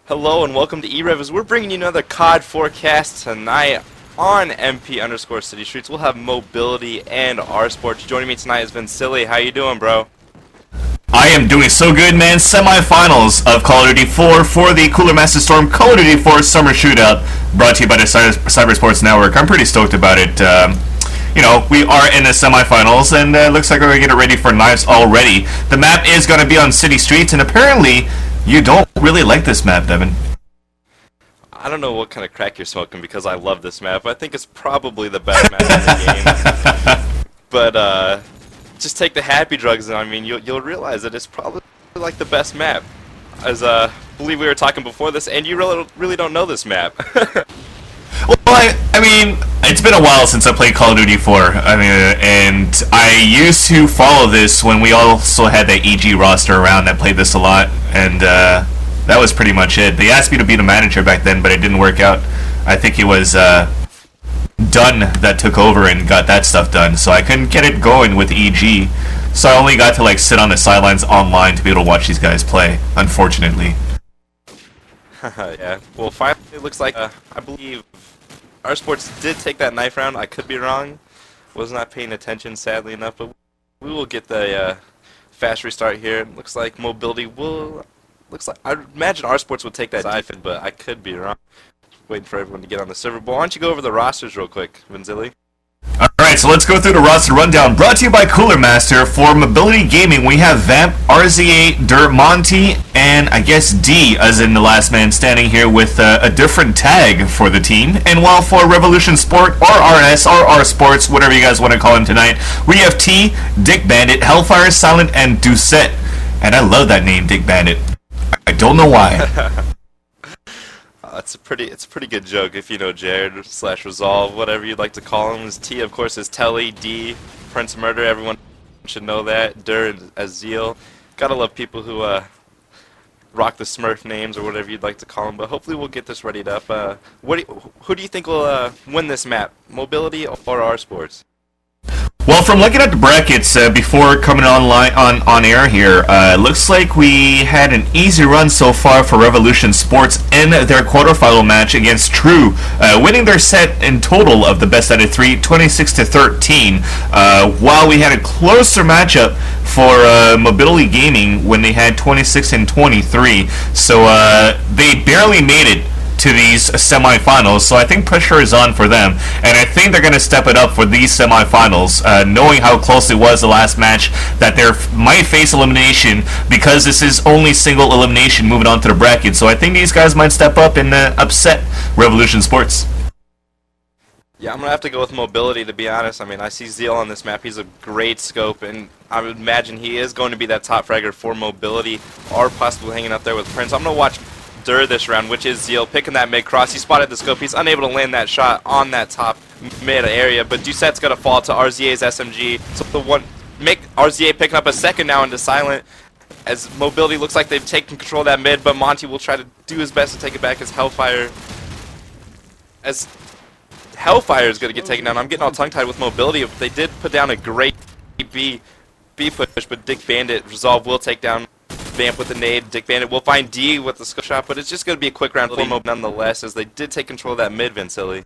Hello and welcome to e-rev as we're bringing you another COD forecast tonight on MP_City Streets. We'll have mobility and R-Sports. Joining me tonight has been Silly. How you doing, bro? I am doing so good, man. Semi-finals of Call of Duty 4 for the Cooler Master Storm Call of Duty 4 Summer Shootout, brought to you by the Cyber Sports Network. I'm pretty stoked about it. We are in the semifinals, and looks like we're going to get ready for knives already. The map is going to be on city streets, and apparently you don't really like this map, Devin. I don't know what kind of crack you're smoking because I love this map. I think it's probably the best map in the game. But just take the happy drugs, and I mean, you'll realize that it's probably like the best map. As I believe we were talking before this, and you really don't know this map. Well, I mean, it's been a while since I played Call of Duty 4. And I used to follow this when we also had the EG roster around that played this a lot, and that was pretty much it. They asked me to be the manager back then, but it didn't work out. I think it was Dunn that took over and got that stuff done, so I couldn't get it going with EG. So I only got to sit on the sidelines online to be able to watch these guys play, unfortunately. Yeah, well, finally it looks like, I believe R-Sports did take that knife round. I could be wrong. Was not paying attention, sadly enough, but we will get the fast restart here. Looks like mobility will... I imagine R-Sports would take that side, but I could be wrong. Just waiting for everyone to get on the server. But why don't you go over the rosters real quick, Vinzilli? Alright, so let's go through the roster rundown. Brought to you by Cooler Master. For Mobility Gaming, we have Vamp, RZA, Dirt, Monty, and I guess D, as in the last man standing here with a different tag for the team. And while for Revolution Sport, or RS, or R Sports, whatever you guys want to call him tonight, we have T, Dick Bandit, Hellfire, Silent, and Doucette. And I love that name, Dick Bandit. I don't know why. It's a pretty good joke if you know Jared / Resolve, whatever you'd like to call him. His T, of course, is Telly. D, Prince Murder. Everyone should know that. Dur, Azil. Gotta love people who rock the Smurf names or whatever you'd like to call them. But hopefully we'll get this readied up. Who do you think will win this map? Mobility or R-Sports? Well, from looking at the brackets before coming on air here, it looks like we had an easy run so far for Revolution Sports in their quarterfinal match against True, winning their set in total of the best out of 3, 26-13. While we had a closer matchup for Mobility Gaming when they had 26-23, so they barely made it to these semifinals, so I think pressure is on for them, and I think they're going to step it up for these semifinals, knowing how close it was the last match, that they might face elimination because this is only single elimination moving on to the bracket, so I think these guys might step up and upset Revolution Sports. Yeah, I'm going to have to go with mobility, to be honest. I mean, I see Zeal on this map. He's a great scope, and I would imagine he is going to be that top fragger for mobility, or possibly hanging up there with Prince. I'm going to watch Dur this round, which is Zeal, picking that mid-cross. He spotted the scope. He's unable to land that shot on that top mid area, but Doucette's going to fall to RZA's SMG. So RZA picking up a second now into Silent, as mobility looks like they've taken control of that mid, but Monty will try to do his best to take it back as Hellfire is going to get taken down. I'm getting all tongue-tied with mobility. They did put down a great B push, but Dick Bandit Resolve will take down Vamp with the nade. Dick Bandit will find D with the scope shot, but it's just going to be a quick round for Mo nonetheless, as they did take control of that mid, Vinzilli.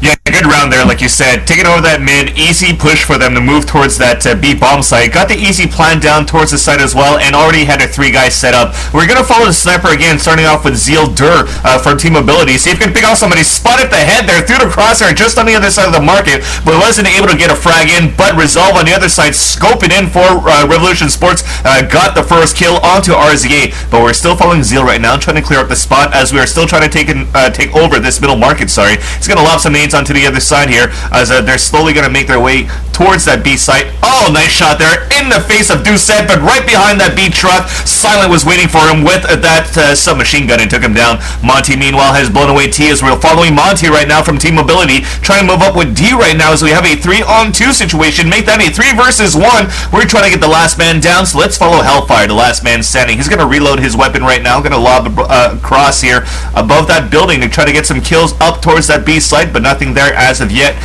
Yeah, good round there, like you said. Taking over that mid, easy push for them to move towards that B bomb site. Got the easy plan down towards the site as well, and already had their 3 guys set up. We're going to follow the sniper again, starting off with Zeal Dur from Team Mobility. See if you can pick off somebody. Spotted the head there, through the crosshair, just on the other side of the market, but wasn't able to get a frag in. But Resolve on the other side, scoping in for Revolution Sports, got the first kill onto RZA. But we're still following Zeal right now, trying to clear up the spot, as we are still trying to take over this middle market, sorry. He's going to lob some nades onto the other side here, as they're slowly going to make their way towards that B site. Oh, nice shot there in the face of Doucette, but right behind that B truck, Silent was waiting for him with that submachine gun and took him down. Monty, meanwhile, has blown away T, as we're following Monty right now from Team Mobility, trying to move up with D right now, as we have a 3-on-2 situation. Make that a 3 versus 1. We're trying to get the last man down, so let's follow Hellfire, the last man standing. He's going to reload his weapon right now, going to lob a cross here above that building to try to get some kills up towards that B site, but nothing there. there as of yet.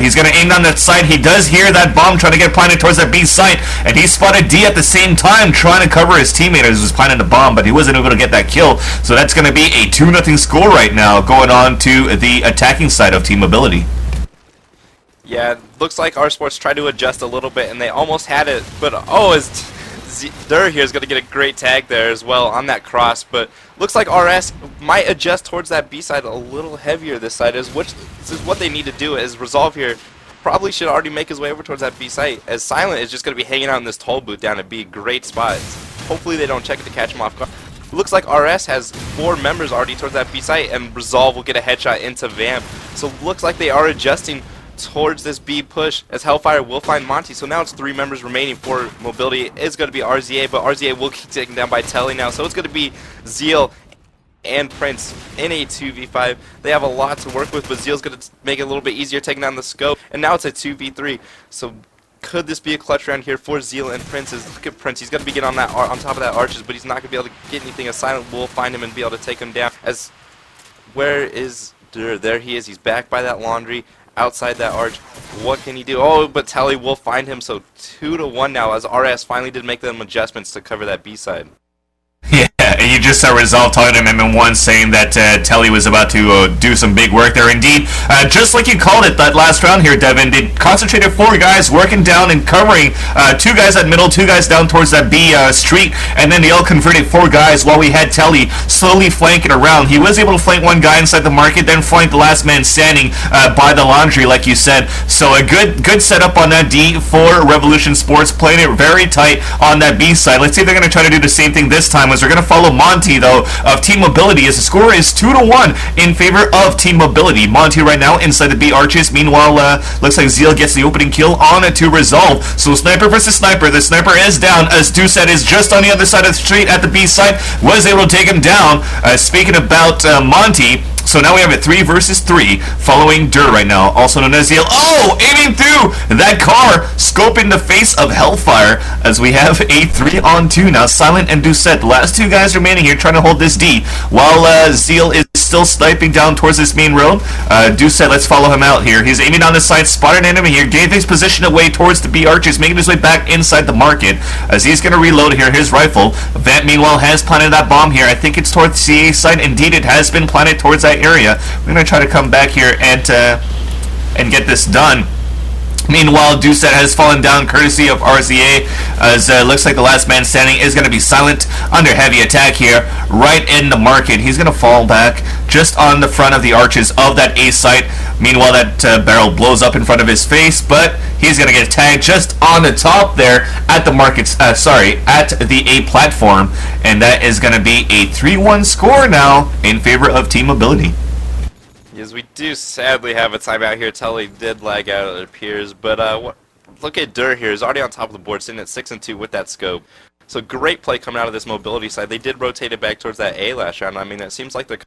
He's going to aim down that side. He does hear that bomb trying to get planted towards that B site, and he spotted D at the same time trying to cover his teammate as he was planting the bomb, but he wasn't able to get that kill. So that's going to be a 2-0 score right now going on to the attacking side of Team Mobility. Yeah, looks like our sports tried to adjust a little bit, and they almost had it, but Dur here is going to get a great tag there as well on that cross, but looks like RS might adjust towards that B side a little heavier this side, which is what they need to do, is Resolve here probably should already make his way over towards that B site, as Silent is just going to be hanging out in this toll booth down at B. Great spot. Hopefully they don't check it to catch him off guard. Looks like RS has 4 members already towards that B site, and Resolve will get a headshot into Vamp. So looks like they are adjusting towards this B push, as Hellfire will find Monty. So now it's 3 members remaining for Mobility. It's going to be RZA, but RZA will get taken down by Telly now. So it's going to be Zeal and Prince in a 2v5. They have a lot to work with, but Zeal's going to make it a little bit easier taking down the scope. And now it's a 2v3. So could this be a clutch round here for Zeal and Prince? Look at Prince. He's going to be getting on that on top of that arches, but he's not going to be able to get anything. A Silent will find him and be able to take him down. As where is there he is. He's back by that laundry. Outside that arch, what can he do? Oh, but Telly will find him, so 2-1 now, as RS finally did make them adjustments to cover that B side. Yeah, and you just saw Resolve talking to MM1 saying that Telly was about to do some big work there. Indeed, just like you called it that last round here, Devin, they concentrated 4 guys working down and covering 2 guys at middle, 2 guys down towards that B street, and then they all converted 4 guys while we had Telly slowly flanking around. He was able to flank 1 guy inside the market, then flank the last man standing by the laundry, like you said. So a good setup on that D for Revolution Sports, playing it very tight on that B side. Let's see if they're going to try to do the same thing this time. We're going to follow Monty, though, of Team Mobility, as the score is 2-1 in favor of Team Mobility. Monty right now inside the B arches. Meanwhile, looks like Zeal gets the opening kill on it to Resolve. So sniper versus sniper. The sniper is down, as Doucet is just on the other side of the street at the B site. Was able to take him down. Speaking about Monty, so now we have a 3 versus 3 following Dur right now, also known as Zeal. Oh, aiming through that car, scoping the face of Hellfire, as we have a 3-on-2 now. Silent and Doucet, the last 2 guys remaining here trying to hold this D, while Zeal is still sniping down towards this main road. Doucet, let's follow him out here. He's aiming on the side, spotted an enemy here, gave his position away towards the B arches, making his way back inside the market, as he's going to reload here his rifle. Vamp, meanwhile, has planted that bomb here. I think it's towards the CA side. Indeed, it has been planted towards that area. We're going to try to come back here and get this done. Meanwhile, Doucet has fallen down courtesy of RZA, as looks like the last man standing is going to be Silent under heavy attack here, right in the market. He's going to fall back just on the front of the arches of that A site. Meanwhile, that barrel blows up in front of his face, but he's going to get tagged just on the top there at the markets, at the A platform, and that is going to be a 3-1 score now in favor of Team Mobility. Yes, we do sadly have a timeout here. Telly did lag out, it appears, but look at Dur here. He's already on top of the board, sitting at 6-2 with that scope. So great play coming out of this Mobility side. They did rotate it back towards that A last round. I mean, it seems like they're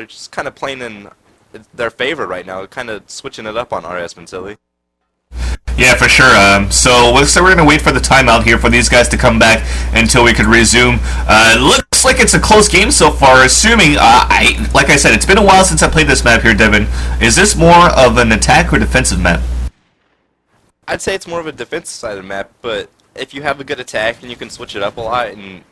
just kind of playing in their favor right now, kind of switching it up on RS Vincili. Yeah, for sure. So we're going to wait for the timeout here for these guys to come back until we could resume. Looks like it's a close game so far, assuming, like I said, it's been a while since I played this map here, Devin. Is this more of an attack or defensive map? I'd say it's more of a defensive side of the map, but if you have a good attack and you can switch it up a lot, and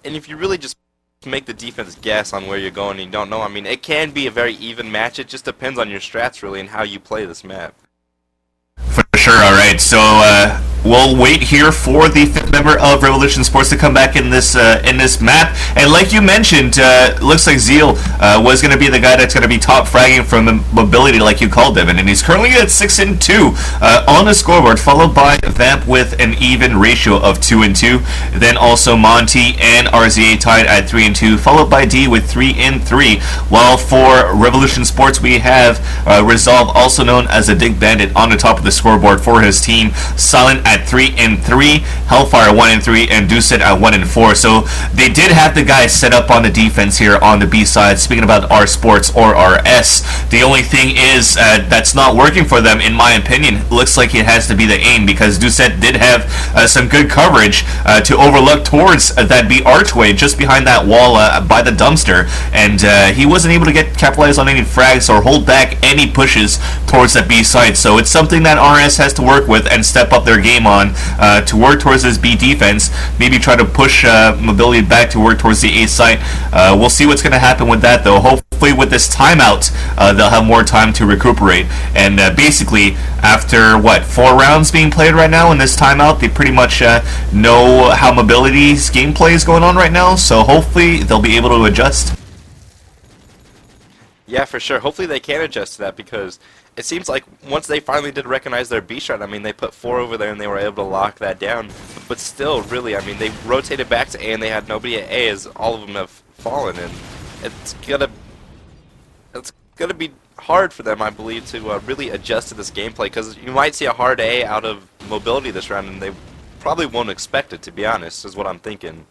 if you really just make the defense guess on where you're going and you don't know, I mean, it can be a very even match. It just depends on your strats, really, and how you play this map. For sure. Alright, so we'll wait here for the 5th member of Revolution Sports to come back in this map. And like you mentioned, looks like Zeal was going to be the guy that's going to be top fragging from Mobility, like you called, Devin. And he's currently at 6-2 on the scoreboard, followed by Vamp with an even ratio of 2-2. Then also Monty and RZA tied at 3-2, followed by D with 3-3. While for Revolution Sports, we have Resolve, also known as a Dig Bandit, on the top of the scoreboard for his team. Silent at 3-3. Hellfire are at 1-3, and Doucet at 1-4. So they did have the guys set up on the defense here on the B side. Speaking about R Sports or RS, the only thing is that's not working for them, in my opinion. Looks like it has to be the aim, because Doucet did have some good coverage to overlook towards that B archway just behind that wall by the dumpster, and he wasn't able to capitalize on any frags or hold back any pushes towards that B side. So it's something that RS has to work with and step up their game on to work towards this B defense. Maybe try to push Mobility back to work towards the A site. We'll see what's going to happen with that, though. Hopefully with this timeout, they'll have more time to recuperate. And basically, after, 4 rounds being played right now in this timeout, they pretty much know how Mobility's gameplay is going on right now, so hopefully they'll be able to adjust. Yeah, for sure. Hopefully they can adjust to that, because it seems like once they finally did recognize their B shot, I mean, they put 4 over there and they were able to lock that down. But still, really, I mean, they rotated back to A and they had nobody at A, as all of them have fallen, and it's gonna be hard for them, I believe, to really adjust to this gameplay, because you might see a hard A out of Mobility this round, and they probably won't expect it, to be honest, is what I'm thinking.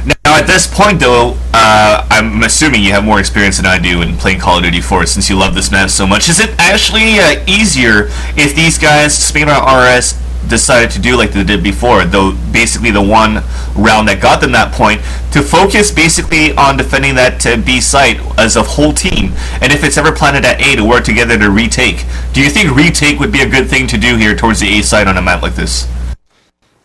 Now, at this point, though, I'm assuming you have more experience than I do in playing Call of Duty 4, since you love this map so much. Is it actually easier if these guys, speaking about RS, decided to do like they did before, though basically the one round that got them that point, to focus basically on defending that B site as a whole team, and if it's ever planted at A, to work together to retake? Do you think retake would be a good thing to do here towards the A site on a map like this?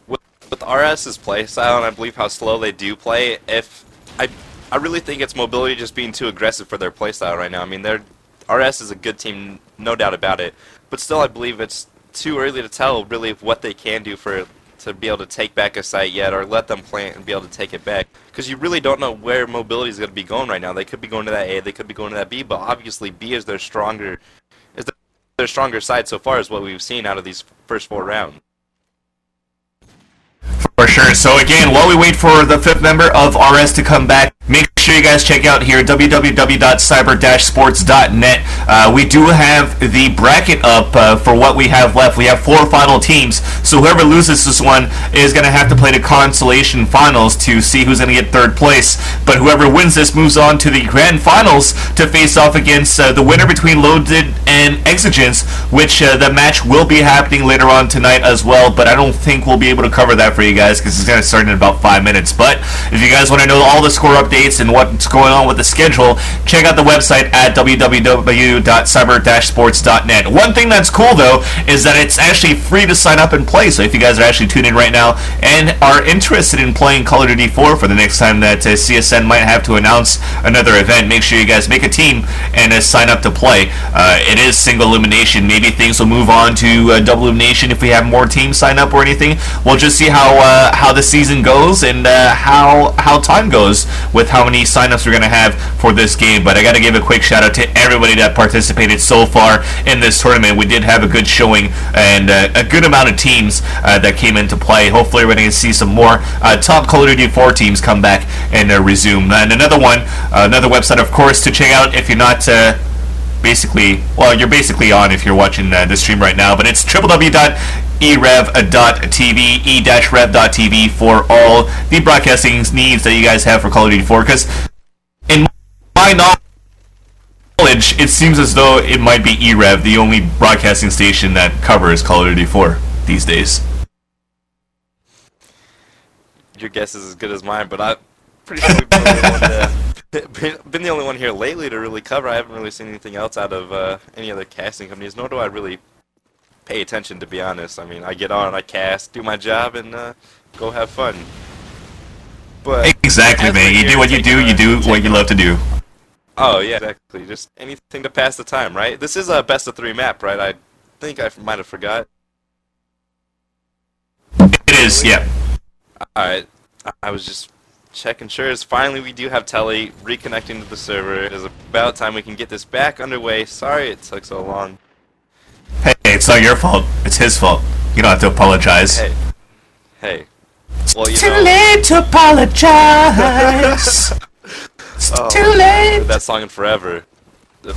With RS's playstyle, and I believe how slow they do play, I really think it's Mobility just being too aggressive for their playstyle right now. I mean, RS is a good team, no doubt about it, but still I believe it's too early to tell really what they can do to be able to take back a site yet, or let them plant and be able to take it back, because you really don't know where Mobility is going to be going right now. They could be going to that A, they could be going to that B, but obviously B is their stronger side so far, is what we've seen out of these first 4 rounds. For sure. So again, while we wait for the 5th member of RS to come back, make sure you guys check out here www.cyber-sports.net. We do have the bracket up for what we have left. We have 4 final teams, so whoever loses this one is going to have to play the consolation finals to see who's going to get 3rd place. But whoever wins this moves on to the grand finals to face off against the winner between Loaded and Exigence, which the match will be happening later on tonight as well, but I don't think we'll be able to cover that for you guys, because it's going to start in about 5 minutes. But if you guys want to know all the score updates and what's going on with the schedule, check out the website at www.cyber-sports.net. One thing that's cool, though, is that it's actually free to sign up and play. So if you guys are actually tuned in right now and are interested in playing Call of Duty 4 for the next time that CSN might have to announce another event, make sure you guys make a team and sign up to play. It is single elimination. Maybe things will move on to double elimination if we have more teams sign up or anything. We'll just see how the season goes and how time goes with how many signups we're going to have for this game. But I got to give a quick shout out to everybody that participated so far in this tournament. We did have a good showing and a good amount of teams that came into play. Hopefully we're going to see some more top Call of Duty 4 teams come back and resume. And another website, of course, to check out if you're not you're basically on if you're watching the stream right now, but it's www.e-rev.tv, e-rev.tv for all the broadcasting needs that you guys have for Call of Duty 4, because in my knowledge, it seems as though it might be e-rev, the only broadcasting station that covers Call of Duty 4 these days. Your guess is as good as mine, but I'm pretty sure we've been the only one here lately to really cover. I haven't really seen anything else out of any other casting companies, nor do I really pay attention, to be honest. I mean, I get on, I cast, do my job, and go have fun. But exactly, man. You do what you do what you love to do. Oh, yeah, exactly. Just anything to pass the time, right? This is a best of 3 map, right? I think I might have forgot. It is, yeah. Alright, I was just checking sure. Finally, we do have Telly reconnecting to the server. It is about time we can get this back underway. Sorry it took so long. Hey, it's not your fault. It's his fault. You don't have to apologize. Hey. Well, too late to apologize. It's too late. That song in forever.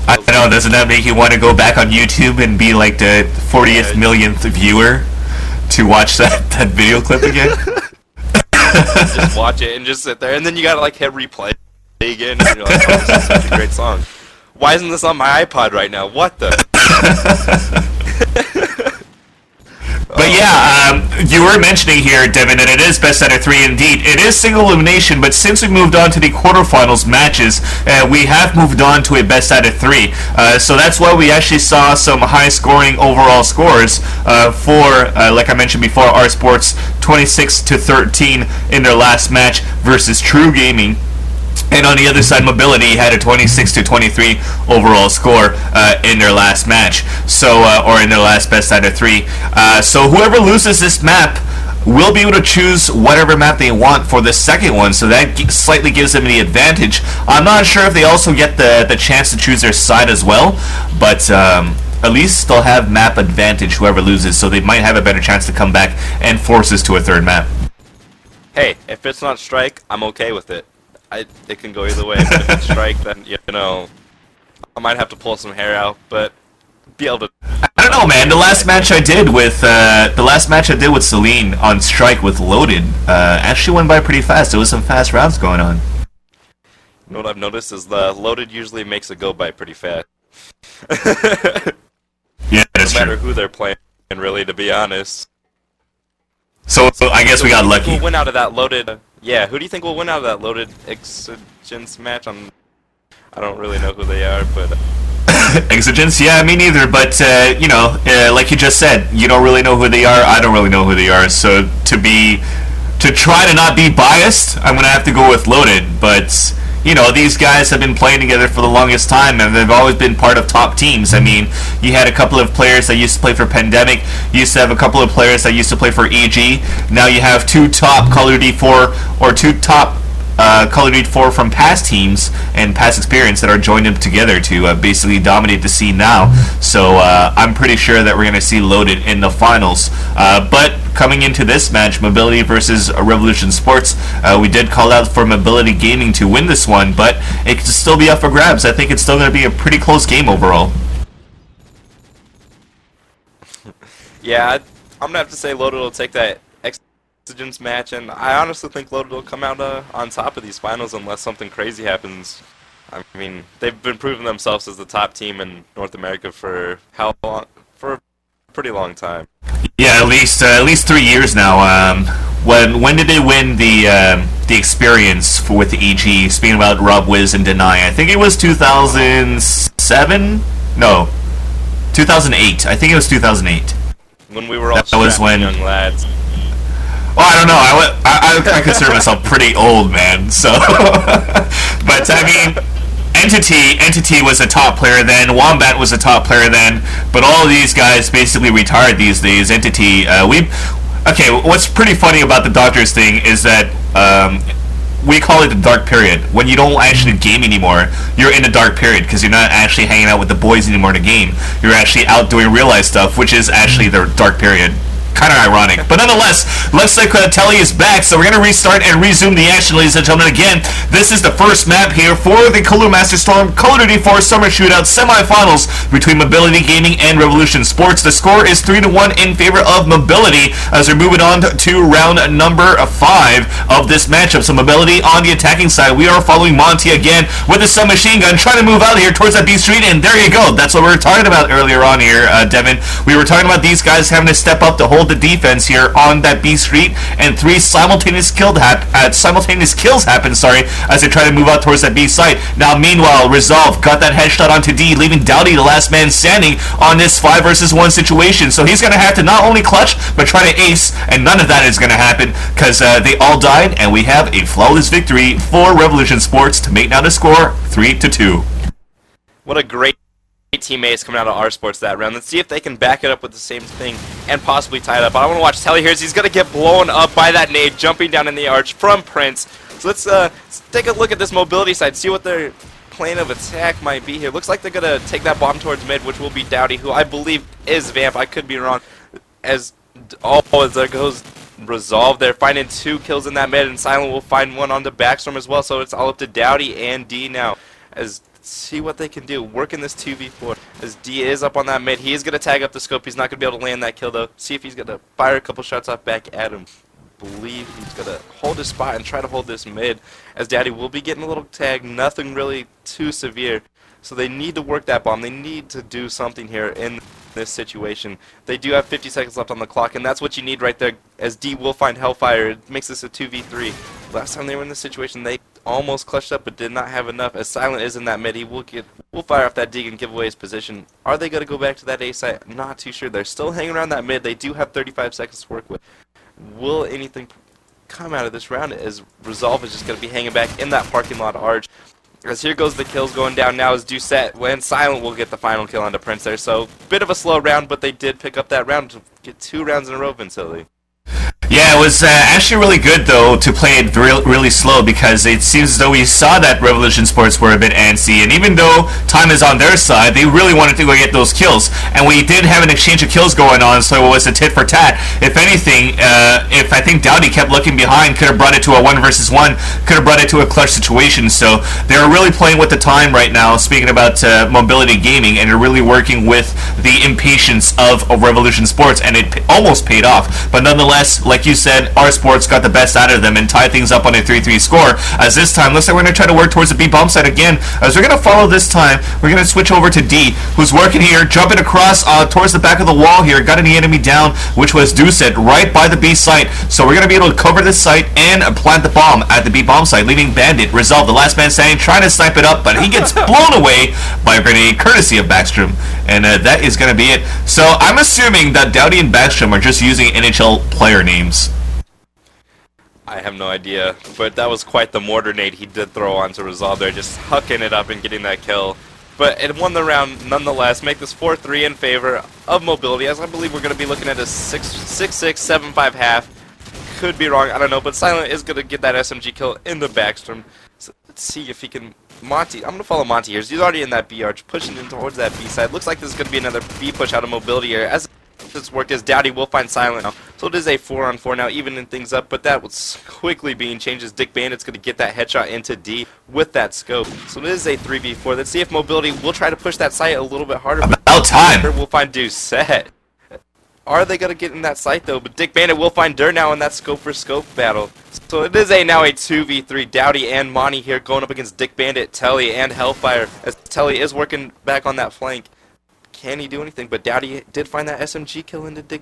I know, doesn't that make you want to go back on YouTube and be like the 40th millionth viewer to watch that video clip again? Just watch it and just sit there, and then you gotta like hit replay again, and you're like, oh, this is such a great song. Why isn't this on my iPod right now? What the? But yeah, you were mentioning here, Devin, that it is best out of 3 indeed. It is single elimination, but since we moved on to the quarterfinals matches, we have moved on to a best out of 3. So that's why we actually saw some high-scoring overall scores for, like I mentioned before, R Sports 26-13 in their last match versus True Gaming. And on the other side, Mobility had a 26-23 overall score in their last match, so or in their last best out of 3. So whoever loses this map will be able to choose whatever map they want for the second one, so that slightly gives them the advantage. I'm not sure if they also get the chance to choose their side as well, but at least they'll have map advantage whoever loses, so they might have a better chance to come back and force us to a third map. Hey, if it's not Strike, I'm okay with it. It can go either way. But if it's Strike, then I might have to pull some hair out, but be able to. I don't know, man. The last match I did with Celine on Strike with Loaded actually went by pretty fast. There was some fast rounds going on. You know what I've noticed is the Loaded usually makes it go by pretty fast. Yeah, that's no matter true. who they're playing, really, to be honest. So I guess we got lucky. Who will win out of that Loaded? Yeah, who do you think will win out of that Loaded Exigence match? I don't really know who they are, but. Exigence? Yeah, me neither. But like you just said, you don't really know who they are. I don't really know who they are. So to try to not be biased, I'm gonna have to go with Loaded. But these guys have been playing together for the longest time, and they've always been part of top teams. I mean, you had a couple of players that used to play for Pandemic. You used to have a couple of players that used to play for EG. Now you have two top Call of Duty 4 or two top Call of Duty 4 from past teams and past experience that are joined up together to basically dominate the scene now. So I'm pretty sure that we're going to see Loaded in the finals. But coming into this match, Mobility versus Revolution Sports, we did call out for Mobility Gaming to win this one, but it could still be up for grabs. I think it's still going to be a pretty close game overall. Yeah, I'm going to have to say Loaded will take that Exigence match, and I honestly think Loaded will come out on top of these finals unless something crazy happens. I mean, they've been proving themselves as the top team in North America for how long? For a pretty long time. Yeah, at least 3 years now. When did they win the experience with the EG? Speaking about Rob Wiz and Deny, I think it was 2007. No, 2008. I think it was 2008. When we were all young lads. Well, I don't know. I consider myself pretty old, man. So, but I mean, Entity was a top player then. Wombat was a top player then. But all of these guys basically retired these days. Entity, okay. What's pretty funny about the Doctors thing is that we call it the dark period. When you don't actually game anymore, you're in the dark period because you're not actually hanging out with the boys anymore to game. You're actually out doing real life stuff, which is actually the dark period. Kind of ironic, but nonetheless, looks like Telly is back, so we're going to restart and resume the action, ladies and gentlemen. Again, this is the first map here for the Kalu Master Storm Call of Duty 4 Summer Shootout semifinals between Mobility Gaming and Revolution Sports. The score is 3-1 in favor of Mobility as we're moving on to round number 5 of this matchup. So Mobility on the attacking side, we are following Monty again with a submachine gun, trying to move out of here towards that B Street, and there you go. That's what we were talking about earlier on here, Devin. We were talking about these guys having to step up to hold the defense here on that B Street, and 3 simultaneous kills happen, as they try to move out towards that B site. Now, meanwhile, Resolve got that headshot onto D, leaving Dowdy the last man standing on this 5 versus 1 situation. So he's going to have to not only clutch, but try to ace, and none of that is going to happen because they all died, and we have a flawless victory for Revolution Sports to make now the score 3-2. What a great teammates coming out of R Sports that round. Let's see if they can back it up with the same thing and possibly tie it up. But I want to watch Telly here as he's going to get blown up by that nade jumping down in the arch from Prince. So let's take a look at this Mobility side, see what their plan of attack might be here. Looks like they're going to take that bomb towards mid, which will be Dowdy, who I believe is Vamp. I could be wrong. As there goes Resolve, they're finding 2 kills in that mid, and Silent will find 1 on the Backstorm as well. So it's all up to Dowdy and D now as see what they can do. Working this 2v4 as D is up on that mid. He is going to tag up the scope. He's not going to be able to land that kill, though. See if he's going to fire a couple shots off back at him. believe he's going to hold his spot and try to hold this mid, as Daddy will be getting a little tag, nothing really too severe. So they need to work that bomb. They need to do something here in this situation. They do have 50 seconds left on the clock, and that's what you need right there, as D will find Hellfire. It makes this a 2v3. Last time they were in this situation, they almost clutched up but did not have enough, as Silent is in that mid. He will fire off that dig and give away his position. Are they going to go back to that A site? Not too sure. They're still hanging around that mid. They do have 35 seconds to work with. Will anything come out of this round, as Resolve is just going to be hanging back in that parking lot arch? As here goes the kills going down now as Doucette, when Silent will get the final kill onto Prince there. So, bit of a slow round, but they did pick up that round to get 2 rounds in a row, Vincili. Yeah, it was actually really good, though, to play it really slow, because it seems as though we saw that Revolution Sports were a bit antsy, and even though time is on their side, they really wanted to go get those kills, and we did have an exchange of kills going on, so it was a tit for tat. If anything, if I think Dowdy kept looking behind, could have brought it to a 1 versus 1, could have brought it to a clutch situation, so they're really playing with the time right now, speaking about mobility gaming, and they're really working with the impatience of Revolution Sports, and it almost paid off, but nonetheless, like you said, our sports got the best out of them and tied things up on a 3-3 score. As this time, looks like we're going to try to work towards the B bomb site again. As we're going to follow this time, we're going to switch over to D, who's working here, jumping across towards the back of the wall here, got any enemy down, which was Doucette, right by the B site. So we're going to be able to cover this site and plant the bomb at the B bomb site, leaving Bandit, Resolve, the last man standing, trying to snipe it up, but he gets blown away by a grenade, courtesy of Backstrom. And that is going to be it. So I'm assuming that Dowdy and Backstrom are just using NHL player names. I have no idea, but that was quite the mortar nade he did throw onto Resolve there, just hucking it up and getting that kill. But it won the round nonetheless, make this 4-3 in favor of Mobility, as I believe we're going to be looking at a 6-6, 7-5 half. Could be wrong, I don't know, but Silent is going to get that SMG kill in the Backstrom. So let's see if he can... Monty, I'm going to follow Monty here. He's already in that B arch, pushing in towards that B side. Looks like this is going to be another B push out of Mobility here. As this worked, as Dowdy will find Silent now. So it is a 4-on-4 now, evening things up, but that was quickly being changed as Dick Bandit's going to get that headshot into D with that scope. So it is a 3v4. Let's see if Mobility will try to push that site a little bit harder. About time. We'll find Doucette. Are they going to get in that site, though? But Dick Bandit will find Dur now in that scope-for-scope battle. So it is now a 2v3. Dowdy and Monty here going up against Dick Bandit, Telly, and Hellfire, as Telly is working back on that flank. Can he do anything? But Dowdy did find that SMG kill into Dick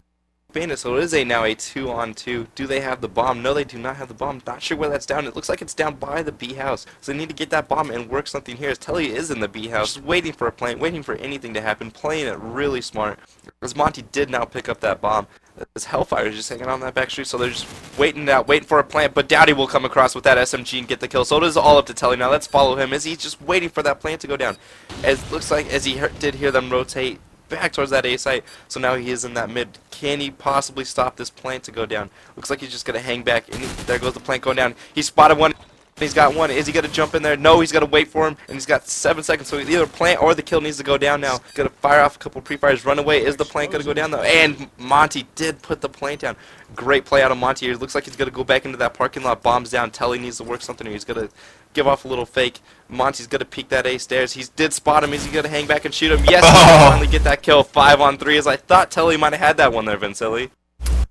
Bandit, so it is now a 2-on-2. Do they have the bomb? No, they do not have the bomb. Not sure where that's down. It looks like it's down by the B house. So they need to get that bomb and work something here. As Telly is in the B house, just waiting for a plant, waiting for anything to happen, playing it really smart. As Monty did now pick up that bomb. As Hellfire is just hanging on that back street, so they're just waiting for a plant. But Dowdy will come across with that SMG and get the kill. So it is all up to Telly now. Let's follow him as he's just waiting for that plant to go down. As looks like as he did hear them rotate back towards that A site, so now he is in that mid. Can he possibly stop this plant to go down? Looks like he's just going to hang back, and there goes the plant going down. He spotted one, he's got one. Is he going to jump in there? No, he's going to wait for him, and he's got 7 seconds, so either plant or the kill needs to go down now. Going to fire off a couple pre-fires, run away. Is the plant going to go down, though? And Monty did put the plant down. Great play out of Monty here. Looks like he's going to go back into that parking lot, bombs down. Telly needs to work something here. He's going to give off a little fake. Monty's going to peek that A stairs. He did spot him. Is he going to hang back and shoot him? Yes, he finally get that kill. 5-on-3, as I thought Telly might have had that one there, Vincili.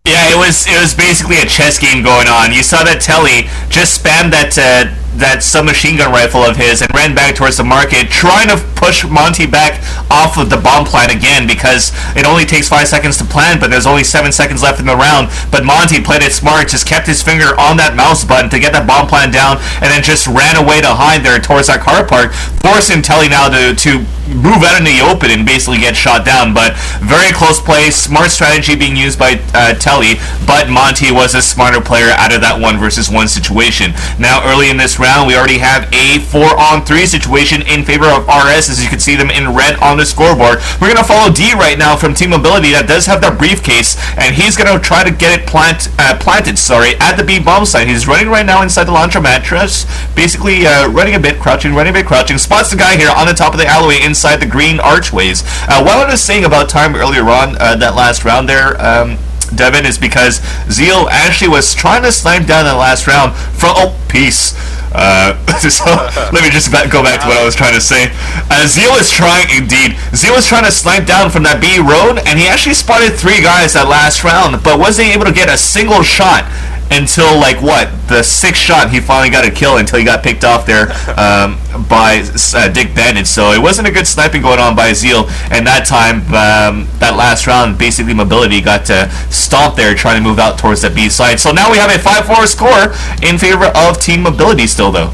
Yeah, it was basically a chess game going on. You saw that Telly just spammed that submachine gun rifle of his and ran back towards the market, trying to push Monty back off of the bomb plant again, because it only takes 5 seconds to plant, but there's only 7 seconds left in the round. But Monty played it smart, just kept his finger on that mouse button to get that bomb plant down, and then just ran away to hide there towards that car park, forcing Telly now to move out in the open and basically get shot down. But very close play, smart strategy being used by Telly, but Monty was a smarter player out of that 1 versus 1 situation. Now early in this round, we already have a 4-on-3 situation in favor of RS, as you can see them in red on the scoreboard. We're going to follow D right now from Team Mobility, that does have that briefcase, and he's going to try to get it planted at the B bomb site. He's running right now inside the launcher mattress, basically running a bit, crouching, spots the guy here on the top of the alleyway inside the green archways. What I was saying about time earlier on, that last round there, Devin, is because Zeal actually was trying to snipe down that last round from... Oh, peace. So let me just go back to what I was trying to say. Zeal was trying to snipe down from that B road, and he actually spotted 3 guys that last round, but wasn't able to get a single shot until like what, the 6th shot he finally got a kill until he got picked off there by Dick Bandit. So it wasn't a good sniping going on by Zeal, and that time that last round basically Mobility got stomped there trying to move out towards the B side. So now we have a 5-4 score in favor of Team Mobility still though.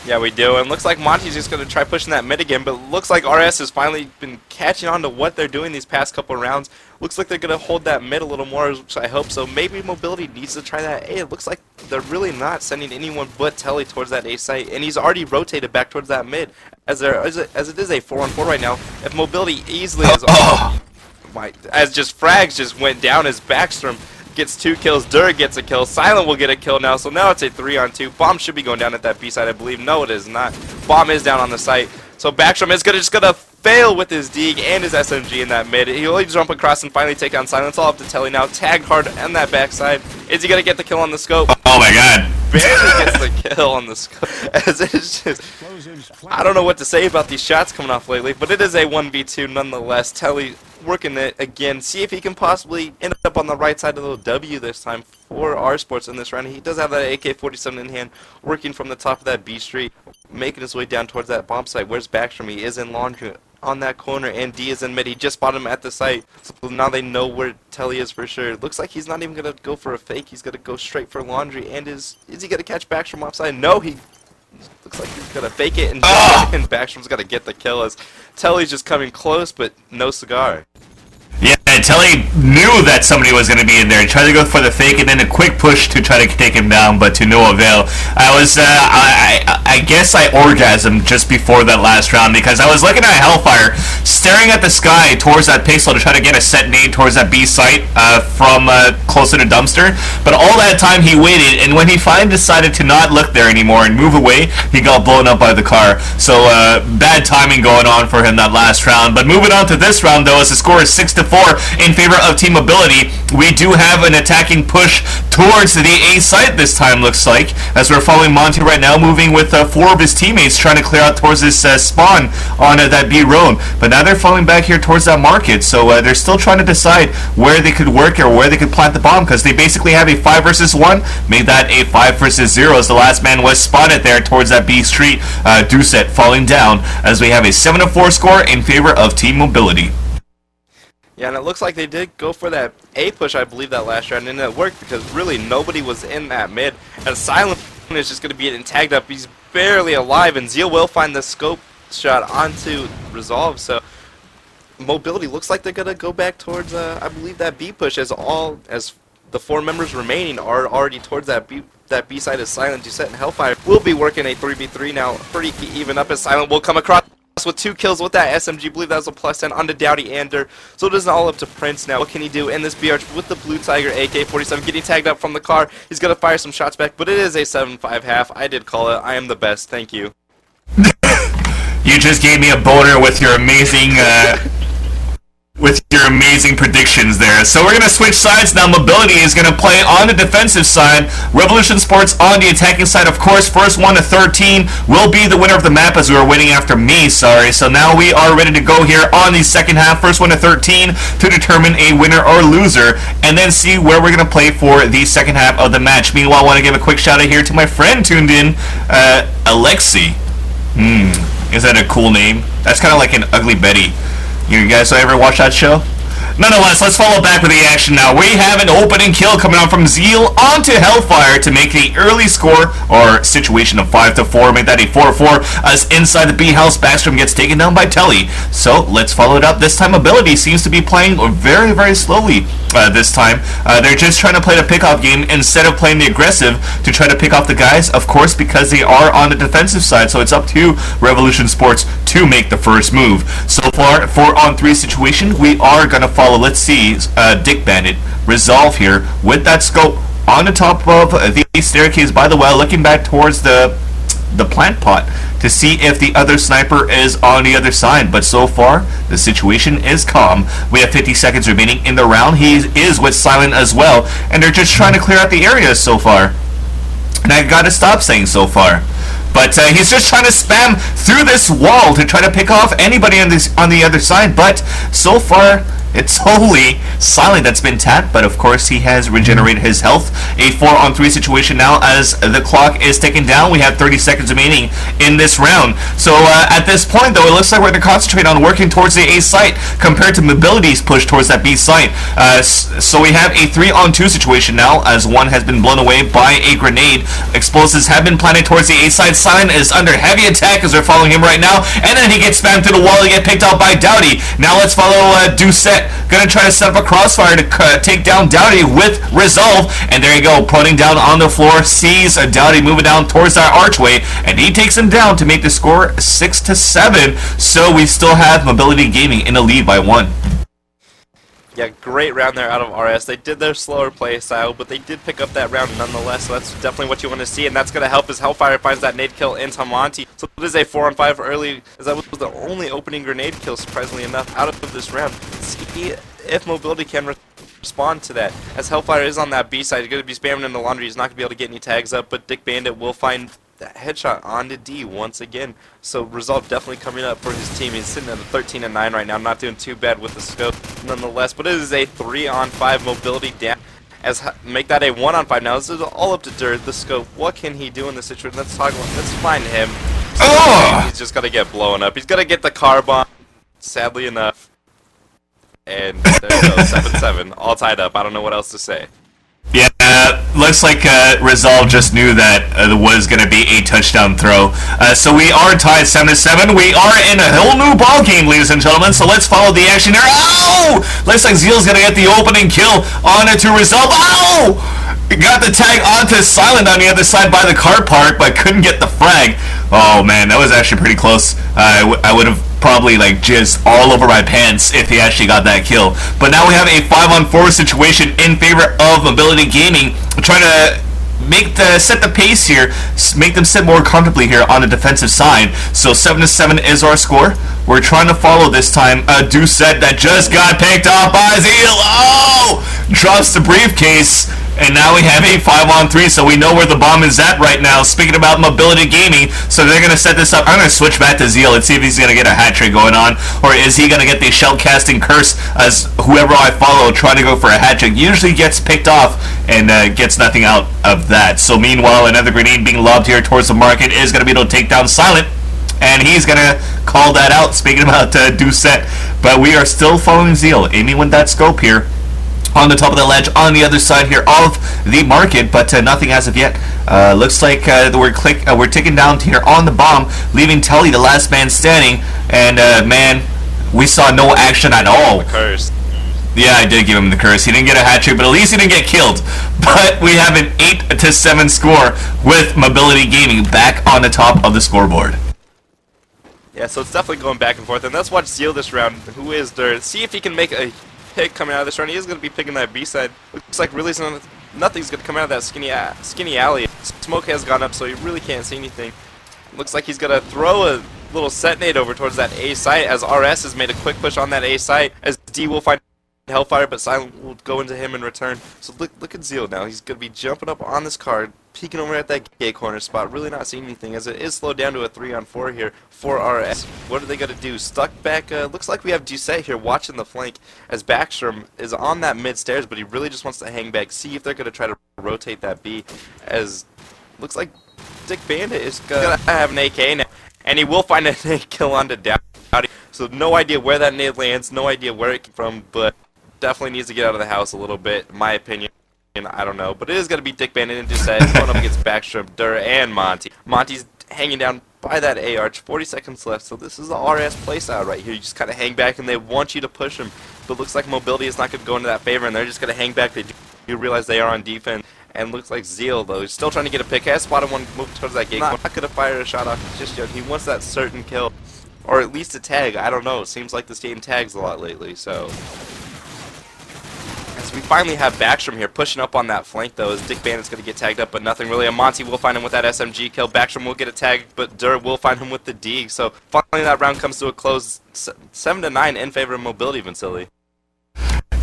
Yeah, we do, and looks like Monty's just going to try pushing that mid again, but looks like RS has finally been catching on to what they're doing these past couple rounds. Looks like they're going to hold that mid a little more, which I hope so. Maybe Mobility needs to try that A. It looks like they're really not sending anyone but Telly towards that A site, and he's already rotated back towards that mid. As it is a 4-on-4 right now, if Mobility easily is as just frags just went down as Backstrom gets 2 kills, Durr gets a kill, Silent will get a kill now, so now it's a 3-on-2. Bomb should be going down at that B side, I believe. No, it is not. Bomb is down on the site, so Backstrom is just gonna fail with his Deeg and his SMG in that mid. He'll jump across and finally take on Silence. All up to Telly now, tagged hard on that backside. Is he gonna get the kill on the scope? Oh my god. Barely gets the kill on the scope. As it's just, I don't know what to say about these shots coming off lately, but it is a 1v2 nonetheless. Telly working it again, see if he can possibly end up on the right side of the W this time for R Sports in this round. He does have that AK-47 in hand, working from the top of that B street, making his way down towards that bomb site. Where's Backstrom? He is in laundry on that corner, and D is in mid. He just spotted him at the site, so now they know where Telly is for sure. Looks like he's not even going to go for a fake. He's going to go straight for laundry, and is he going to catch Backstrom offside? No, he looks like he's going to fake it, and Backstrom's going to get the kill as Telly's just coming close, but no cigar. Yeah, Telly knew that somebody was going to be in there. He tried to go for the fake and then a quick push to try to take him down, but to no avail. I guess I orgasmed just before that last round because I was looking at Hellfire, staring at the sky towards that pixel to try to get a set nade towards that B site from closer to Dumpster. But all that time he waited, and when he finally decided to not look there anymore and move away, he got blown up by the car. So bad timing going on for him that last round. But moving on to this round though, as the score is 6-4 in favor of Team Mobility, we do have an attacking push towards the A site this time, looks like, as we're following Monty right now, moving with 4 of his teammates trying to clear out towards this spawn on that B road. But now they're falling back here towards that market, so they're still trying to decide where they could work or where they could plant the bomb, because they basically have a 5 versus 1, made that a 5 versus 0 as the last man was spotted there towards that B street. Doucet falling down as we have a 7-4 score in favor of Team Mobility. Yeah, and it looks like they did go for that A push, I believe, that last round, and it worked because really nobody was in that mid. And Silent is just going to be getting tagged up. He's barely alive, and Zeal will find the scope shot onto Resolve. So Mobility looks like they're going to go back towards, I believe, that B push, as the 4 members remaining are already towards that B side of Silent. Doucet and Hellfire will be working a 3v3 now, pretty even up as Silent will come across with 2 kills with that SMG. I believe that was a +10 onto Dowdy Ander. So it is all up to Prince now. What can he do in this BR with the Blue Tiger AK-47 getting tagged up from the car? He's going to fire some shots back, but it is a 7-5 half. I did call it. I am the best. Thank you. You just gave me a boner with your amazing predictions there. So we're going to switch sides now. Mobility is going to play on the defensive side. Revolution Sports on the attacking side. Of course, first 1 to 13 will be the winner of the map, as we were waiting after me, sorry. So now we are ready to go here on the second half. First 1 to 13 to determine a winner or loser, and then see where we're going to play for the second half of the match. Meanwhile, I want to give a quick shout out here to my friend tuned in, Alexi. Is that a cool name? That's kind of like an Ugly Betty. You guys ever watch that show? Nonetheless, let's follow back with the action now. We have an opening kill coming on from Zeal onto Hellfire to make the early score, or situation of 5-4, make that a 4-4, as inside the B house, Backstrom gets taken down by Telly. So, let's follow it up. This time, Mobility seems to be playing very, very slowly this time. They're just trying to play the pickoff game instead of playing the aggressive to try to pick off the guys, of course, because they are on the defensive side, so it's up to Revolution Sports to make the first move. So far, 4-on-3 situation, we are going to follow, let's see, Dick Bandit Resolve here with that scope on the top of the staircase by the well, looking back towards the plant pot to see if the other sniper is on the other side. But so far, the situation is calm. We have 50 seconds remaining in the round. He is with Silent as well, and they're just trying to clear out the area so far. And I gotta stop saying so far. But he's just trying to spam through this wall to try to pick off anybody on the other side. But so far, It's only Silent that's been tapped, but of course he has regenerated his health. A 4-on-3 situation now as the clock is ticking down. We have 30 seconds remaining in this round. So at this point, though, it looks like we're going to concentrate on working towards the A site compared to Mobility's push towards that B site. So we have a 3-on-2 situation now as one has been blown away by a grenade. Explosives have been planted towards the A side. Silent is under heavy attack as they're following him right now, and then he gets spammed through the wall to get picked out by Dowdy. Now let's follow Doucette. Gonna try to set up a crossfire to take down Dowdy with resolve, and there you go, putting down on the floor, sees Dowdy moving down towards that archway, and he takes him down to make the score 6-7. So we still have Mobility Gaming in the lead by 1. Yeah, great round there out of RS. They did their slower play style, but they did pick up that round nonetheless, so that's definitely what you want to see, and that's going to help as Hellfire finds that nade kill into Monty. So it is a 4-on-5 early, as that was the only opening grenade kill, surprisingly enough, out of this round. See if Mobility can respond to that. As Hellfire is on that B side, he's going to be spamming in the laundry. He's not going to be able to get any tags up, but Dick Bandit will find that headshot onto D once again. So Resolve definitely coming up for his team. He's sitting at a 13-9 right now, not doing too bad with the scope nonetheless, but it is a 3-on-5 Mobility down. As make that a 1-on-5 now. This is all up to Dirt, the scope. What can he do in this situation? Let's find him. So he's just gonna get blown up. He's gonna get the car bomb, sadly enough. And there you go, 7-7, all tied up. I don't know what else to say. Yeah, looks like Resolve just knew that there was going to be a touchdown throw. So we are tied 7-7. We are in a whole new ball game, ladies and gentlemen. So let's follow the action here. Oh! Looks like Zeal's going to get the opening kill on it to Resolve. Oh! Got the tag onto Silent on the other side by the car park, but couldn't get the frag. Oh man, that was actually pretty close. I would have probably like jizzed all over my pants if he actually got that kill. But now we have a 5-on-4 situation in favor of Mobility Gaming, trying to set the pace here, make them sit more comfortably here on the defensive side. So 7-7 is our score. We're trying to follow this time. Doucette that just got picked off by Zeal. Oh! Drops the briefcase. And now we have a 5-on-3, so we know where the bomb is at right now. Speaking about Mobility Gaming, so they're going to set this up. I'm going to switch back to Zeal and see if he's going to get a hat trick going on, or is he going to get the shell casting curse as whoever I follow trying to go for a hat trick usually gets picked off and gets nothing out of that. So meanwhile, another grenade being lobbed here towards the market is going to be able to take down Silent, and he's going to call that out, speaking about Doucette. But we are still following Zeal, aiming with that scope here on the top of the ledge on the other side here of the market, but nothing as of yet. Looks like we're ticking down here on the bomb, leaving Telly the last man standing, and man, we saw no action at all. The curse. Yeah, I did give him the curse. He didn't get a hat trick, but at least he didn't get killed. But we have an 8-7 score with Mobility Gaming back on the top of the scoreboard. Yeah, so it's definitely going back and forth, and let's watch Zeal this round, who is there. See if he can make a pick coming out of this round. He is going to be picking that B side. Looks like really nothing's going to come out of that skinny alley. Smoke has gone up, so you really can't see anything. Looks like he's going to throw a little set nade over towards that A site, as RS has made a quick push on that A site, as D will find Hellfire, but Silent will go into him in return. So look at Zeal now. He's going to be jumping up on this card, peeking over at that gate corner spot, really not seeing anything, as it is slowed down to a 3-on-4 here for RS. What are they going to do? Stuck back, looks like we have Doucette here watching the flank, as Backstrom is on that mid-stairs, but he really just wants to hang back, see if they're going to try to rotate that B, as looks like Dick Bandit is going to have an AK now, and he will find a nade kill onto Dowdy. So no idea where that nade lands, no idea where it came from, but definitely needs to get out of the house a little bit, in my opinion. I don't know, but it is going to be Dick Bandit and Doucette going up against Backstrom, Durr, and Monty. Monty's hanging down by that A arch, 40 seconds left, so this is the RS playstyle right here. You just kind of hang back, and they want you to push them, but looks like Mobility is not going to go into that favor, and they're just going to hang back. They do realize they are on defense, and looks like Zeal, though, he's still trying to get a pick. Has spotted one move towards that gate. Not going to fire a shot off just yet. He wants that certain kill, or at least a tag. I don't know. It seems like this game tags a lot lately, so as we finally have Backstrom here pushing up on that flank, though, as Dick Bandit's going to get tagged up, but nothing really. Monty will find him with that SMG kill. Backstrom will get a tag, but Durr will find him with the D. So finally that round comes to a close, 7-9 in favor of Mobility, Vincili.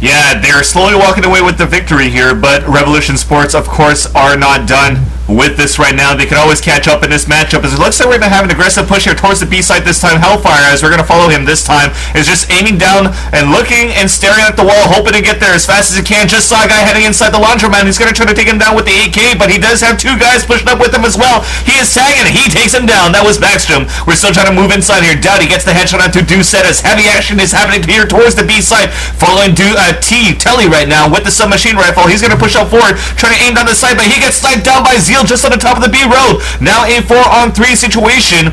Yeah, they're slowly walking away with the victory here, but Revolution Sports, of course, are not done. with this right now. They could always catch up in this matchup. As it looks like we're going to have an aggressive push here towards the B side this time. Hellfire, as we're going to follow him this time, is just aiming down and looking and staring at the wall, hoping to get there as fast as he can. Just saw a guy heading inside the laundromat. He's going to try to take him down with the AK, but he does have two guys pushing up with him as well. He is tagging, he takes him down. That was Backstrom. We're still trying to move inside here. Dowdy gets the headshot onto Doucette as heavy action is happening here towards the B side. Following Telly right now with the submachine rifle. He's going to push up forward, trying to aim down the side, but he gets sniped down by Zeal just on the top of the B road. Now a 4-on-3 situation.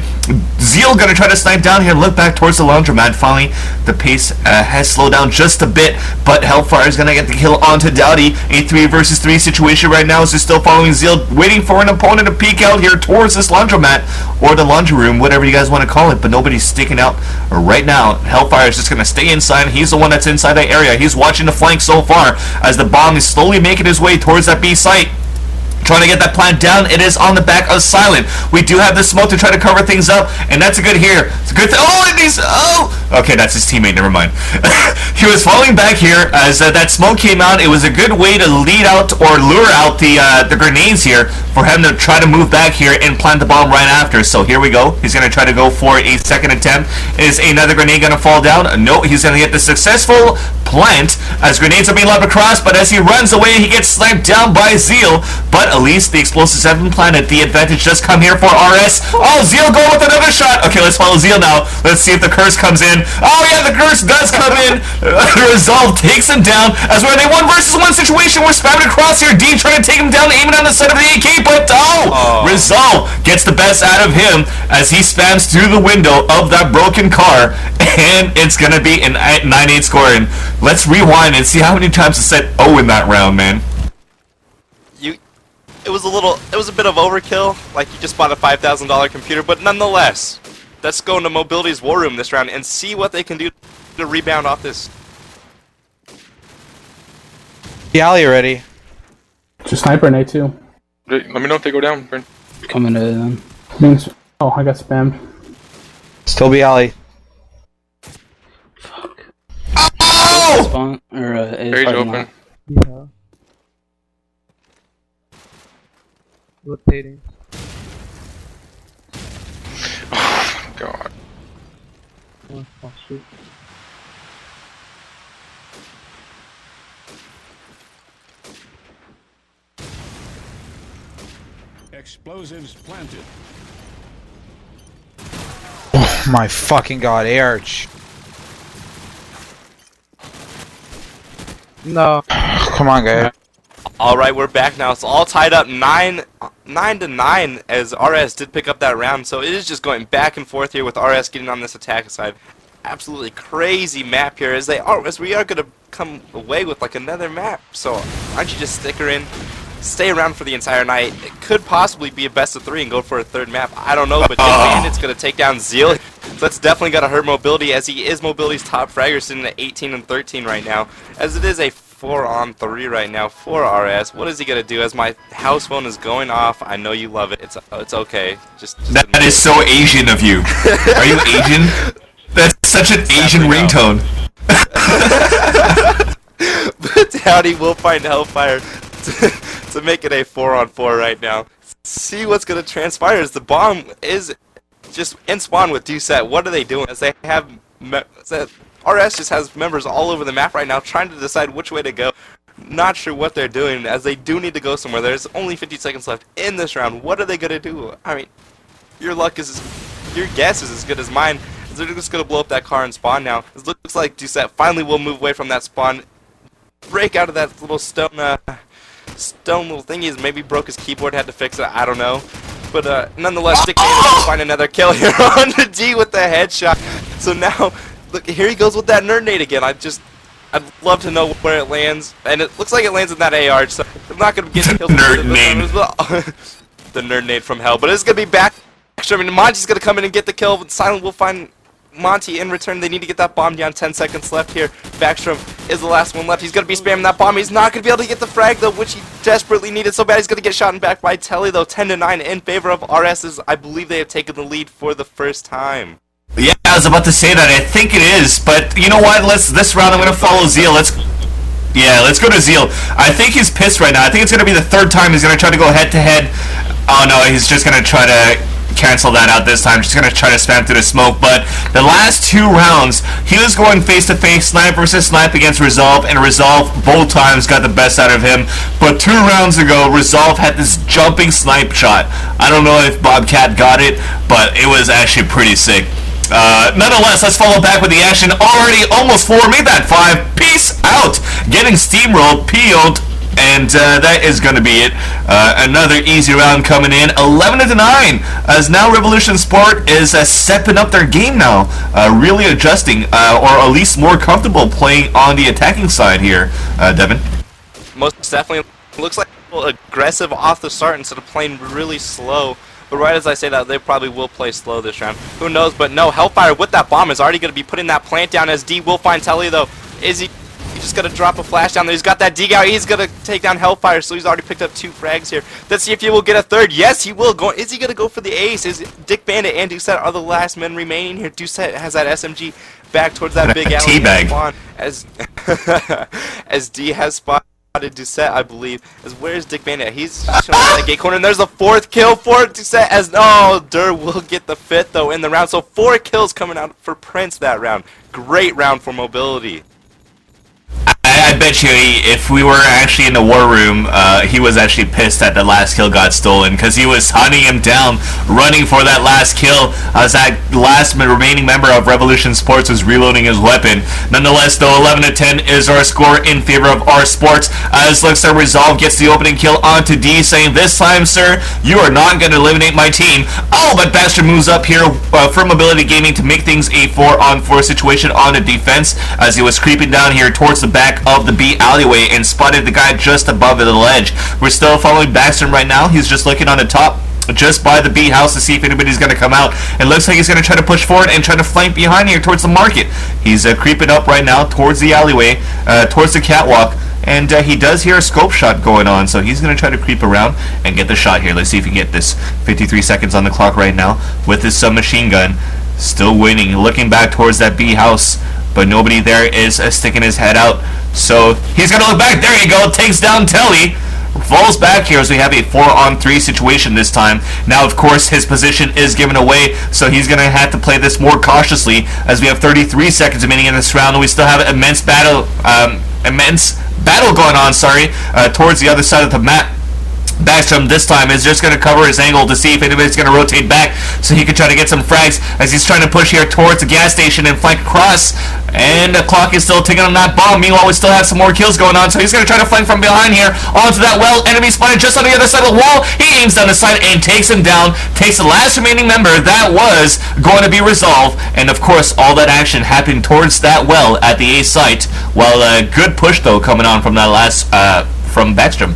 Zeal going to try to snipe down here, look back towards the laundromat. Finally, the pace has slowed down just a bit, but Hellfire is going to get the kill onto Dowdy. A 3 versus 3 situation right now, is just still following Zeal, waiting for an opponent to peek out here towards this laundromat, or the laundry room, whatever you guys want to call it, but nobody's sticking out right now. Hellfire is just going to stay inside. He's the one that's inside that area. He's watching the flank so far, as the bomb is slowly making his way towards that B site. Trying to get that plant down. It is on the back of Silent. We do have the smoke to try to cover things up, and that's a good here. It's a good thing. Oh, and he's... Oh! Okay, that's his teammate. Never mind. He was falling back here as that smoke came out. It was a good way to lead out or lure out the grenades here for him to try to move back here and plant the bomb right after. So here we go. He's going to try to go for a second attempt. Is another grenade going to fall down? No, he's going to get the successful plant as grenades are being lobbed across, but as he runs away, he gets sniped down by Zeal. But at least the explosives have been planted. The advantage does come here for RS. Oh, Zeal go with another shot. Okay, let's follow Zeal now. Let's see if the curse comes in. Oh yeah, the curse does come in. Resolve takes him down as we're in a 1 versus 1 situation. We're spamming across here. D trying to take him down, aiming on the side of the AK, but Resolve gets the best out of him as he spams through the window of that broken car, and it's gonna be an 9-8 score. And let's rewind and see how many times it said in that round, man. It was a bit of overkill, like you just bought a $5,000 computer, but nonetheless, let's go into Mobility's war room this round and see what they can do to rebound off this. Yeah, you ready? Just sniper and A2. Let me know if they go down, Brent. Coming to them. Oh, I got spammed. Still be alley. Fuck. Oh! Spawn, or, Page open. Yeah. Rotating. Oh my god. Oh shoot. Explosives planted. Oh my fucking god, Arch. No. Come on, guy. Alright, we're back now. It's all tied up 9-9 as RS did pick up that round, so it is just going back and forth here with RS getting on this attack side. Absolutely crazy map here as we are going to come away with like another map. So why don't you just stick her in, stay around for the entire night. It could possibly be a best of 3 and go for a third map. I don't know, but Bandit's going to take down Zeal. So that's definitely going to hurt Mobility as he is Mobility's top fragger sitting at 18 and 13 right now, as it is a 4-on-3 right now for RS. What is he gonna do? As my house phone is going off, I know you love it. It's okay. Just that is so Asian of you. Are you Asian? That's such an Asian ringtone. But Dowdy will find Hellfire to make it a 4-on-4 right now. See what's gonna transpire as the bomb is just in spawn with Doucette. What are they doing? As they have RS just has members all over the map right now trying to decide which way to go. Not sure what they're doing as they do need to go somewhere. There's only 50 seconds left in this round. What are they going to do? I mean, your guess is as good as mine. They're just going to blow up that car and spawn now. It looks like Doucette finally will move away from that spawn. Break out of that little stone little thingy. Maybe broke his keyboard, had to fix it. I don't know. But nonetheless, Dictator will find another kill here on the D with the headshot. So now... Look, here he goes with that nerd nade again. I'd love to know where it lands, and it looks like it lands in that AR. So I'm not gonna get killed. Nerd nade. The nerd nade from hell, but it's gonna be back. I mean, Monty's gonna come in and get the kill, but Silent will find Monty in return. They need to get that bomb down. 10 seconds left here. Backstrom is the last one left. He's gonna be spamming that bomb. He's not gonna be able to get the frag though, which he desperately needed so bad. He's gonna get shot in back by Telly though. 10-9 in favor of RS's. I believe they have taken the lead for the first time. Yeah, I was about to say that. I think it is, but you know what? This round I'm gonna follow Zeal. Yeah, let's go to Zeal. I think he's pissed right now. I think it's going to be the third time he's going to try to go head-to-head. Oh, no, he's just going to try to cancel that out this time. Just going to try to spam through the smoke. But the last 2 rounds, he was going face-to-face, snipe versus snipe against Resolve, and Resolve both times got the best out of him. But 2 rounds ago, Resolve had this jumping snipe shot. I don't know if Bobcat got it, but it was actually pretty sick. Nonetheless, let's follow back with the action. Already almost 4, made that 5. Peace out. Getting steamrolled, peeled, and that is going to be it. Another easy round coming in. 11-9, as now Revolution Sport is stepping up their game now, really adjusting, or at least more comfortable playing on the attacking side here. Devin? Most definitely looks like a little aggressive off the start instead of playing really slow. But right as I say that, they probably will play slow this round. Who knows? But no, Hellfire with that bomb is already going to be putting that plant down as D will find Telly, though. Is he just going to drop a flash down there? He's got that dig out. He's going to take down Hellfire, so he's already picked up 2 frags here. Let's see if he will get a third. Yes, he will. Is he going to go for the ace? Is Dick Bandit and Doucette are the last men remaining here? Doucette has that SMG back towards that big alley. Teabag. As D has spotted Doucette, I believe. Where's Dick Bandit? He's showing that gate corner, and there's the 4th kill for Doucette. As Dur will get the 5th though in the round. So 4 kills coming out for Prince that round. Great round for Mobility. I bet you if we were actually in the war room, he was actually pissed that the last kill got stolen, because he was hunting him down, running for that last kill as that last remaining member of Revolution Sports was reloading his weapon. Nonetheless, though, 11-10 is our score in favor of our sports, as looks like Resolve gets the opening kill onto D, saying, "This time, sir, you are not going to eliminate my team." Oh, but Baxter moves up here for Mobility Gaming to make things a 4-on-4 situation on the defense, as he was creeping down here towards the back of the B alleyway and spotted the guy just above the ledge. We're still following Baxter right now. He's just looking on the top just by the B house to see if anybody's going to come out. It looks like he's going to try to push forward and try to flank behind here towards the market. He's creeping up right now towards the alleyway, towards the catwalk, and he does hear a scope shot going on, so he's going to try to creep around and get the shot here. Let's see if he can get this. 53 seconds on the clock right now with his submachine gun. Still waiting, looking back towards that B house, but nobody there is sticking his head out. So he's going to look back. There you go. Takes down Telly. Falls back here as we have a 4-on-3 situation this time. Now, of course, his position is given away, so he's going to have to play this more cautiously as we have 33 seconds remaining in this round, and we still have immense battle going on, towards the other side of the map. Backstrom this time is just going to cover his angle to see if anybody's going to rotate back so he can try to get some frags as he's trying to push here towards the gas station and flank across. And the clock is still ticking on that bomb. Meanwhile, we still have some more kills going on, so he's going to try to flank from behind here onto that well. Enemy spotted just on the other side of the wall. He aims down the side and takes him down. Takes the last remaining member. That was going to be Resolve. And of course, all that action happened towards that well at the A site. While a good push, though, coming on from that last, from Backstrom.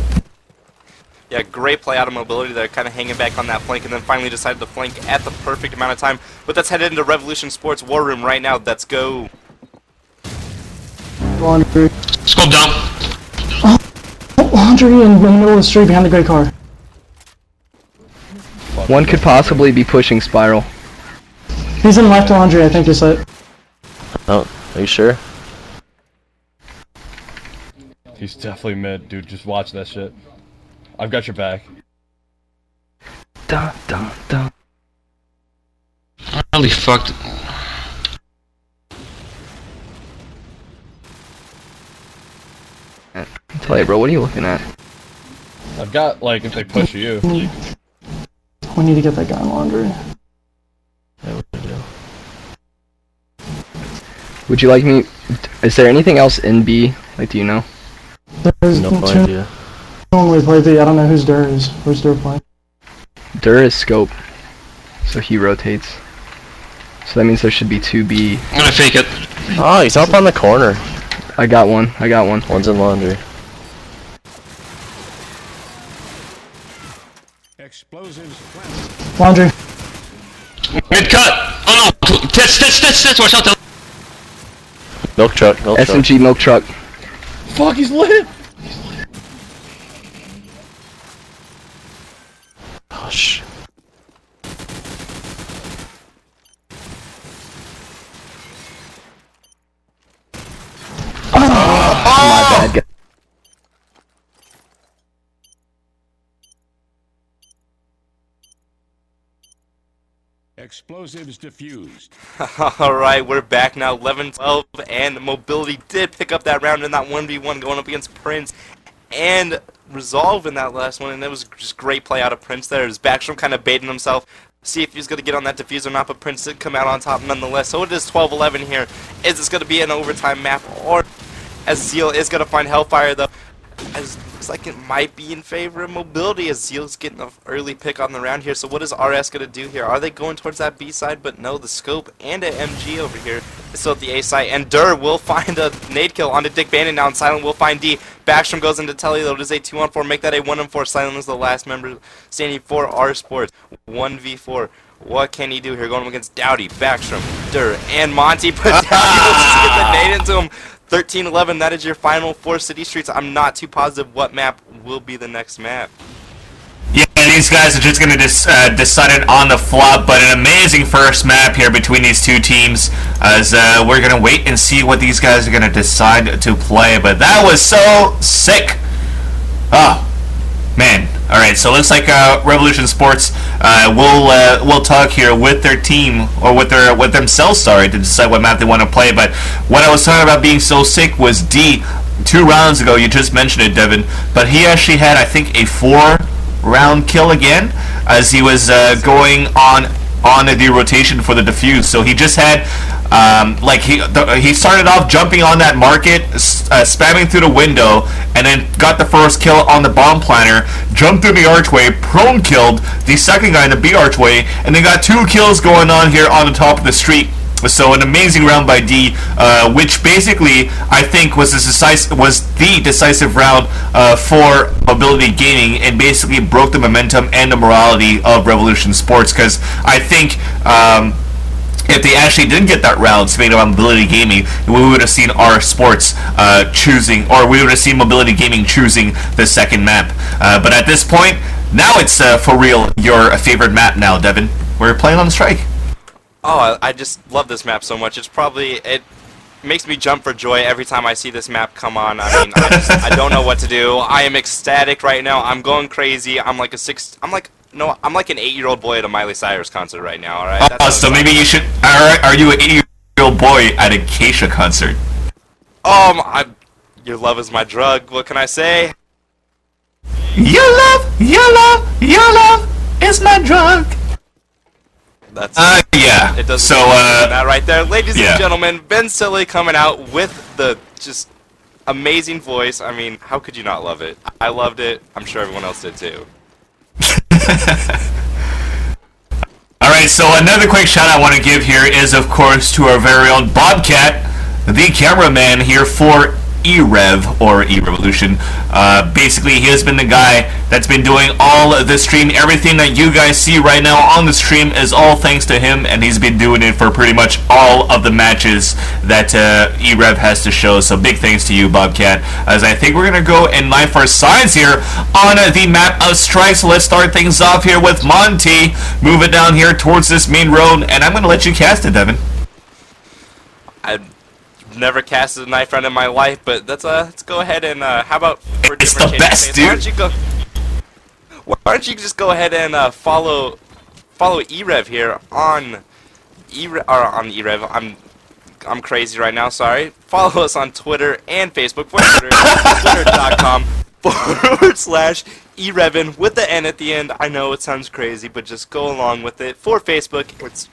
Yeah, great play out of Mobility there, kind of hanging back on that flank, and then finally decided to flank at the perfect amount of time. But that's headed into Revolution Sports War Room right now. Let's go. Laundry. Scope down. Laundry in the middle of the street behind the gray car. One could possibly be pushing Spiral. He's in left laundry, I think you said. Oh, are you sure? He's definitely mid, dude. Just watch that shit. I've got your back. Dun, dun, dun. I really fucked it. Tell you, bro, what are you looking at? I've got, like, if they push you. We need to get that guy in laundry. Would you like me... Is there anything else in B? Like, do you know? There's No two idea. normally play B. I don't know whose Dur is. Where's Dur playing? Dur is scope. So he rotates. So that means there should be 2B. I'm gonna fake it. Oh, he's up on the corner. I got one. One's in laundry. Explosives planted. Laundry. Mid cut. Oh no. Tits. Watch out. Milk truck. SMG milk truck. Fuck, he's lit! Oh, shh. My bad, guys. Explosives defused. Alright, we're back now, 11-12, and Mobility did pick up that round in that 1v1 going up against Prince, and Resolve in that last one, and it was just great play out of Prince there. His Backstrom kind of baiting himself, see if he's going to get on that defuse or not, but Prince did come out on top nonetheless. So it is 12-11 here. Is this going to be an overtime map, or as Zeal is going to find Hellfire, though, as looks like it might be in favor of Mobility, as Zeal's getting an early pick on the round here. So what is RS going to do here? Are they going towards that B side? But no, the scope and an MG over here is still at the A side, and Dur will find a nade kill onto Dick Bandit now, and Silent will find D. Backstrom goes into Telly, though. It is a 2-on-4, make that a 1-on-4. Silent is the last member standing for R Sports. 1v4. What can he do here? Going up against Dowdy, Backstrom, Dur, and Monty, but Dowdy will just get the nade into him. 13-11, that is your final 4 city streets. I'm not too positive what map will be the next map. Yeah, these guys are just going to decide it on the flop, but an amazing first map here between these two teams, as we're going to wait and see what these guys are going to decide to play. But that was so sick. Oh, man. Alright, so it looks like Revolution Sports will talk here with their team, or with themselves, sorry, to decide what map they want to play. But what I was talking about being so sick was D. 2 rounds ago, you just mentioned it, Devin, but he actually had, I think, a 4-round kill again, as he was going on the rotation for the defuse. So he just had he started off jumping on that market, spamming through the window, and then got the first kill on the bomb planter, jumped through the archway, prone killed the second guy in the B archway, and then got 2 kills going on here on the top of the street. So an amazing round by D, which basically I think was the decisive round for Mobility Gaming, and basically broke the momentum and the morality of Revolution Sports, because I think if they actually didn't get that round made on Mobility Gaming, we would have seen our sports choosing, or we would have seen Mobility Gaming choosing the second map. But at this point, now it's for real your favorite map now, Devin. We're playing on the strike. Oh, I just love this map so much. It makes me jump for joy every time I see this map come on. I mean, I don't know what to do. I am ecstatic right now. I'm going crazy. I'm like an 8-year-old boy at a Miley Cyrus concert right now. All right. So maybe you should. Are you an 8-year-old boy at a Keisha concert? Your love is my drug. What can I say? Your love is my drug. That's yeah. It doesn't. So that right there, ladies and gentlemen, Ben Silly coming out with the just amazing voice. I mean, how could you not love it? I loved it. I'm sure everyone else did too. Alright, so another quick shout I want to give here is, of course, to our very own Bobcat, the cameraman here for e-rev, or e-revolution. Basically, he has been the guy that's been doing all of the stream. Everything that you guys see right now on the stream is all thanks to him, and he's been doing it for pretty much all of the matches that e-rev has to show. So big thanks to you, Bobcat. As I think we're going to go in line for signs here on the map of strike. So let's start things off here with Monty. Move it down here towards this main road, and I'm going to let you cast it, Devin. Never casted a knife round in my life, but let's go ahead and how about for it's the best, dude. Why don't you just go ahead and follow e-rev here on e-rev. I'm crazy right now. Sorry. Follow us on Twitter and Facebook. Twitter.com/erevin with the N at the end. I know it sounds crazy, but just go along with it. For Facebook, it's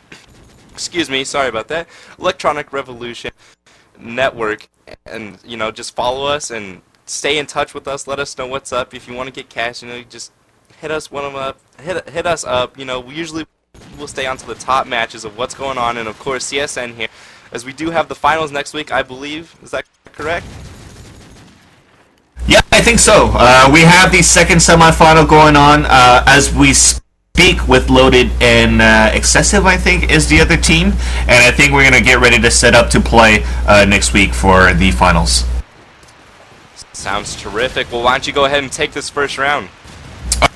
excuse me. Sorry about that. Electronic Revolution Network, and just follow us and stay in touch with us. Let us know what's up. If you want to get cash, just hit us hit us up. We usually will stay on to the top matches of what's going on, and of course CSN here, as we do have the finals next week, I believe. Is that correct? Yeah, I think so. We have the second semifinal going on as we speak with Loaded and Excessive, I think, is the other team. And I think we're going to get ready to set up to play next week for the finals. Sounds terrific. Well, why don't you go ahead and take this first round?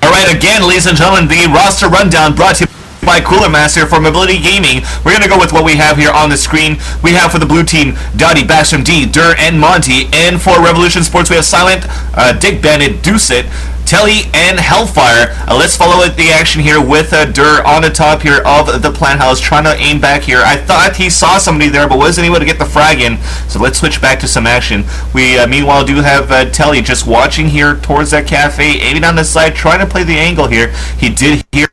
Alright, again, ladies and gentlemen, the roster rundown brought to you by Cooler Master for Mobility Gaming. We're going to go with what we have here on the screen. We have for the blue team, Dottie, Backstrom, D, Dur, and Monty. And for Revolution Sports, we have Silent, Dick Bandit, Deucet, Telly and Hellfire. Let's follow the action here with Dur on the top here of the plant house, trying to aim back here. I thought he saw somebody there, but wasn't able to get the frag in. So let's switch back to some action. We meanwhile do have Telly just watching here towards that cafe, aiming on the side, trying to play the angle here. He did hear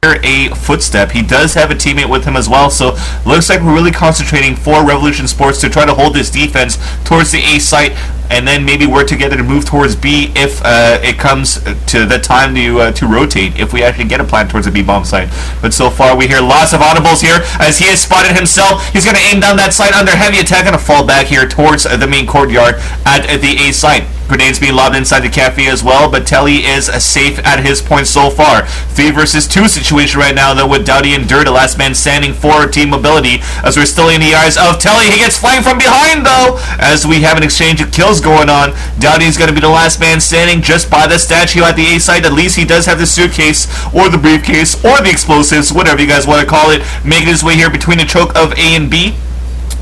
a footstep. He does have a teammate with him as well, so looks like we're really concentrating for Revolution Sports to try to hold this defense towards the A site, and then maybe work together to move towards B if it comes to the time to rotate, if we actually get a plan towards the B bomb site. But so far we hear lots of audibles here as he has spotted himself. He's going to aim down that site under heavy attack and a fall back here towards the main courtyard at the A site. Grenades being lobbed inside the cafe as well, but Telly is safe at his point so far. 3 versus 2 situation right now, though, with Dowdy and Dur, the last man standing for Team Mobility, as we're still in the eyes of Telly. He gets flanked from behind, though, as we have an exchange of kills going on. Dowdy is going to be the last man standing just by the statue at the A site. At least he does have the suitcase, or the briefcase, or the explosives, whatever you guys want to call it, making his way here between the choke of A and B.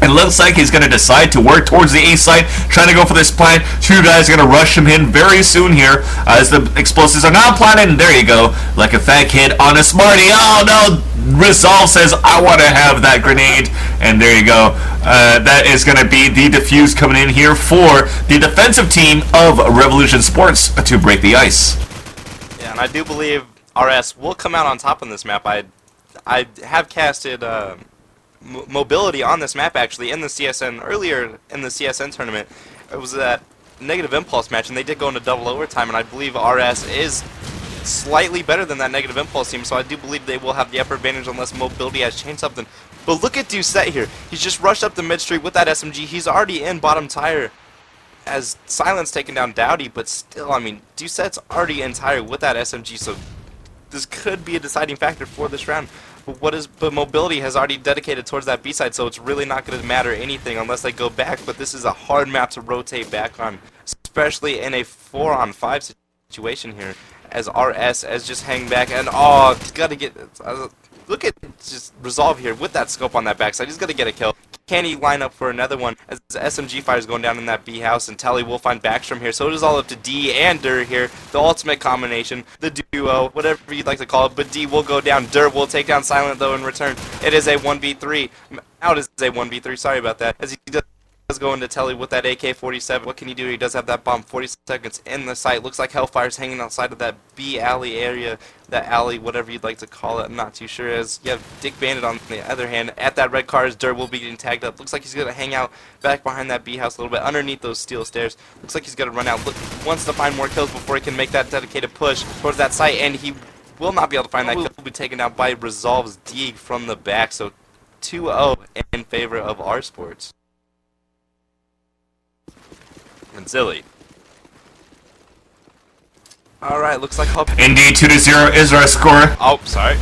It looks like he's going to decide to work towards the A site, trying to go for this plant. 2 guys are going to rush him in very soon here as the explosives are now planted, and there you go, like a fat kid on a Smartie. Oh no, Resolve says, I want to have that grenade, and there you go. That is going to be the defuse coming in here for the defensive team of Revolution Sports to break the ice. Yeah, and I do believe RS will come out on top on this map. I have casted Mobility on this map actually in the CSN earlier in the CSN tournament. It was that negative impulse match, and they did go into double overtime, and I believe RS is slightly better than that negative impulse team, so I do believe they will have the upper advantage unless Mobility has changed something. But look at Doucette here. He's just rushed up the mid street with that SMG. He's already in bottom tire as Silence taking down Dowdy, but still, I mean, Doucette's already in tire with that SMG, so this could be a deciding factor for this round. But Mobility has already dedicated towards that B side, so it's really not going to matter anything unless they go back. But this is a hard map to rotate back on, especially in a 4-on-5 situation here, as RS as just hang back and he's got to get. Look at just Resolve here with that scope on that backside. He's going to get a kill. Can he line up for another one as the SMG fire is going down in that B house, and Telly will find Backstrom here. So it is all up to D and Dur here. The ultimate combination, the duo, whatever you'd like to call it. But D will go down. Dur will take down Silent, though, in return. It is a 1v3. Out is a 1v3. Sorry about that. As he does go into Telly with that AK-47. What can he do? He does have that bomb. 40 seconds in the site. Looks like Hellfire's hanging outside of that B alley area. That alley, whatever you'd like to call it. I'm not too sure. As you have Dick Bandit on the other hand. At that red car, as Dur will be getting tagged up. Looks like he's going to hang out back behind that B house a little bit. Underneath those steel stairs. Looks like he's going to run out. Wants to find more kills before he can make that dedicated push towards that site. And he will not be able to find that kill. Will be taken out by Resolve's Deeg from the back. So 2-0 in favor of R Sports. And Zilly. Alright, looks like Indeed, 2-0 is our score. Oh, sorry.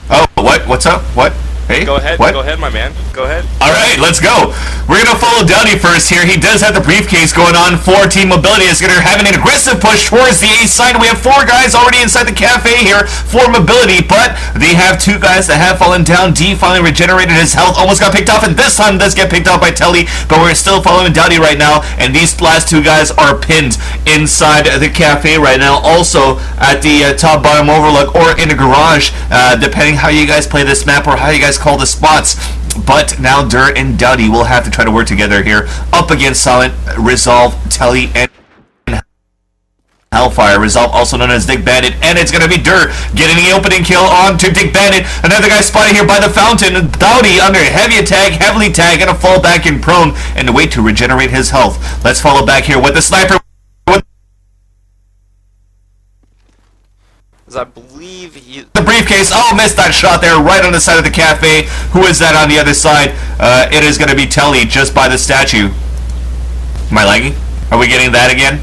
Oh, what? What's up? What? Hey? Go ahead, what? Go ahead, my man. Go ahead. Alright, let's go. We're going to follow Dowdy first here. He does have the briefcase going on for Team Mobility. It's going to have an aggressive push towards the A side. We have 4 guys already inside the cafe here for Mobility, but they have 2 guys that have fallen down. D finally regenerated his health, almost got picked off, and this time does get picked off by Telly, but we're still following Dowdy right now, and these last 2 guys are pinned inside the cafe right now, also at the top-bottom overlook or in a garage, depending how you guys play this map or how you guys call the spots. But now Dur and Dowdy will have to try to work together here up against Silent, Resolve, Telly, and Hellfire. Resolve, also known as Dick Bandit, and it's going to be Dur getting the opening kill on to Dick Bandit. Another guy spotted here by the fountain. Dowdy under heavy attack, heavily tag, and a fall back in prone, and to wait to regenerate his health. Let's follow back here with the sniper. I believe he... The briefcase, missed that shot there right on the side of the cafe. Who is that on the other side? It is going to be Telly just by the statue. Am I lagging? Are we getting that again?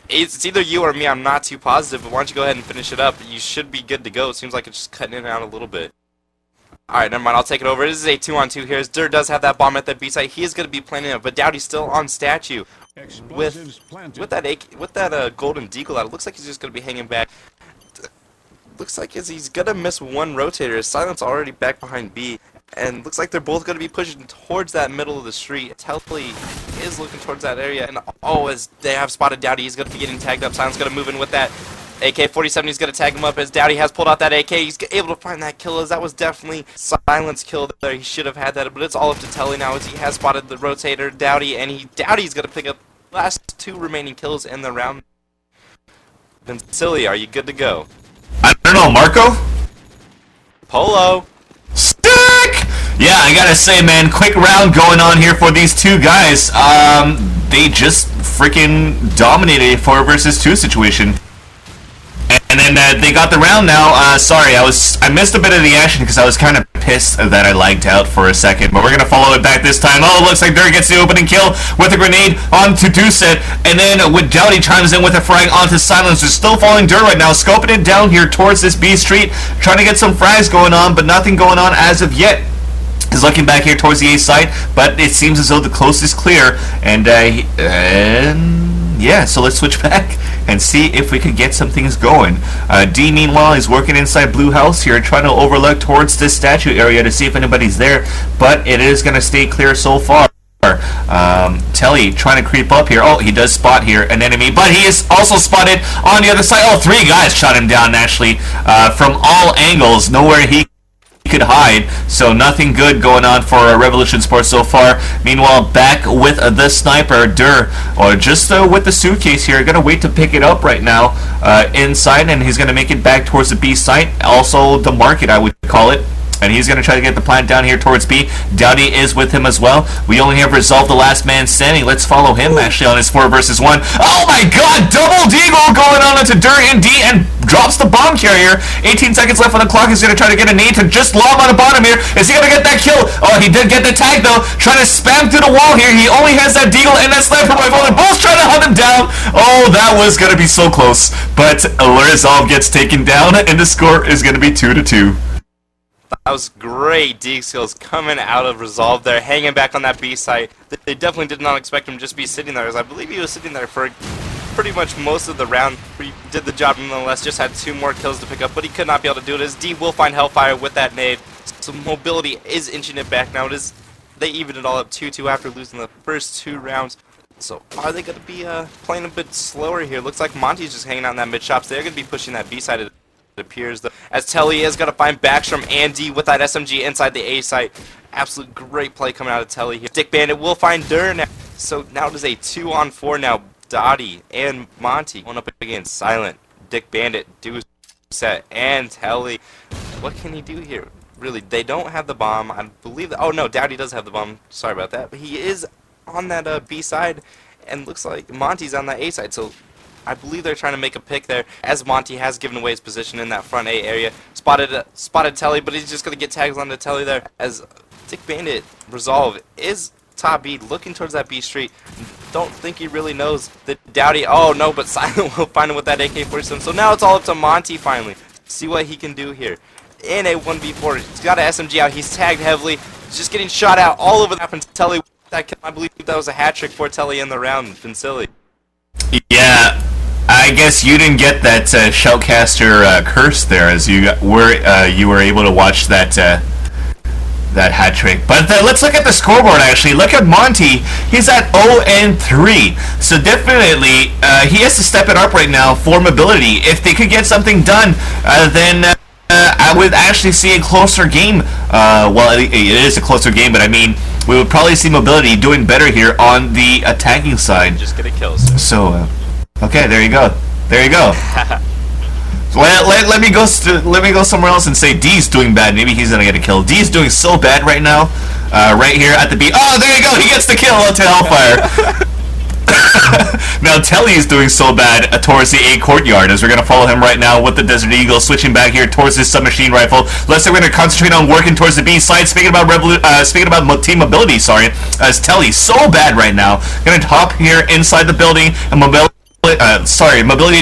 It's either you or me. I'm not too positive, but why don't you go ahead and finish it up? You should be good to go. It seems like it's just cutting in and out a little bit. Alright, never mind. I'll take it over. This is a 2-on-2 here. As Dur does have that bomb at the B site. He is going to be planning it, but Dowdy's still on statue. With that golden deagle out. It looks like he's just going to be hanging back. Looks like he's going to miss one rotator. His Silent's already back behind B. And looks like they're both going to be pushing towards that middle of the street. Telly is looking towards that area, and as they have spotted Dowdy, he's going to be getting tagged up. Silent's going to move in with that AK-47. He's going to tag him up as Dowdy has pulled out that AK. He's able to find that kill, as that was definitely Silent's kill there. He should have had that, but it's all up to Telly now as he has spotted the rotator, Dowdy, and Dowdy's going to pick up the last 2 remaining kills in the round. Vincili, are you good to go? I don't know, Marco? Polo! Stick! Yeah, I gotta say, man, quick round going on here for these 2 guys. They just freaking dominated a 4 versus 2 situation. And then they got the round now. Sorry, I missed a bit of the action because I was kind of pissed that I lagged out for a second. But we're going to follow it back this time. Oh, it looks like Dur gets the opening kill with a grenade onto Doucet. And then with Dowdy chimes in with a frag onto Silence. They're still following Dur right now. Scoping it down here towards this B Street. Trying to get some frags going on, but nothing going on as of yet. He's looking back here towards the A site, but it seems as though the coast is clear. And yeah, so let's switch back and see if we could get some things going. D, meanwhile, is working inside Blue House here, trying to overlook towards this statue area to see if anybody's there, but it is going to stay clear so far. Telly trying to creep up here. Oh, he does spot here an enemy, but he is also spotted on the other side. Oh, 3 guys shot him down, actually, from all angles. Nowhere he could hide, so nothing good going on for Revolution Sports so far. Meanwhile, back with the sniper, Dur, or just with the suitcase here, gonna wait to pick it up right now inside, and he's gonna make it back towards the B site, also the market, I would call it. And he's going to try to get the plant down here towards B. Dowdy is with him as well. We only have resolved the last man standing. Let's follow him actually on his 4 versus 1. Oh my god! Double deagle going on into Dur and D and drops the bomb carrier. 18 seconds left on the clock. He's going to try to get a nade to just lob on the bottom here. Is he going to get that kill? Oh, he did get the tag though. Trying to spam through the wall here. He only has that deagle and that sniper rifle. They're both trying to hunt him down. Oh, that was going to be so close. But Resolve gets taken down and the score is going to be 2-2. That was great D skills coming out of Resolve there, hanging back on that B site. They definitely did not expect him to just be sitting there, as I believe he was sitting there for pretty much most of the round. He did the job nonetheless, just had 2 more kills to pick up, but he could not be able to do it, as D will find Hellfire with that nade. So Mobility is inching it back now. They evened it all up 2-2 after losing the first 2 rounds. So are they going to be playing a bit slower here? Looks like Monty's just hanging out in that mid shops. They're going to be pushing that B side. It appears, though, as Telly is going to find Backstrom and D with that SMG inside the A site. Absolute great play coming out of Telly here. Dick Bandit will find Dur now. So now it is a 2-on-4 now. Dottie and Monty going up against Silent, Dick Bandit, Doucet, and Telly. What can he do here? Really, they don't have the bomb. I believe that. Oh no, Dowdy does have the bomb. Sorry about that. But he is on that B side, and looks like Monty's on that A side. So I believe they're trying to make a pick there, as Monty has given away his position in that front A area. Spotted Telly, but he's just going to get tags onto Telly there, as Dick Bandit Resolve is top B, looking towards that B street. Don't think he really knows that Dowdy. Oh no, but Silent will find him with that AK-47. So now it's all up to Monty finally. See what he can do here. In a 1v4, he's got an SMG out. He's tagged heavily. He's just getting shot out all over the map. And Telly, I believe that was a hat trick for Telly in the round. Vincili. Yeah. I guess you didn't get that Shoutcaster curse there, as you were able to watch that hat trick. But let's look at the scoreboard. Actually, look at Monty. He's at 0-3. So definitely, he has to step it up right now for Mobility. If they could get something done, then I would actually see a closer game. Well, it is a closer game, but I mean, we would probably see Mobility doing better here on the attacking side. Just get a kill, sir. So. Okay, there you go. There you go. Let me go somewhere else and say D's doing bad. Maybe he's gonna get a kill. D's doing so bad right now. Right here at the B. Oh, there you go. He gets the kill onto Hellfire. Now Telly's doing so bad tewards the A courtyard, as we're gonna follow him right now with the Desert Eagle, switching back here towards his submachine rifle. Let's say we're gonna concentrate on working towards the B side. Speaking about team mobility, sorry, as Telly's so bad right now, gonna hop here inside the building, and Mobility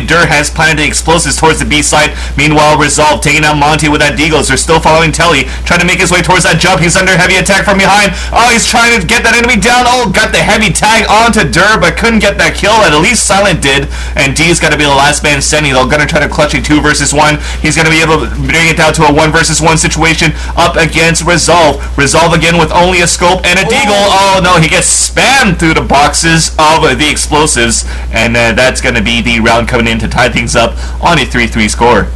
Dur has planted the explosives towards the B side. Meanwhile, Resolve taking out Monty with that Deagles. They're still following Telly, trying to make his way towards that jump. He's under heavy attack from behind. Oh, he's trying to get that enemy down. Oh, got the heavy tag onto Dur, but couldn't get that kill. At least Silent did. And D's got to be the last man standing. They're going to try to clutch a 2 versus 1. He's going to be able to bring it down to a 1 versus 1 situation up against Resolve. Resolve again with only a scope and a Deagle. Oh no, he gets spam through the boxes of the explosives, and that's going to be the round coming in to tie things up on a 3-3 score.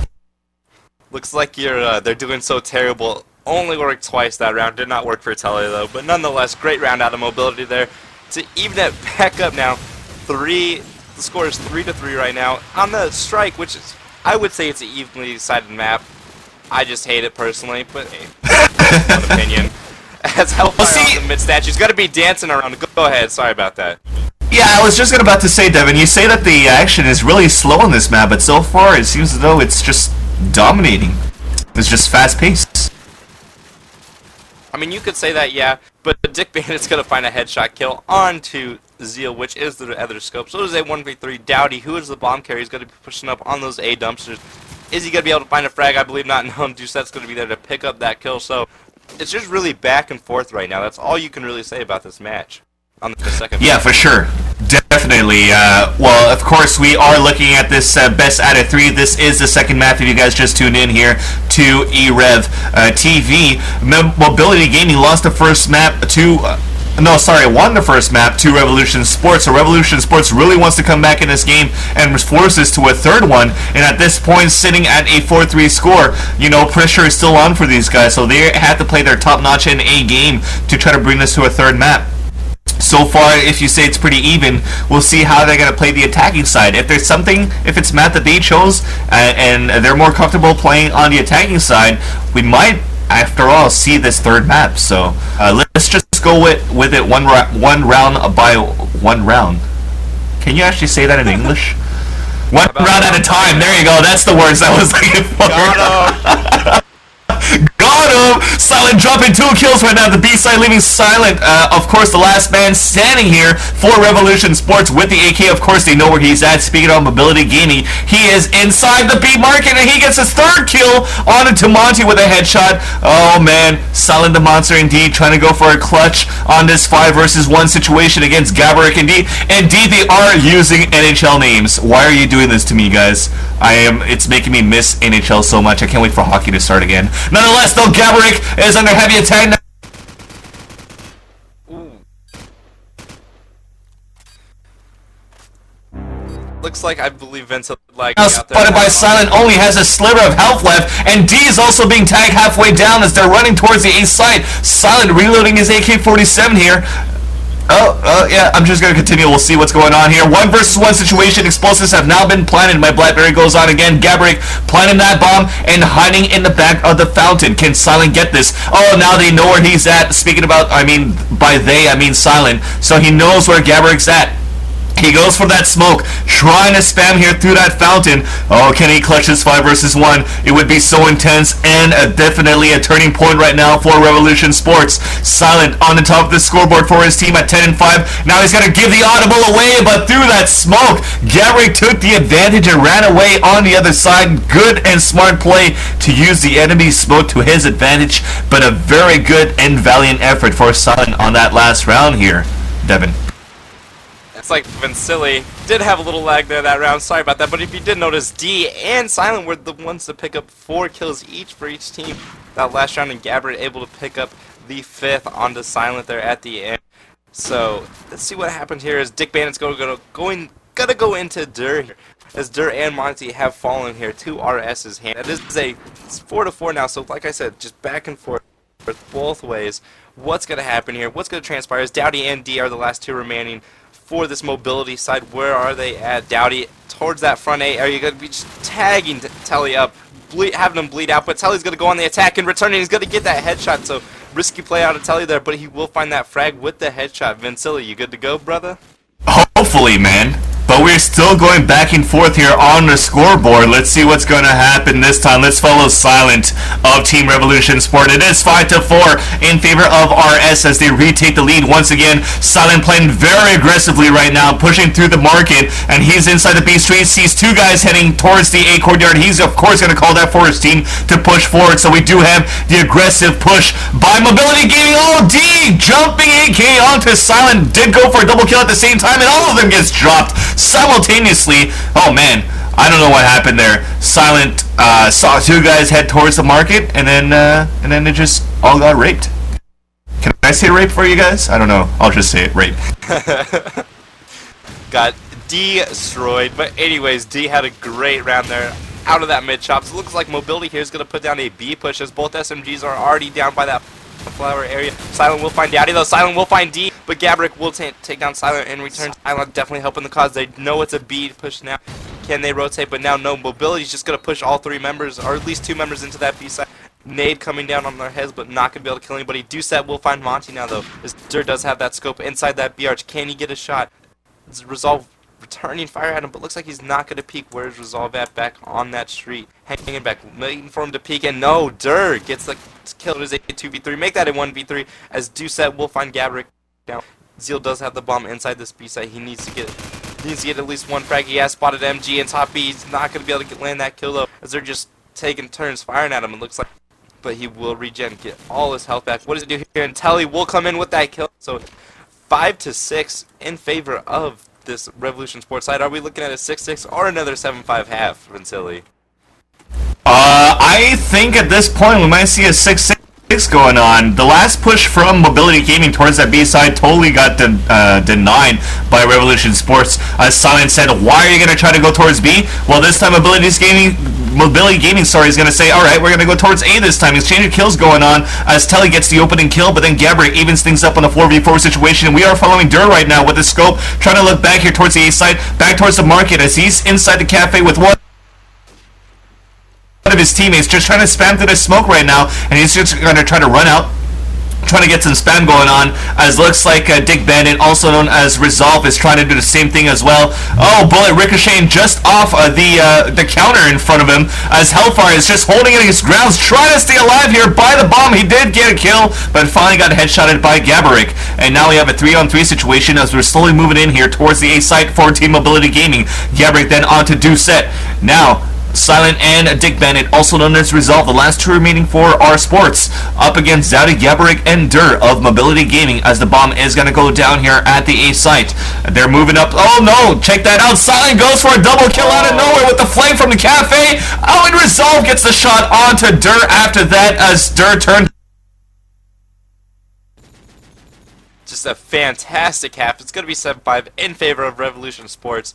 Looks like they're doing so terrible. Only worked twice that round. Did not work for Telly though. But nonetheless, great round out of mobility there to even it back up now. The score is 3-3 right now on the strike, which is, I would say it's an evenly decided map. I just hate it personally, but hey, one opinion. As Hellfire on the mid statue's got to be dancing around. Go ahead. Sorry about that. Yeah, I was just about to say, Devin, you say that the action is really slow on this map, but so far it seems as though it's just dominating. It's just fast-paced. I mean, you could say that, yeah, but Dick Bandit's going to find a headshot kill onto Zeal, which is the other scope. So it is a 1v3. Dowdy, who is the bomb carrier, is going to be pushing up on those A dumpsters. Is he going to be able to find a frag? I believe not. No, Doucette's going to be there to pick up that kill. So it's just really back and forth right now. That's all you can really say about this match on the second. Yeah, for sure. Definitely. Well, of course, we are looking at this best out of 3. This is the second map if you guys just tuned in here to e-rev TV. Mobility Gaming lost the first map to... won the first map to Revolution Sports. So Revolution Sports really wants to come back in this game and force us to a third one. And at this point, sitting at a 4-3 score, you know, pressure is still on for these guys. So they have to play their top-notch in a game to try to bring this to a third map. So far, if you say it's pretty even, we'll see how they're going to play the attacking side. If there's something, if it's map that they chose and they're more comfortable playing on the attacking side, we might, after all, see this third map. So let's just go with it one round by one round. Can you actually say that in English? One round at a time. There you go. That's the words I was looking for. Got him! Silent dropping 2 kills right now. The B side leaving Silent, of course, the last man standing here for Revolution Sports with the AK. Of course, they know where he's at. Speaking of mobility gaming, he is inside the B market and he gets his 3rd kill on to Monty with a headshot. Oh man, Silent the monster indeed, trying to go for a clutch on this 5 versus 1 situation against Gabrick. Indeed, they are using NHL names. Why are you doing this to me, guys? It's making me miss NHL so much. I can't wait for hockey to start again. Nonetheless, though, Gabrick is under heavy attack now. Looks like, I believe, Vince like Now spotted by Silent, only has a sliver of health left, and D is also being tagged halfway down as they're running towards the A side. Silent reloading his AK-47 here. Yeah, I'm just going to continue. We'll see what's going on here. 1 versus 1 situation. Explosives have now been planted. My Blackberry goes on again. Gabrick planting that bomb and hiding in the back of the fountain. Can Silent get this? Oh, now they know where he's at. Speaking about, by they, I mean Silent. So he knows where Gabrick's at. He goes for that smoke, trying to spam here through that fountain. Oh, can he clutch this 5 versus 1? It would be so intense and definitely a turning point right now for Revolution Sports. Silent on the top of the scoreboard for his team at 10-5. Now he's got to give the audible away, but through that smoke, Gabrick took the advantage and ran away on the other side. Good and smart play to use the enemy smoke to his advantage, but a very good and valiant effort for Silent on that last round here, Devin. It's like Vincili did have a little lag there that round. Sorry about that. But if you did notice, D and Silent were the ones to pick up 4 kills each for each team that last round, and Gabrick able to pick up the 5th onto Silent there at the end. So let's see what happened here. Is Dick Bandit's gonna go into Dur here, as Dur and Monty have fallen here to RS's hand. It is a 4-4 now. So like I said, just back and forth both ways. What's gonna happen here? What's gonna transpire? Is Dowdy and D are the last 2 remaining for this mobility side. Where are they at? Dowdy towards that front A. Are you going to be just tagging Telly up, having him bleed out? But Telly's going to go on the attack and return, and he's going to get that headshot. So risky play out of Telly there, but he will find that frag with the headshot. Vincili, you good to go, brother? Hopefully, man. But we're still going back and forth here on the scoreboard. Let's see what's going to happen this time. Let's follow Silent of Team Revolution Sport. It is 5-4 in favor of RS as they retake the lead once again. Silent playing very aggressively right now, pushing through the market, and he's inside the B street. Sees 2 guys heading towards the A courtyard. He's of course going to call that for his team to push forward. So we do have the aggressive push by Mobility Gaming. Oh, D jumping AK onto Silent. Did go for a double kill at the same time, and all of them gets dropped simultaneously. Oh man, I don't know what happened there. Silent saw 2 guys head towards the market, and then they just all got raped. Can I say rape for you guys? I don't know. I'll just say it, rape. Got destroyed. But anyways, D had a great round there. Out of that mid chops. Looks like Mobility here is going to put down a B push as both SMGs are already down by that flower area. Silent will find Daddy though. Silent will find D, but Gabrick will take down Silent in return. Silent definitely helping the cause. They know it's a B push now. Can they rotate? But now no. Mobility's just going to push all 3 members, or at least 2 members into that B side. Nade coming down on their heads, but not going to be able to kill anybody. Doucette will find Monty now though. This Dur does have that scope inside that B arch. Can he get a shot? Resolve returning fire at him, but looks like he's not going to peek. Where's Resolve at? Back on that street. Hanging back, waiting for him to peek, and no, Dur gets the kill. It is a 2v3. Make that a 1v3 as Doucette will find Gabrick down. Zeal does have the bomb inside this B site. He needs to get at least 1 frag. He has spotted MG in top B. He's not going to be able to land that kill though, as they're just taking turns firing at him. It looks like, but he will regen, get all his health back. What does he do here? And Telly will come in with that kill. So 5-6 in favor of this Revolution Sports side. Are we looking at a 6-6 or another 7-5 half, Vincili? I think at this point we might see a 6-6 going on. The last push from Mobility Gaming towards that B side totally got denied by Revolution Sports. As Silent said, why are you going to try to go towards B? Well, this time Mobility Gaming, sorry, is going to say, alright, we're going to go towards A this time. Exchange of kills going on as Telly gets the opening kill, but then Gabrick evens things up on the 4v4 situation. We are following Dur right now with the scope, trying to look back here towards the A side, back towards the market as he's inside the cafe with one of his teammates just trying to spam through the smoke right now, and he's just going to try to run out, trying to get some spam going on, as looks like Dick Bandit, also known as Resolve, is trying to do the same thing as well. Oh, bullet ricocheting just off the counter in front of him, as Hellfire is just holding it against grounds, trying to stay alive here by the bomb. He did get a kill, but finally got headshotted by Gabrick. And now we have a 3-on-3 situation as we're slowly moving in here towards the A site for Team Mobility Gaming. Gabrick then onto Doucette. Now Silent and Dick Bandit, also known as Resolve, the last 2 remaining for our sports, up against Zowdy, Gabrick, and Dur of Mobility Gaming, as the bomb is going to go down here at the A site. They're moving up. Oh no, check that out. Silent goes for a double kill out of nowhere with the flame from the cafe. Oh, and Resolve gets the shot onto Dur after that, as Dur turned. Just a fantastic half. It's going to be 7-5 in favor of Revolution Sports,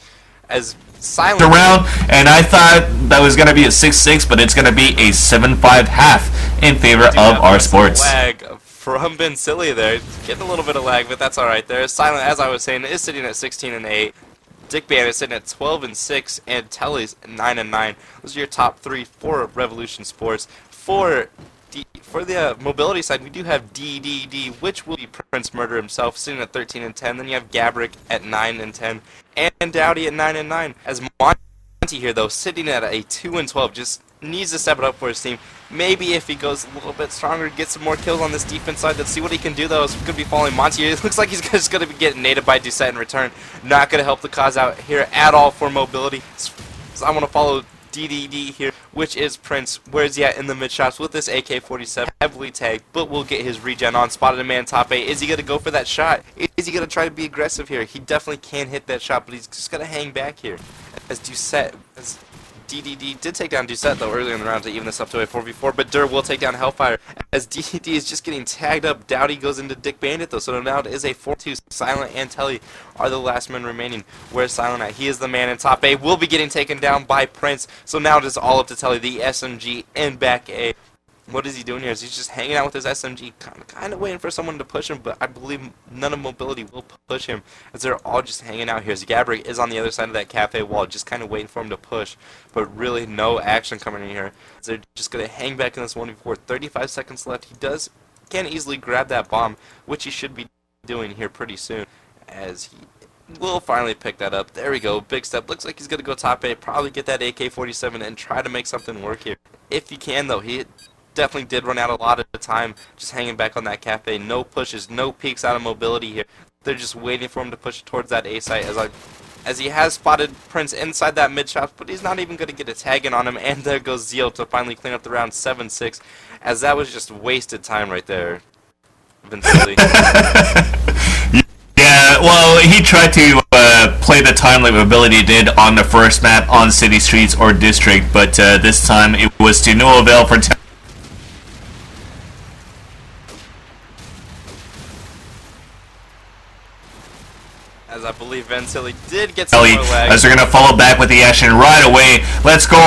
as Silent around, and I thought that was going to be a 6-6, but it's going to be a 7-5 half in favor of our sports. Lag from Vincili there. Getting a little bit of lag, but that's alright there. Silent, as I was saying, is sitting at 16-8. Dick Bandit is sitting at 12-6, and Telly's 9-9. Those are your top 3 for Revolution Sports. For the mobility side, we do have DDD, which will be Prince Murder himself, sitting at 13-10. Then you have Gabrick at 9-10, and Dowdy at 9-9. As Monty here, though, sitting at a 2-12, just needs to step it up for his team. Maybe if he goes a little bit stronger, get some more kills on this defense side. Let's see what he can do, though. It's going to be following Monty here. It looks like he's just going to be getting nated by Doucette in return. Not going to help the cause out here at all for mobility. So I want to follow DDD here, which is Prince. Where's he at in the mid shots with this AK-47, heavily tagged, but will get his regen on. Spotted a man top 8. Is he going to go for that shot? Is he going to try to be aggressive here? He definitely can hit that shot, but he's just going to hang back here. As DDD did take down Doucette, though, earlier in the round to even this up to a 4v4, but Dur will take down Hellfire. As DDD is just getting tagged up, Dowdy goes into Dick Bandit, though, so now it is a 4-2. Silent and Telly are the last men remaining. Where's Silent at? He is the man in top A, will be getting taken down by Prince, so now it is all up to Telly, the SMG in back A. What is he doing here? Is he just hanging out with his SMG, kind of waiting for someone to push him, but I believe none of mobility will push him, as they're all just hanging out here. As Gabrick is on the other side of that cafe wall, just kind of waiting for him to push, but really no action coming in here. As they're just going to hang back in this 1v4. 35 seconds left. He can easily grab that bomb, which he should be doing here pretty soon, as he will finally pick that up. There we go, big step. Looks like he's going to go top 8, probably get that AK-47 and try to make something work here. If he can, though, he definitely did run out a lot of the time just hanging back on that cafe. No pushes, no peeks out of mobility here. They're just waiting for him to push towards that A site, as he has spotted Prince inside that mid shot, but he's not even going to get a tag in on him. And there goes Zeal to finally clean up the round. 7-6, as that was just wasted time right there, Vincili. Yeah, well, he tried to play the time like mobility did on the first map on City Streets or District, but this time it was to no avail for Unfortunately, Vincili did get some more lag. As they're gonna follow back with the action right away. Let's go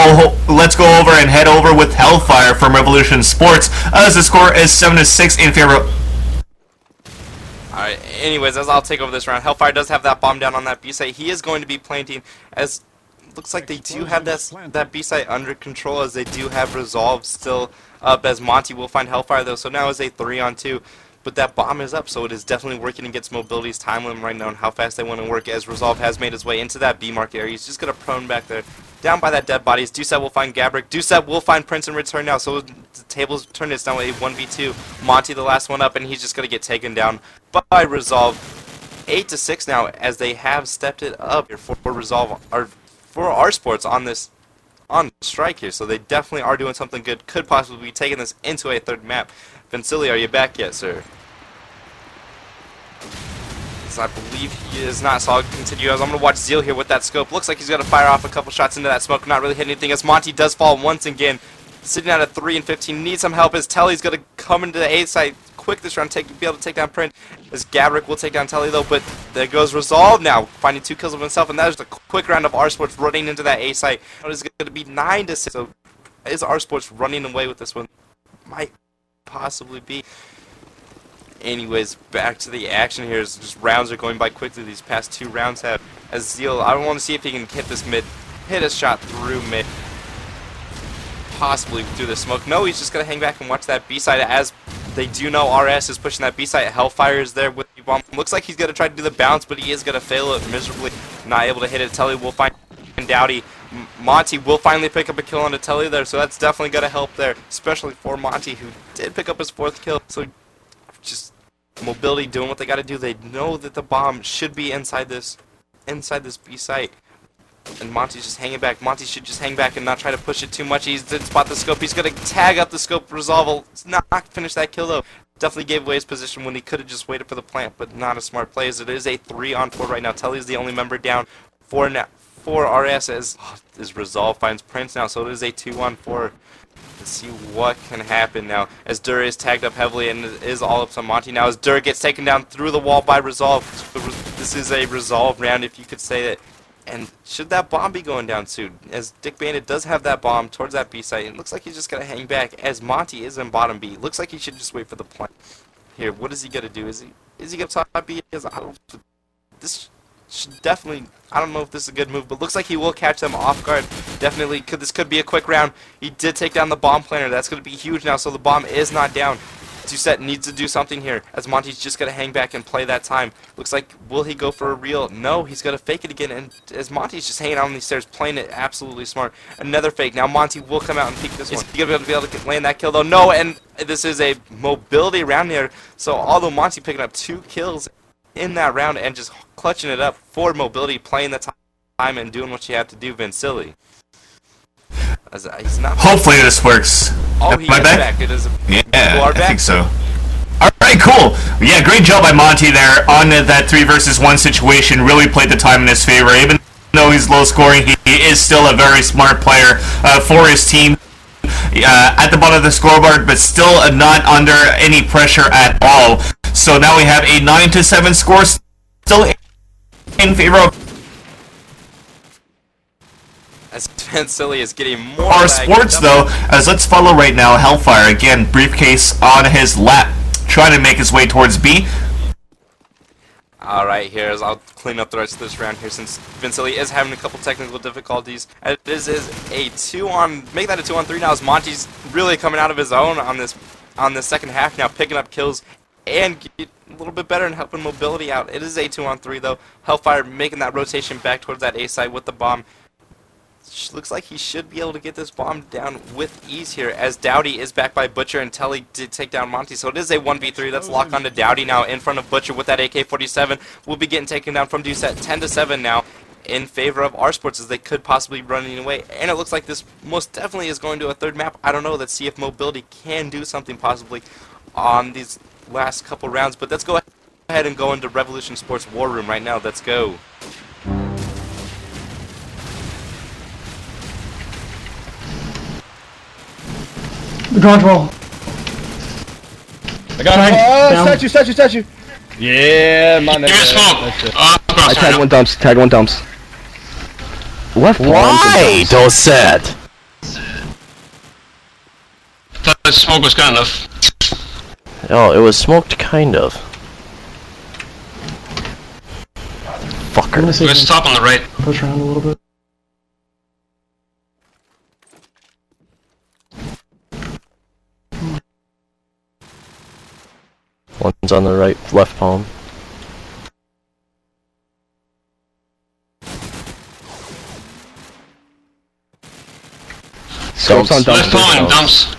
over and head over with Hellfire from Revolution Sports, as the score is 7-6 in favor of... Alright, anyways, as I'll take over this round, Hellfire does have that bomb down on that B site. He is going to be planting, as looks like they do have that B site under control, as they do have Resolve still up, as Monty will find Hellfire though, so now it's a 3-on-2. But that bomb is up, so it is definitely working against Mobility's time limit right now and how fast they want to work, as Resolve has made his way into that B mark area. He's just going to prone back there. Down by that dead bodies, Doucette will find Gabrick. Doucette will find Prince in return now, so the table's turned. It's now a 1v2. Monty the last one up, and he's just going to get taken down by Resolve. 8-6 now, as they have stepped it up here for Resolve, or for our sports on strike here, so they definitely are doing something good. Could possibly be taking this into a third map. Vincili, are you back yet, sir? I believe he is not, so I'll continue as I'm going to watch Zeal here with that scope. Looks like he's going to fire off a couple shots into that smoke, not really hitting anything, as Monty does fall once again. Sitting at a 3-15, needs some help as Telly's going to come into the A site quick this round, be able to take down Print, as Gabrick will take down Telly though, but there goes Resolve now, finding 2 kills of himself, and that is the quick round of R Sports running into that A site. It is going to be 9-6, so is R Sports running away with this one? Might possibly be. Anyways, back to the action here. As just rounds are going by quickly. These past 2 rounds have. As Zeal, I want to see if he can hit this mid, hit a shot through mid, possibly through the smoke. No, he's just gonna hang back and watch that B side, as they do know RS is pushing that B side. Hellfire is there with the bomb. Looks like he's gonna try to do the bounce, but he is gonna fail it miserably. Not able to hit it. Telly will find Dowdy. Monty will finally pick up a kill on a Telly there, so that's definitely gonna help there, especially for Monty, who did pick up his 4th kill. So just Mobility doing what they got to do. They know that the bomb should be inside this B site, and Monty's just hanging back. Monty should just hang back and not try to push it too much. He did spot the scope. He's gonna tag up the scope. Resolve will not finish that kill though. Definitely gave away his position when he could have just waited for the plant, but not a smart play, as it is a 3-on-4 right now. Telly's the only member down for RS, as Resolve finds Prince now, so it is a 2-on-4. Let's see what can happen now, as Dur is tagged up heavily and is all up to Monty now, as Dur gets taken down through the wall by Resolve. This is a Resolve round, if you could say that. And should that bomb be going down soon, as Dick Bandit does have that bomb towards that B site, and it looks like he's just going to hang back, as Monty is in bottom B. Looks like he should just wait for the plant. Here, what is he going to do? Is he going to top B? This should definitely, I don't know if this is a good move, but looks like he will catch them off guard. Definitely, this could be a quick round. He did take down the bomb planter. That's going to be huge now, so the bomb is not down. Doucette needs to do something here, as Monty's just going to hang back and play that time. Looks like, will he go for a reel? No, he's going to fake it again, and as Monty's just hanging out on these stairs, playing it absolutely smart. Another fake. Now Monty will come out and peek this one. Is he going to be able to land that kill, though? No, and this is a Mobility round here, so although Monty picking up 2 kills in that round and just clutching it up for Mobility, playing the time and doing what you have to do, Vincili. He's not. Hopefully this works. Oh, Am he I is back. It is. Yeah, I think so. Alright, cool. Yeah, great job by Monty there on that 3 versus 1 situation. Really played the time in his favor. Even though he's low scoring, he is still a very smart player for his team. At the bottom of the scoreboard, but still not under any pressure at all. So now we have a 9-7 score, still in favor of as Vincili is getting more our sports though. As let's follow right now Hellfire again, briefcase on his lap, trying to make his way towards B. Alright, here as I'll clean up the rest of this round here, since Vincili is having a couple technical difficulties. And it is a 2-on, make that a 2-on-3 now, as Monty's really coming out of his own on this second half now, picking up kills and get a little bit better and helping Mobility out. It is a 2-on-3 though. Hellfire making that rotation back towards that A site with the bomb. Looks like he should be able to get this bomb down with ease here, as Dowdy is back by Butcher and Telly did take down Monty. So it is a 1v3. That's locked onto Dowdy now in front of Butcher with that AK-47. Will be getting taken down from Doucette. 10-7 now in favor of R Sports, as they could possibly be running away. And it looks like this most definitely is going to a third map. I don't know. Let's see if Mobility can do something possibly on these last couple rounds. But let's go ahead and go into Revolution Sports War Room right now. Let's go. The garage wall. I got him. Down. Statue. Yeah, my nigga. Give me smoke. Bro. I dumps right tagged now. one dumps. Tag one dumps. Left palms Why? and dumps. Don't said. Thought the smoke was good enough. Oh, it was smoked kind of. I'm gonna Fucker. see if Let's I stop on the right. can push around a little bit. One's on the right, left palm. Scopes on dumps. Left palm and dumps.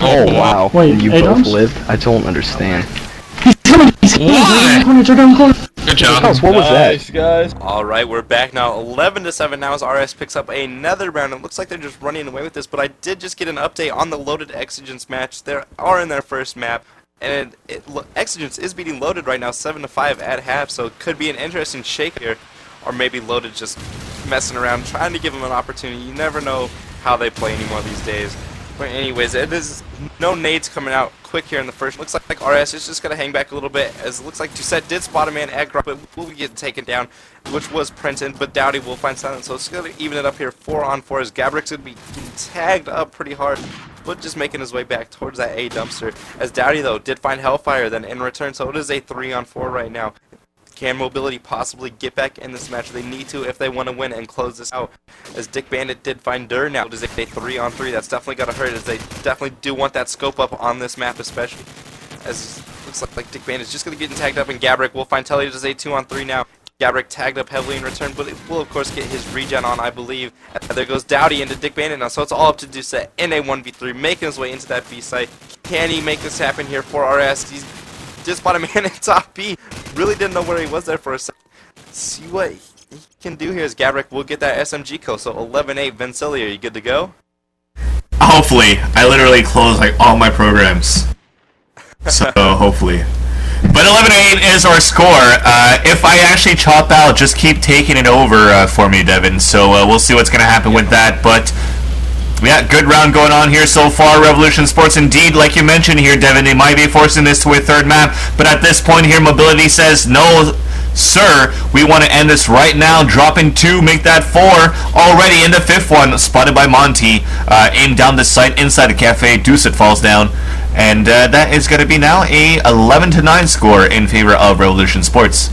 Oh wow. Wait, you A both dumps? lived? I don't understand. He's coming! He's Why? coming! They're down the corner! Good job. House, what was Nice, that? guys. All right, we're back now, 11-7 now as RS picks up another round. It looks like they're just running away with this, but I did just get an update on the Loaded Exigence match. They are in their first map, and Exigence is beating Loaded right now 7-5 at half, so it could be an interesting shake here, or maybe Loaded just messing around, trying to give them an opportunity. You never know how they play anymore these days. But anyways, it is no nades coming out quick here in the first. Looks like RS is just going to hang back a little bit, as it looks like Doucette did spot a man at Grub, but will be getting taken down, which was Princeton, but Dowdy will find silence, so it's going to even it up here 4-on-4, as Gabrick's going to be getting tagged up pretty hard, but just making his way back towards that A dumpster, as Dowdy, though, did find Hellfire then in return, so it is a 3-on-4 right now. Can Mobility possibly get back in this match? They need to if they want to win and close this out. As Dick Bandit did find Dur now, it is a 3-on-3. That's definitely got to hurt, as they definitely do want that scope up on this map especially. As looks like Dick Bandit's just going to get getting tagged up, and Gabrick will find Telly. It is a 2-on-3 now. Gabrick tagged up heavily in return, but it will of course get his regen on, I believe. And there goes Dowdy into Dick Bandit now, so it's all up to Doucette in a 1v3, making his way into that B site. Can he make this happen here for RS? He's just bought a man in top B. Really didn't know where he was there for a second. See what he can do here, as Gabrick will get that SMG kill. So 11-8, Vincili, are you good to go? Hopefully. I literally closed like all my programs. So hopefully. But 11-8 is our score. If I actually chop out, just keep taking it over for me, Devin. So we'll see what's going to happen with that. But yeah, good round going on here so far. Revolution Sports, indeed, like you mentioned here, Devin, they might be forcing this to a third map. But at this point here, Mobility says, no, sir, we want to end this right now. Dropping 2, make that 4. Already in the 5th one, spotted by Monty. Aimed down the site inside the cafe. Doucette falls down. And that is going to be now a 11-9 score in favor of Revolution Sports.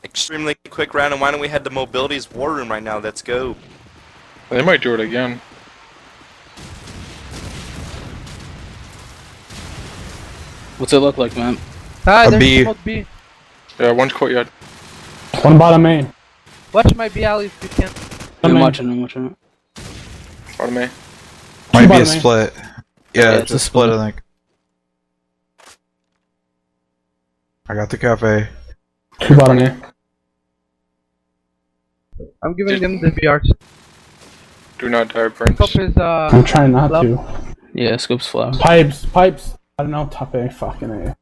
Extremely quick round, and why don't we head to Mobility's war room right now? Let's go. They might do it again. What's it look like, man? Ah, A there's B. smoke B. Yeah, one's courtyard. One bottom main. Watch my B alley if you can. I'm watching it. Pardon me. Might be a bottom main. split. Yeah, it's a split, I think. I got the cafe. 2 bottom main. I'm giving them the BRs. Do not die, Prince. Scope is I'm trying not Flap. to. Yeah, scope's flat. Pipes. I don't know, top A, fucking A.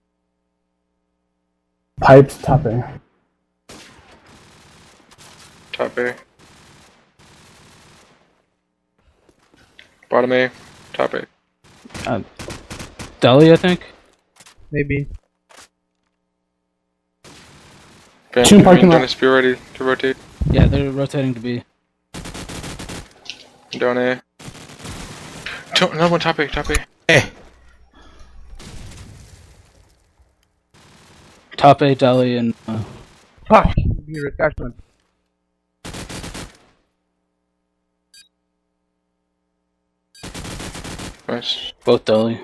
Pipes, top A. Top A. Bottom A. Top A. Deli, I think. maybe. Van, Two parking lot. Dennis, be ready to rotate. Yeah, they're rotating to B. Down A. Another one top A, top A. Hey. Top A, Deli, and Fuck! B attachment. Nice. both Deli.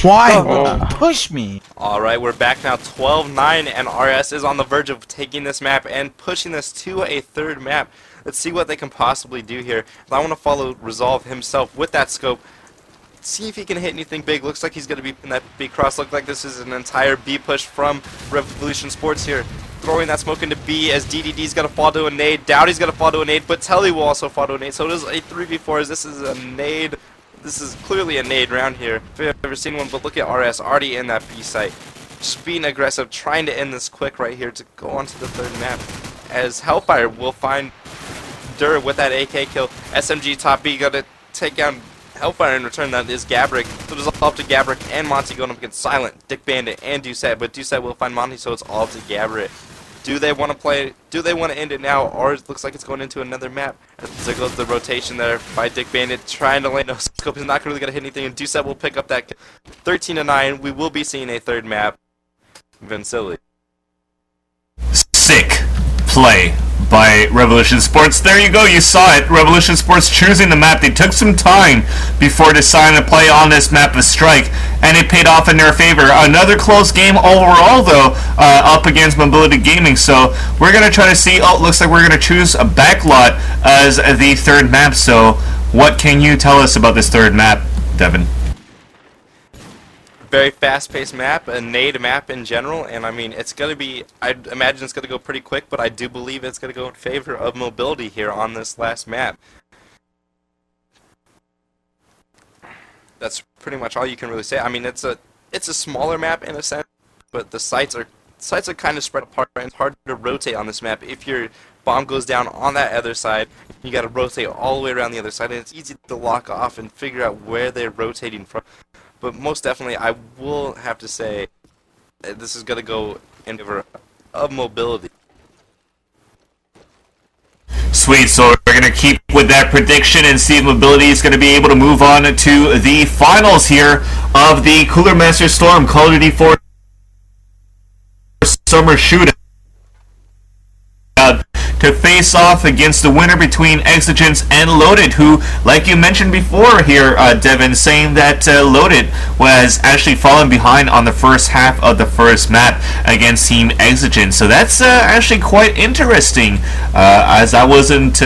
Why? Oh. Push me. Alright, we're back now 12-9, and RS is on the verge of taking this map and pushing this to a third map. Let's see what they can possibly do here. I want to follow Resolve himself with that scope. See if he can hit anything big. Looks like he's going to be in that B cross. Looks like this is an entire B push from Revolution Sports here. Throwing that smoke into B as DDD's going to fall to a nade. Dowdy's going to fall to a nade, but Telly will also fall to a nade. So it is a 3v4 as this is a nade. This is clearly a nade round here. If you've ever seen one, but look at RS already in that B site. Just being aggressive, trying to end this quick right here to go on to the third map. As Hellfire will find Dur with that AK kill. SMG top B got to take down Hellfire in return. That is Gabrick. So it's all up to Gabrick and Monty going up against Silent, Dick Bandit, and Doucette. But Doucette will find Monty, so it's all up to Gabrick. Do they want to play? Do they want to end it now, or it looks like it's going into another map? As there goes the rotation there by Dick Bandit, trying to lay no scope. He's not really going to hit anything, and Doucette will pick up that 13-9. We will be seeing a third map. Vincili. Sick play by Revolution Sports. There you go, you saw it. Revolution Sports choosing the map. They took some time before deciding to play on this map of Strike, and it paid off in their favor. Another close game overall, though, up against Mobility Gaming. So we're going to try to see. Oh, looks like we're going to choose a backlot as the third map. So what can you tell us about this third map, Devin? Very fast-paced map, a nade map in general, and I mean, it's going to be, I imagine it's going to go pretty quick, but I do believe it's going to go in favor of Mobility here on this last map. That's pretty much all you can really say. I mean, it's a smaller map in a sense, but the sites are kind of spread apart, and it's hard to rotate on this map. If your bomb goes down on that other side, you got to rotate all the way around the other side, and it's easy to lock off and figure out where they're rotating from. But most definitely, I will have to say this is going to go in favor of Mobility. Sweet, so we're going to keep with that prediction and see if Mobility is going to be able to move on to the finals here of the Cooler Master Storm Call of Duty 4 Summer Shootout, to face off against the winner between Exigence and Loaded, who, like you mentioned before here, Devin, saying that Loaded was actually falling behind on the first half of the first map against Team Exigence. So that's actually quite interesting, as I wasn't...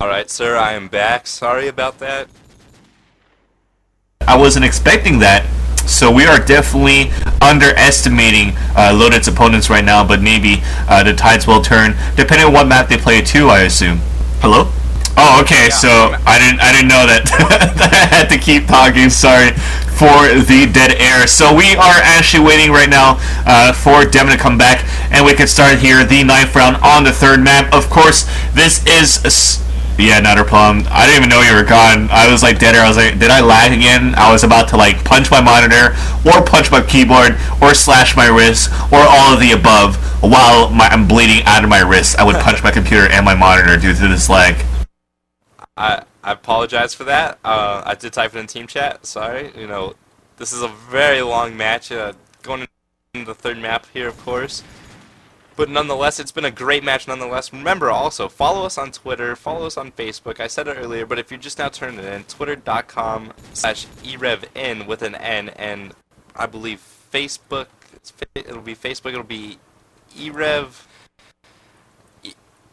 Alright, sir, I am back. Sorry about that. I wasn't expecting that, so we are definitely underestimating Loaded's opponents right now, but maybe the tides will turn, depending on what map they play too, I assume. Hello? Oh, okay, yeah, so I didn't know that, that I had to keep talking, sorry for the dead air. So we are actually waiting right now for Devin to come back, and we can start here the 9th round on the third map. Of course, this is... Yeah, not a problem. I didn't even know you were gone. I was like dead air. I was like, did I lag again? I was about to like punch my monitor, or punch my keyboard, or slash my wrist, or all of the above. While I'm bleeding out of my wrist, I would punch my computer and my monitor due to this lag. I apologize for that. I did type it in team chat. Sorry. You know, this is a very long match. Going into the third map here, of course. But nonetheless, it's been a great match nonetheless. Remember also, follow us on Twitter, follow us on Facebook. I said it earlier, but if you're just now turning it in, twitter.com/erevn with an N, and I believe Facebook, it'll be Facebook, it'll be e-rev.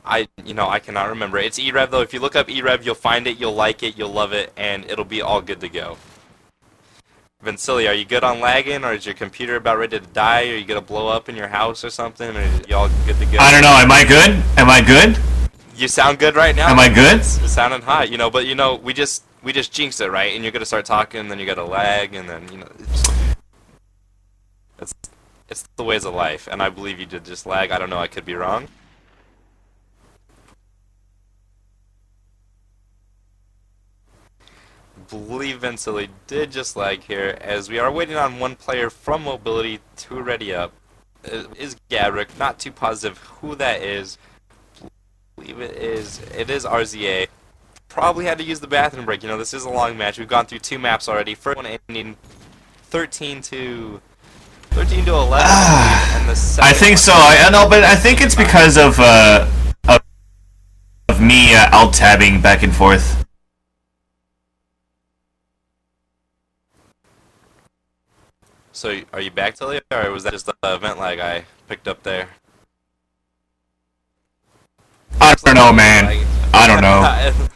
I cannot remember. It's e-rev though. If you look up e-rev, you'll find it, you'll like it, you'll love it, and it'll be all good to go. Vincili, are you good on lagging, or is your computer about ready to die? Are you gonna blow up in your house or something? Or are y'all good to go? I don't know. Am I good? Am I good? You sound good right now. Am I good? You're sounding hot, but we just jinxed it, right? And you're gonna start talking, and then you gotta lag, and then it's the ways of life. And I believe you did just lag. I don't know. I could be wrong. Believe Vincili did just lag here, as we are waiting on one player from Mobility to ready up. It is Gabrick. Not too positive who that is. Believe it is RZA. Probably had to use the bathroom break. This is a long match. We've gone through 2 maps already. First one ending 13-9. 13 to 11. And the I think so. I know, but I think it's because of me alt-tabbing back and forth. So, are you back, Tilly, or was that just the event lag I picked up there? I don't know, man. I don't know.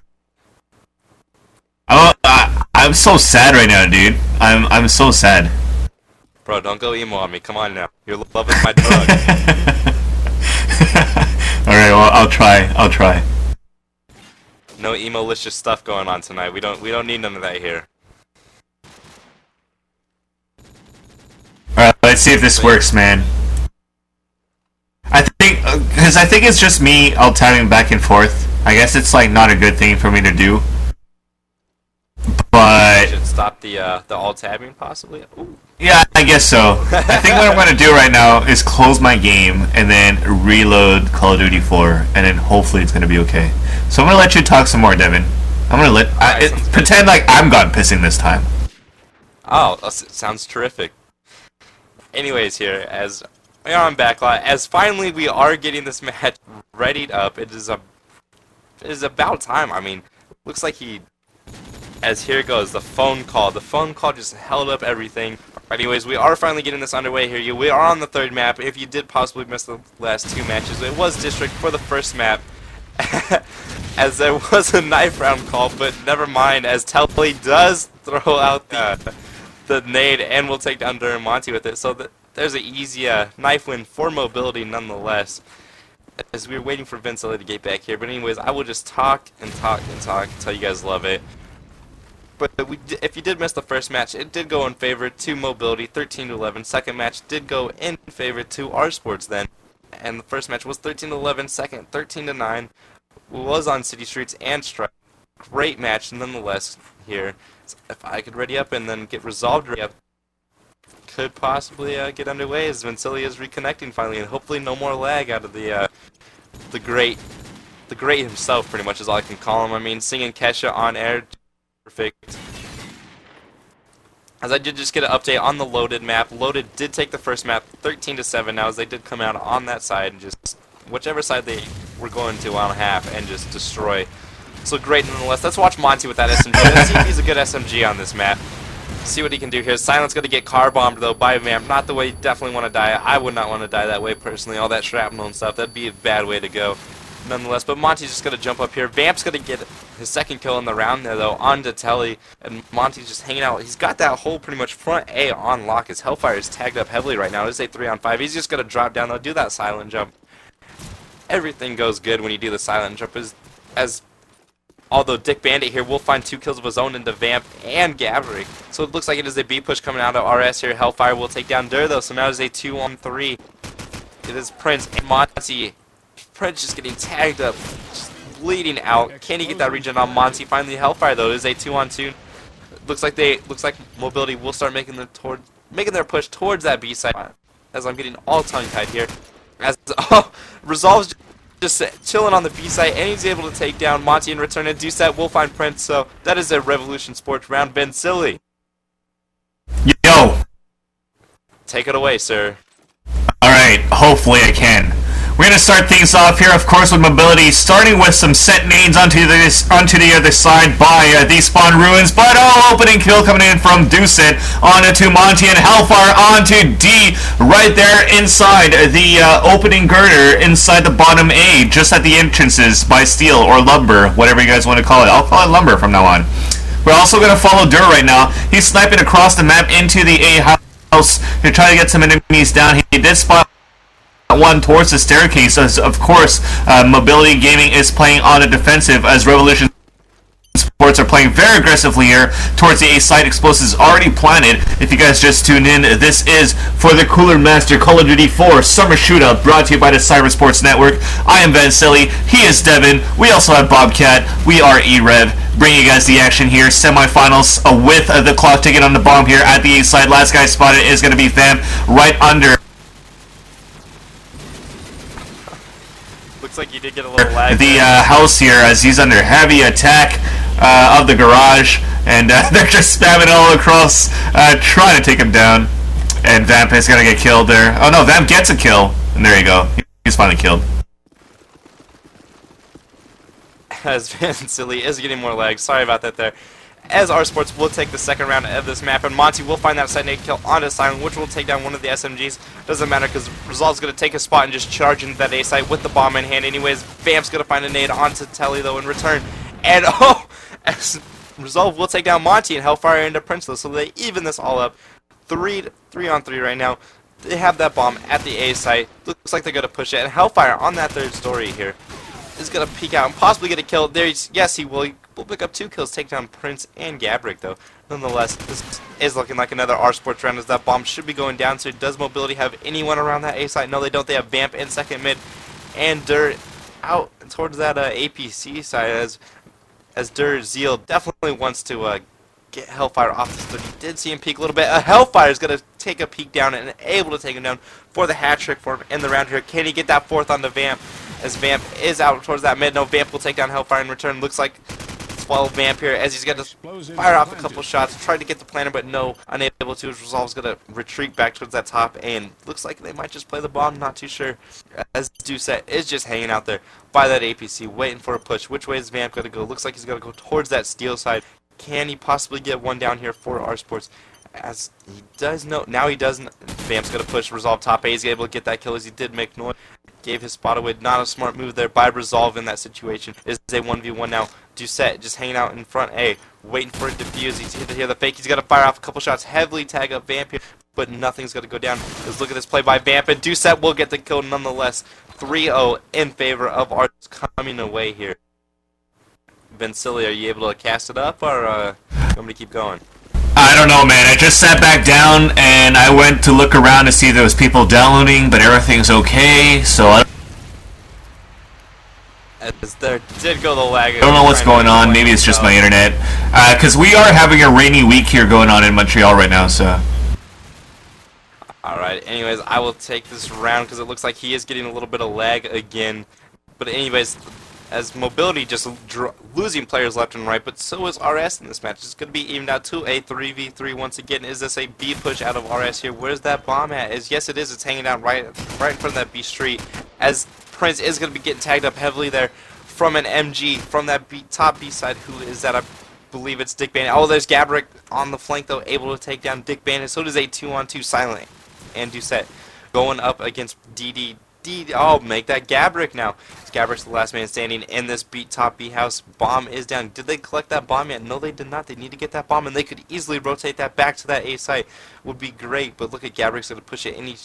I'm so sad right now, dude. I'm so sad. Bro, don't go emo on me. Come on now. Your love is my drug. Alright, well, I'll try. No emo-licious stuff going on tonight. We don't need none of that here. Alright, let's see if this works, man. I think, because I think it's just me alt-tabbing back and forth. I guess it's like not a good thing for me to do. But should stop the alt-tabbing possibly. Ooh. Yeah, I guess so. I think what I'm going to do right now is close my game and then reload Call of Duty 4, and then hopefully it's going to be okay. So I'm going to let you talk some more, Devin. I'm going to pretend like I'm God pissing this time. Oh, sounds terrific. Anyways, here, as we are on backlot, as finally we are getting this match readied up, it is about time. I mean, looks like as here goes, the phone call. The phone call just held up everything. Anyways, we are finally getting this underway here. We are on the third map. If you did possibly miss the last two matches, it was District for the first map. As there was a knife round call, but never mind, as Telly does throw out the nade and will take down Durham Monty with it. So there's an easy knife win for mobility nonetheless. As we're waiting for Vince to get back here. But anyways, I will just talk and talk and talk until you guys love it. But if you did miss the first match, it did go in favor to mobility, 13 to 11. Second match did go in favor to R Sports then, and the first match was 13 to 11. Second, 13 to 9, was on City Streets and Strike. Great match nonetheless here. So if I could ready up and then get resolved, could possibly get underway as Vincilia is reconnecting finally, and hopefully no more lag out of the great himself. Pretty much is all I can call him. I mean, singing Kesha on air. Perfect. As I did just get an update on the Loaded map. Loaded did take the first map 13 to 7 now, as they did come out on that side and just whichever side they were going to on half and just destroy. So great nonetheless. Let's watch Monty with that SMG. Let's see if he's a good SMG on this map. See what he can do here. Silent's going to get car bombed though by Vamp. Not the way you definitely want to die. I would not want to die that way personally. All that shrapnel and stuff. That'd be a bad way to go. Nonetheless, but Monty's just going to jump up here. Vamp's going to get his second kill in the round there, though, onto Telly, and Monty's just hanging out. He's got that whole pretty much front A on lock. His Hellfire is tagged up heavily right now. It's a 3-on-5. He's just going to drop down, though, do that silent jump. Everything goes good when you do the silent jump, although Dick Bandit here will find 2 kills of his own into Vamp and Gaverick. So it looks like it is a B push coming out of RS here. Hellfire will take down Dur, though, so now it is a 2-on-3. It is Prince and Monty. Prince just getting tagged up, just bleeding out. Can he get that regen on Monty? Finally, Hellfire though is a 2-on-2. Looks like mobility will start making their push towards that B side. As I'm getting all tongue-tied here, as Resolve's just chilling on the B side, and he's able to take down Monty in return. And Doucette will find Prince. So that is a Revolution Sports round. Ben Silly, yo, take it away, sir. All right, hopefully I can. We're going to start things off here, of course, with mobility, starting with some set nades onto the other side by the Spawn Ruins, but opening kill coming in from Doucette onto Monty, and Hellfire onto D, right there inside the opening girder, inside the bottom A, just at the entrances by Steel or Lumber, whatever you guys want to call it. I'll call it Lumber from now on. We're also going to follow Dur right now. He's sniping across the map into the A house to try to get some enemies down. He did spot one towards the staircase, as of course Mobility Gaming is playing on a defensive, as Revolution Sports are playing very aggressively here towards the A side. Explosives already planted. If you guys just tuned in, this is for the Cooler Master Call of Duty 4 Summer Shootout, brought to you by the Cyber Sports Network. I am Van Silly, he is Devin, we also have Bobcat, we are e-rev, bringing you guys the action here. Semifinals with the clock ticking on the bomb here at the A side. Last guy spotted is going to be Vamp right under. Looks like you did get a little lag. The house here, as he's under heavy attack of the garage, and they're just spamming all across, trying to take him down. And Vamp is gonna get killed there. Oh no, Vamp gets a kill. And there you go. He's finally killed. As Van Silly is getting more legs. Sorry about that there. As R Sports will take the second round of this map, and Monty will find that side nade kill onto Silent, which will take down one of the SMGs. Doesn't matter because Resolve's going to take a spot and just charge into that A site with the bomb in hand anyways. Vamp's going to find a nade onto Telly though in return. And oh, as Resolve will take down Monty and Hellfire into Prince though, so they even this all up. 3 on 3 right now. They have that bomb at the A site. Looks like they're going to push it. And Hellfire on that third story here is going to peek out and possibly get a kill. Yes, he will. He will pick up 2 kills, take down Prince and Gabrick, though. Nonetheless, this is looking like another R Sports round as that bomb should be going down. So does Mobility have anyone around that A site? No, they don't. They have Vamp in second mid and Dirt out towards that APC side as Dirt Zeal definitely wants to get Hellfire off the stood. You did see him peek a little bit. Hellfire is going to take a peek down and able to take him down for the hat trick for him in the round here. Can he get that 4th on the Vamp? As Vamp is out towards that mid. No, Vamp will take down Hellfire in return. Looks like swallow Vamp here as he's going to fire off a couple shots. Tried to get the planter, but no, unable to. His Resolve's going to retreat back towards that top, and looks like they might just play the bomb. Not too sure. As Doucette is just hanging out there by that APC, waiting for a push. Which way is Vamp going to go? Looks like he's going to go towards that steel side. Can he possibly get one down here for R Sports? As he does know, now he doesn't. Vamp's going to push Resolve top A. He's able to get that kill as he did make noise. Gave his spot away. Not a smart move there by Resolve in that situation. Is a 1v1 now. Doucette just hanging out in front A, waiting for it to defuse. He's here to hear the fake. He's going to fire off a couple shots, heavily tag up Vamp here, but nothing's going to go down. Because look at this play by Vamp, and Doucette will get the kill nonetheless. 3-0 in favor of ours coming away here. Vincili, are you able to cast it up, or you want me to keep going? I don't know, man. I just sat back down and I went to look around to see if there was people downloading, but everything's okay, so I As there did go the lag. don't know what's going on. Maybe it's just my internet. Because we are having a rainy week here going on in Montreal right now, so. Alright, anyways, I will take this round because it looks like he is getting a little bit of lag again. But anyways, as Mobility just losing players left and right, but so is RS in this match. It's going to be evened out to a 3v3 once again. Is this a B push out of RS here? Where's that bomb at? Yes, it is. It's hanging out right in front of that B street. As Prince is going to be getting tagged up heavily there from an MG from that top B side. Who is that? I believe it's Dick Bandit. Oh, there's Gabrick on the flank, though, able to take down Dick Bandit. So does a 2-on-2 Silent and Doucette going up against DD. Oh, make that Gabrick now. Gabrick's the last man standing in this top B house. Bomb is down. Did they collect that bomb yet? No, they did not. They need to get that bomb, and they could easily rotate that back to that A site. Would be great, but look at Gabrick's going to push it, and I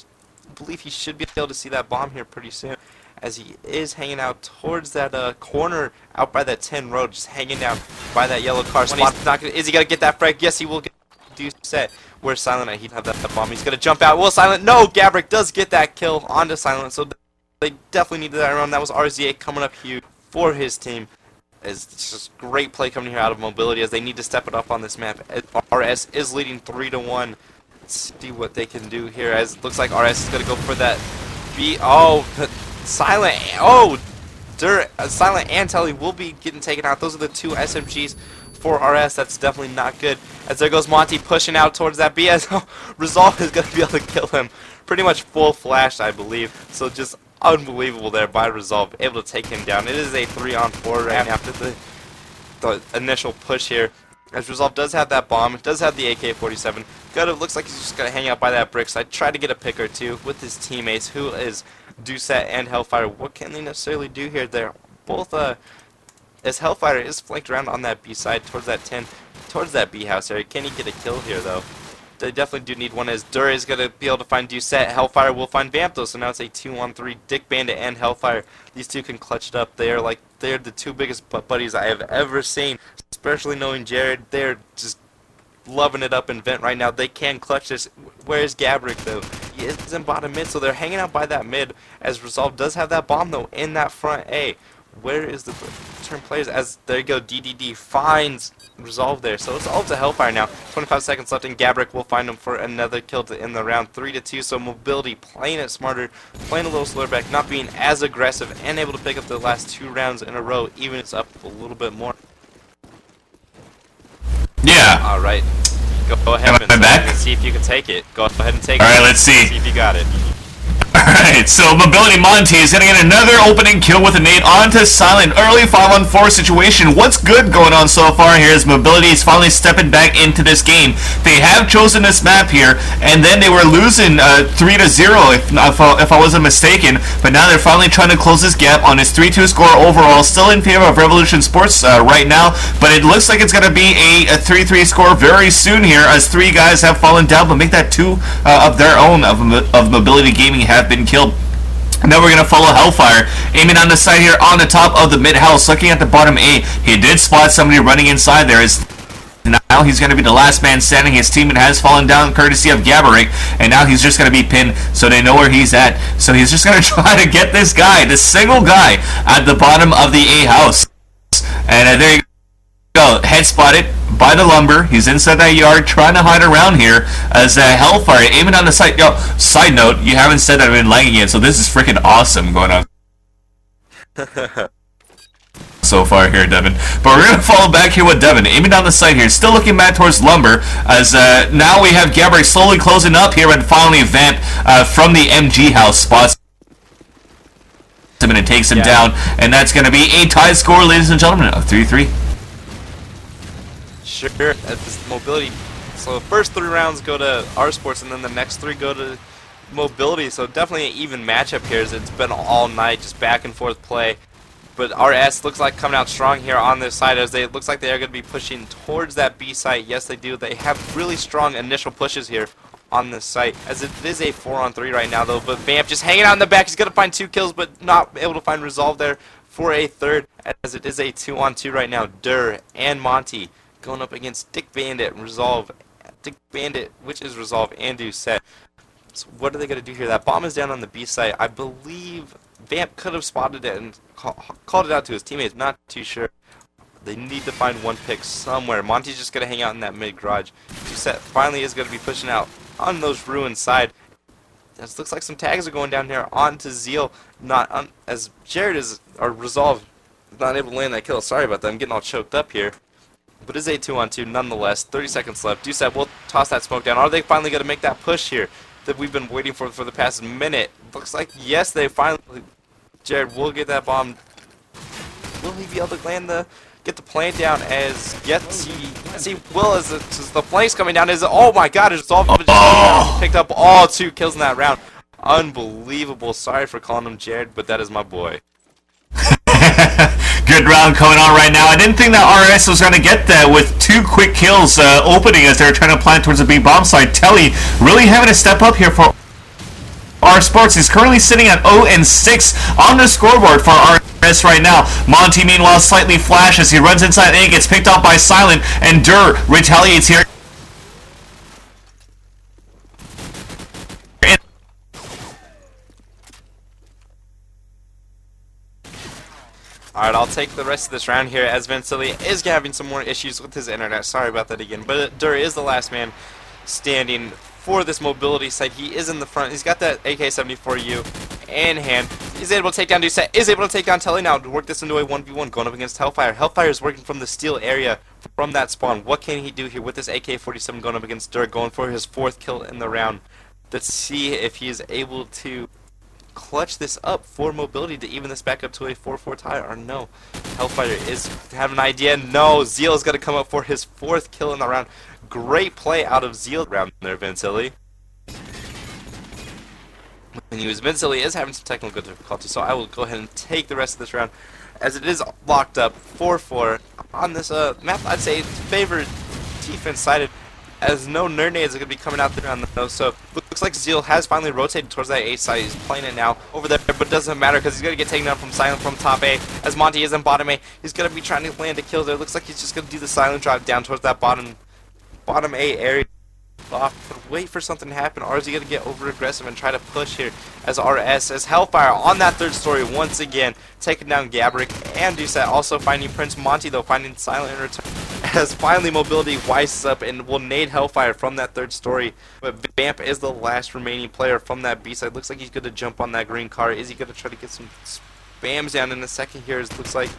believe he should be able to see that bomb here pretty soon, as he is hanging out towards that corner out by that 10 road, just hanging down by that yellow car spot. Is he going to get that frag? Yes, he will get Doucette. Where's Silent at? He'd have that bomb. He's going to jump out. Will Silent? No! Gabrick does get that kill onto Silent, so they definitely needed that round. That was RZA coming up huge for his team. It's just great play coming here out of Mobility as they need to step it up on this map. RS is leading 3-1. Let's see what they can do here, as it looks like RS is going to go for that B. Oh, Silent. Oh, Silent and Telly will be getting taken out. Those are the 2 SMGs for RS. That's definitely not good. As there goes Monty pushing out towards that B. As Resolve is going to be able to kill him. Pretty much full flash, I believe. So just unbelievable there by Resolve, able to take him down. It is a 3-on-4 right after the initial push here. As Resolve does have that bomb, does have the AK-47. Looks like he's just going to hang out by that brick side. Try to get a pick or two with his teammates, who is Doucette and Hellfire. What can they necessarily do here? They're both, as Hellfire is flanked around on that B side towards that 10, towards that B house area. Can he get a kill here, though? They definitely do need one, as Dur is going to be able to find Doucette. Hellfire will find Vamp, though, so now it's a 2-on-3. Dick Bandit and Hellfire. These two can clutch it up. They're the 2 biggest buddies I have ever seen, especially knowing Jared. They're just loving it up in Vent right now. They can clutch this. Where's Gabrick, though? He is in bottom mid, so they're hanging out by that mid, as Resolve does have that bomb, though, in that front A. Where is the turn players? As there you go, DDD finds Resolve there. So it's all to Hellfire now. 25 seconds left, and Gabrick will find him for another kill to end the round. 3-2. So Mobility playing it smarter, playing a little slower back, not being as aggressive, and able to pick up the last 2 rounds in a row, even if it's up a little bit more. Yeah. All right. Go ahead, Am I Vincent, back? and see if you can take it. Go ahead and take it. Alright, let's see. See if you got it. Alright, so Mobility Monty is gonna get another opening kill with a nade onto Silent. Early 5-on-4 situation. What's good going on so far here is Mobility is finally stepping back into this game. They have chosen this map here, and then they were losing 3-0 if I wasn't mistaken. But now they're finally trying to close this gap on his 3-2 score overall. Still in favor of Revolution Sports right now, but it looks like it's gonna be a 3-3 score very soon here, as 3 guys have fallen down, but make that 2 of their own of Mobility Gaming have been killed. And then we're going to follow Hellfire, aiming on the side here on the top of the mid-house, looking at the bottom A. He did spot somebody running inside there. Now he's going to be the last man standing. His teammate has fallen down courtesy of Gabberick, and now he's just going to be pinned, so they know where he's at. So he's just going to try to get this guy, this single guy, at the bottom of the A house. And there you go, head spotted by the lumber. He's inside that yard trying to hide around here as Hellfire aiming on the site. Yo, side note, you haven't said that I've been lagging yet, so this is freaking awesome going on so far here, Devin. But we're going to follow back here with Devin, aiming down the site here, still looking back towards lumber, as now we have Gabriel slowly closing up here, and finally Vamp from the MG house spots him and it takes him down, and that's going to be a tie score, ladies and gentlemen, of 3-3. Sure, at this Mobility. So the first 3 rounds go to our sports, and then the next 3 go to Mobility. So definitely an even matchup here, as it's been all night, just back and forth play. But RS looks like coming out strong here on this side, as it looks like they are going to be pushing towards that B site. Yes, they do. They have really strong initial pushes here on this site, as it is a 4-on-3 right now, though. But Vamp just hanging out in the back. He's going to find 2 kills, but not able to find Resolve there for a third, as it is a 2-on-2 right now. Dur and Monty going up against Dick Bandit, Resolve, Dick Bandit, which is Resolve, and Doucette. So what are they going to do here? That bomb is down on the B site. I believe Vamp could have spotted it and called it out to his teammates. Not too sure. They need to find one pick somewhere. Monty's just going to hang out in that mid garage. Doucette finally is going to be pushing out on those ruins side. It looks like some tags are going down here onto Zeal. Not on, as Jared is, or Resolve, not able to land that kill. Sorry about that. I'm getting all choked up here. But it's a 2-on-2 nonetheless. 30 seconds left. Doucette will toss that smoke down. Are they finally going to make that push here that we've been waiting for the past minute? Looks like yes, they finally. Jared will get that bomb. Will he be able to land get the plant down? As he will, as the plank's coming down. Oh my God! It's all picked up all 2 kills in that round. Unbelievable. Sorry for calling him Jared, but that is my boy. Good round going on right now. I didn't think that RS was going to get that with 2 quick kills opening as they were trying to plant towards the B bomb side. Telly really having to step up here for our sports. He's currently sitting at 0-6 on the scoreboard for RS right now. Monty, meanwhile, slightly flashes. He runs inside A, gets picked up by Silent, and Dur retaliates here. Alright, I'll take the rest of this round here, as Vincili is having some more issues with his internet. Sorry about that again. But Dur is the last man standing for this Mobility site. He is in the front. He's got that AK-74U in hand. He's able to take down Doucette. Is able to take down Telly now to work this into a 1v1 going up against Hellfire. Hellfire is working from the steel area from that spawn. What can he do here with this AK-47 going up against Dur, going for his 4th kill in the round? Let's see if he is able to clutch this up for Mobility to even this back up to a 4-4 tie, or no. Hellfire is having an idea. No, Zeal is going to come up for his 4th kill in the round. Great play out of Zeal round there, Vincili. And Vincili is having some technical difficulty, so I will go ahead and take the rest of this round, as it is locked up 4-4 on this map. I'd say favored defense sided, as no nerd nades are going to be coming out there on the nose. So looks like Zeal has finally rotated towards that A side. He's playing it now over there, but it doesn't matter because he's going to get taken down from Silent from top A. As Monty is in bottom A, he's going to be trying to land a kill there. Looks like he's just going to do the Silent drop down towards that bottom A area. Wait for something to happen, or is he going to get over aggressive and try to push here as RS, as Hellfire on that 3rd story once again, taking down Gabrick and Doucette, also finding Prince Monty though, finding Silent in return, as finally Mobility wises up and will nade Hellfire from that 3rd story. But Vamp is the last remaining player from that B side. Looks like he's going to jump on that green car. Is he going to try to get some spams down in a second here? It looks like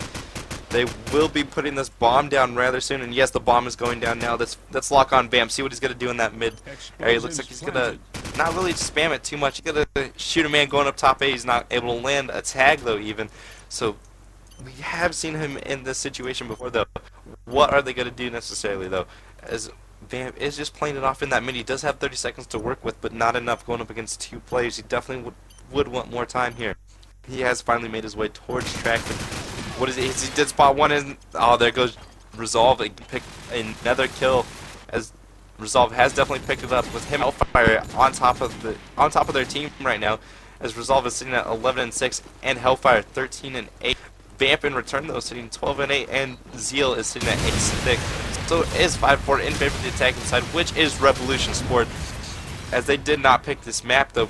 They will be putting this bomb down rather soon, and yes, the bomb is going down now. Let's lock on Bam. See what he's gonna do in that mid area. Looks like he's gonna not really spam it too much. He's gonna shoot a man going up top A. He's not able to land a tag though, even. So we have seen him in this situation before though. What are they gonna do necessarily though? As Bam is just playing it off in that mid. He does have 30 seconds to work with, but not enough going up against 2 players. He definitely would want more time here. He has finally made his way towards track. What is it? He did spot one in. Oh, there goes Resolve. He picked another kill, as Resolve has definitely picked it up with him Hellfire on top of their team right now. As Resolve is sitting at 11-6 and Hellfire 13-8. Vamp in return though sitting 12-8 and Zeal is sitting at 8-6. So it is 5-4 in favor of the attacking side, which is Revolution Sport. As they did not pick this map though,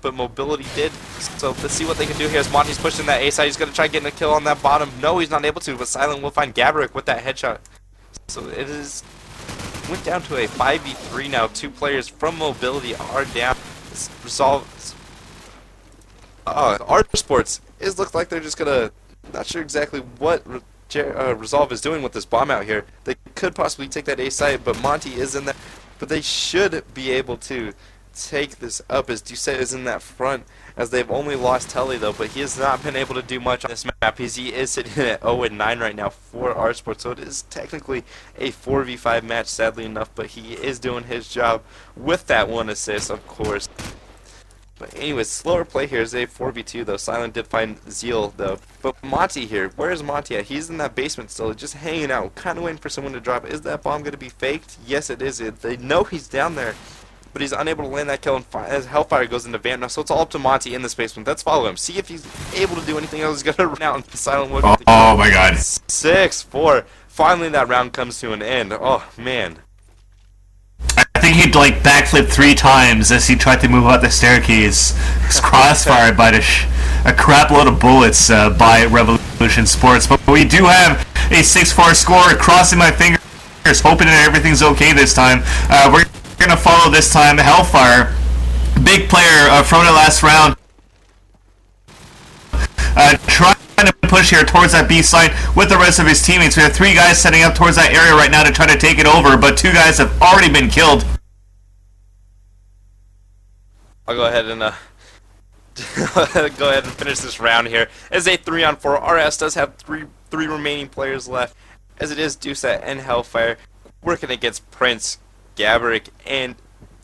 but Mobility did. So let's see what they can do here as Monty's pushing that A side. He's going to try getting a kill on that bottom. No, he's not able to, but Silent will find Gabrick with that headshot. So it is went down to a 5v3 now. 2 players from Mobility are down. This resolves. Art Sports looks like they're just going to, not sure exactly what Resolve is doing with this bomb out here. They could possibly take that A side, but Monty is in there. But they should be able to take this up as Doucette is in that front, as they've only lost Telly though, but he has not been able to do much on this map. He is sitting at 0-9 right now for R Sports, so it is technically a 4v5 match, sadly enough, but he is doing his job with that 1 assist, of course. But anyways, slower play here is a 4v2 though. Silent did find Zeal though. But Monty here, where is Monty at? He's in that basement still, just hanging out, kind of waiting for someone to drop. Is that bomb going to be faked? Yes, it is. They know he's down there, but he's unable to land that kill, and as Hellfire goes into Vamp now, so it's all up to Monty in this basement. Let's follow him. See if he's able to do anything else. He's going to run out and Silent will get the kill. Oh my god. 6-4. Finally that round comes to an end. Oh, man. I think he'd like backflip 3 times as he tried to move up the staircase. He's crossfired by a crap load of bullets by Revolution Sports. But we do have a 6-4 score. Crossing my fingers, hoping that everything's okay this time. We're gonna follow this time Hellfire, big player from the last round, trying to push here towards that B side with the rest of his teammates. We have 3 guys setting up towards that area right now to try to take it over, but 2 guys have already been killed. I'll go ahead and go ahead and finish this round here. As a 3-on-4, RS does have three remaining players left, as it is Doucette and Hellfire working against Prince, Gabrick, and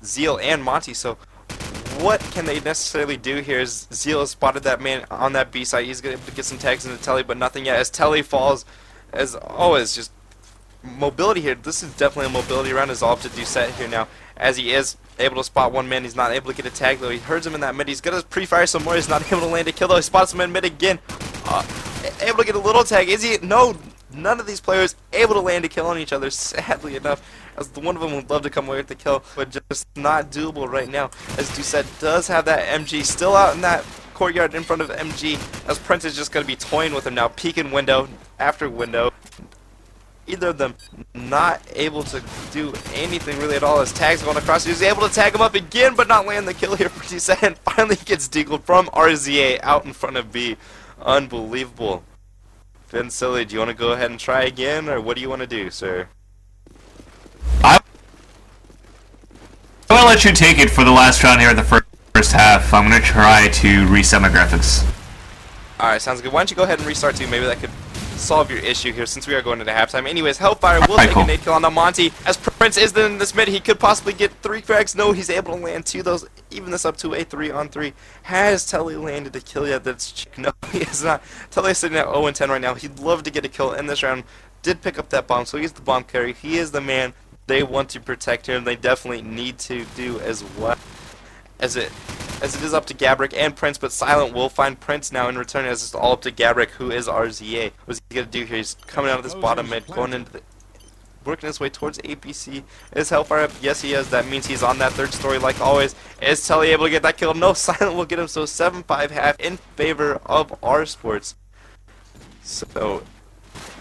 Zeal and Monty. So what can they necessarily do here? As Zeal has spotted that man on that B side, he's going to get some tags into Telly, but nothing yet. As Telly falls, as always, just Mobility here. This is definitely a Mobility round. Is all up to Doucette here now, as he is able to spot one man. He's not able to get a tag though. He herds him in that mid. He's going to pre-fire some more. He's not able to land a kill though. He spots him in mid again. Able to get a little tag. Is he? No. None of these players able to land a kill on each other, sadly enough, as one of them would love to come away with the kill, but just not doable right now, as Doucette does have that MG still out in that courtyard in front of MG, as Prince is just going to be toying with him now, peeking window after window. Either of them not able to do anything really at all, as tags going across. He was able to tag him up again, but not land the kill here for Doucette, and finally gets deagled from RZA out in front of B. Unbelievable. Finn Silly, do you want to go ahead and try again, or what do you want to do, sir? I'm going to let you take it for the last round here at the first half. I'm going to try to reset my graphics. Alright, sounds good. Why don't you go ahead and restart too? Maybe that could solve your issue here, since we are going into halftime. Anyways, Hellfire will take a nade kill on the Monty. As Prince is in this mid, he could possibly get 3 frags. No, he's able to land 2 of those. Even this up to a 3-on-3. Has Telly landed a kill yet? No, he is not. Telly is sitting at 0-10 right now. He'd love to get a kill in this round. Did pick up that bomb, so he's the bomb carry. He is the man they want to protect here, and they definitely need to do as well. As it is up to Gabrick and Prince, but Silent will find Prince now in return, as it's all up to Gabrick, who is RZA. What's he gonna do here? He's coming out of this bottom mid, going into the, working his way towards APC. Is Hellfire up? Yes, he is. That means he's on that 3rd story like always. Is Telly able to get that kill? No, Silent will get him, so 7-5 half in favor of R Sports. So,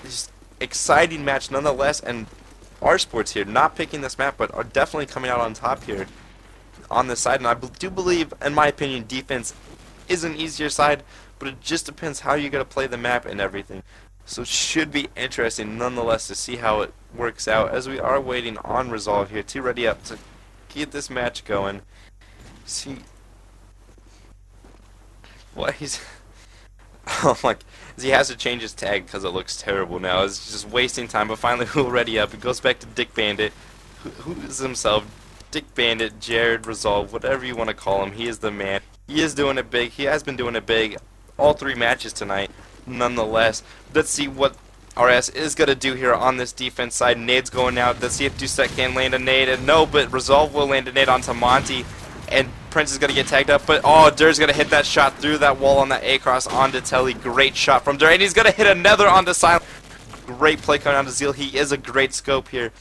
just exciting match nonetheless, and R Sports here, not picking this map, but are definitely coming out on top here on this side. And I do believe, in my opinion, defense is an easier side, but it just depends how you're going to play the map and everything. So it should be interesting nonetheless to see how it works out, as we are waiting on Resolve here to ready up to get this match going. See what he's oh my, he has to change his tag because it looks terrible now. It's just wasting time, but finally we'll ready up. It goes back to Dick Bandit, who is himself. Dick Bandit, Jared, Resolve, whatever you want to call him, he is the man. He is doing it big. He has been doing it big all 3 matches tonight. Nonetheless, let's see what RS is going to do here on this defense side. Nade's going out. Let's see if Doucette can land a nade. And no, but Resolve will land a nade onto Monty. And Prince is going to get tagged up. But, oh, Dur's going to hit that shot through that wall on that A-cross onto Telly. Great shot from Dur. And he's going to hit another onto Silent. Great play coming onto Zeal. He is a great scope here.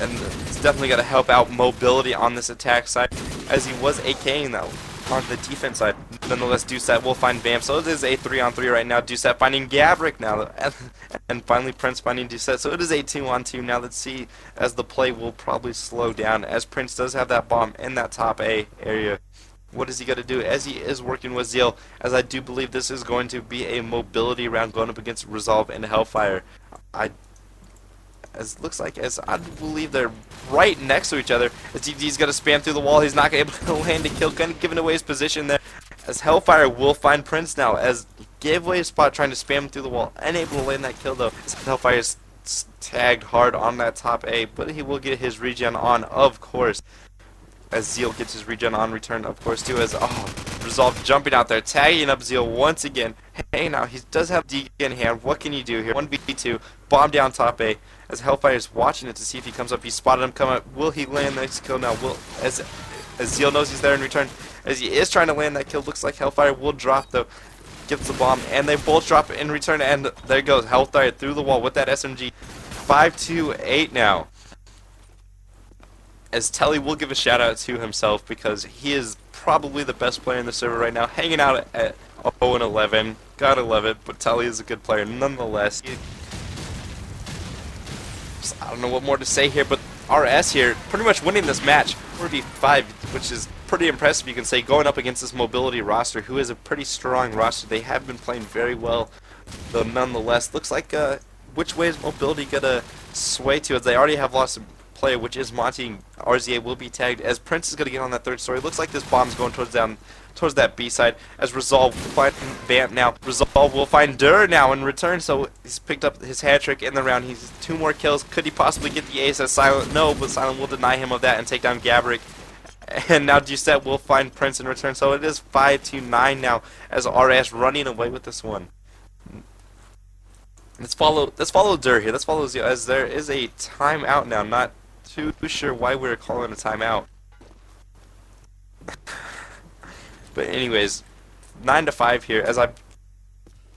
And it's definitely going to help out mobility on this attack side, as he was AKing that on the defense side. Nonetheless, Doucette will find Bam. So it is a 3-on-3 right now. Doucette finding Gabrick now. And finally Prince finding Doucette. So it is a 2-on-2 now. Let's see, as the play will probably slow down, as Prince does have that bomb in that top A area. What is he going to do, as he is working with Zeal, as I do believe this is going to be a mobility round going up against Resolve and Hellfire. As looks like, as I believe they're right next to each other. As DD's going to spam through the wall, he's not able to land a kill, kind of giving away his position there. As Hellfire will find Prince now, as he gave away his spot trying to spam through the wall, unable to land that kill though. As Hellfire is tagged hard on that top A, but he will get his regen on, of course. As Zeal gets his regen on return, of course, too, as, Resolve jumping out there, tagging up Zeal once again. Hey, now, he does have D in hand. What can you do here? 1v2, bomb down top A, as Hellfire is watching it to see if he comes up. He spotted him come up. Will he land the next kill now? As Zeal knows he's there in return, as he is trying to land that kill. Looks like Hellfire will drop, though. Gets the bomb, and they both drop it in return, and there goes Hellfire through the wall with that SMG. 5-2-8 now. As Telly will give a shout out to himself, because he is probably the best player in the server right now, hanging out at 0-11. Gotta love it, but Telly is a good player nonetheless. I don't know what more to say here, but RS here pretty much winning this match 4v5, which is pretty impressive, you can say, going up against this mobility roster, who is a pretty strong roster. They have been playing very well, though nonetheless. Looks like which way is mobility gonna sway to, as they already have lost a player, which is Monty. RZA will be tagged, as Prince is going to get on that third story. Looks like this bomb's going towards that B side, as Resolve will find Vamp now. Resolve will find Dur now in return, so he's picked up his hat trick in the round. He's 2 more kills. Could he possibly get the ace as Silent? No, but Silent will deny him of that and take down Gabrick. And now Doucette will find Prince in return, so it is 5-9 now, as RS running away with this one. Let's follow Dur here. Let's follow Zio, as there is a timeout now. Not too sure why we're calling a timeout. But anyways, 9-5 here, as I'm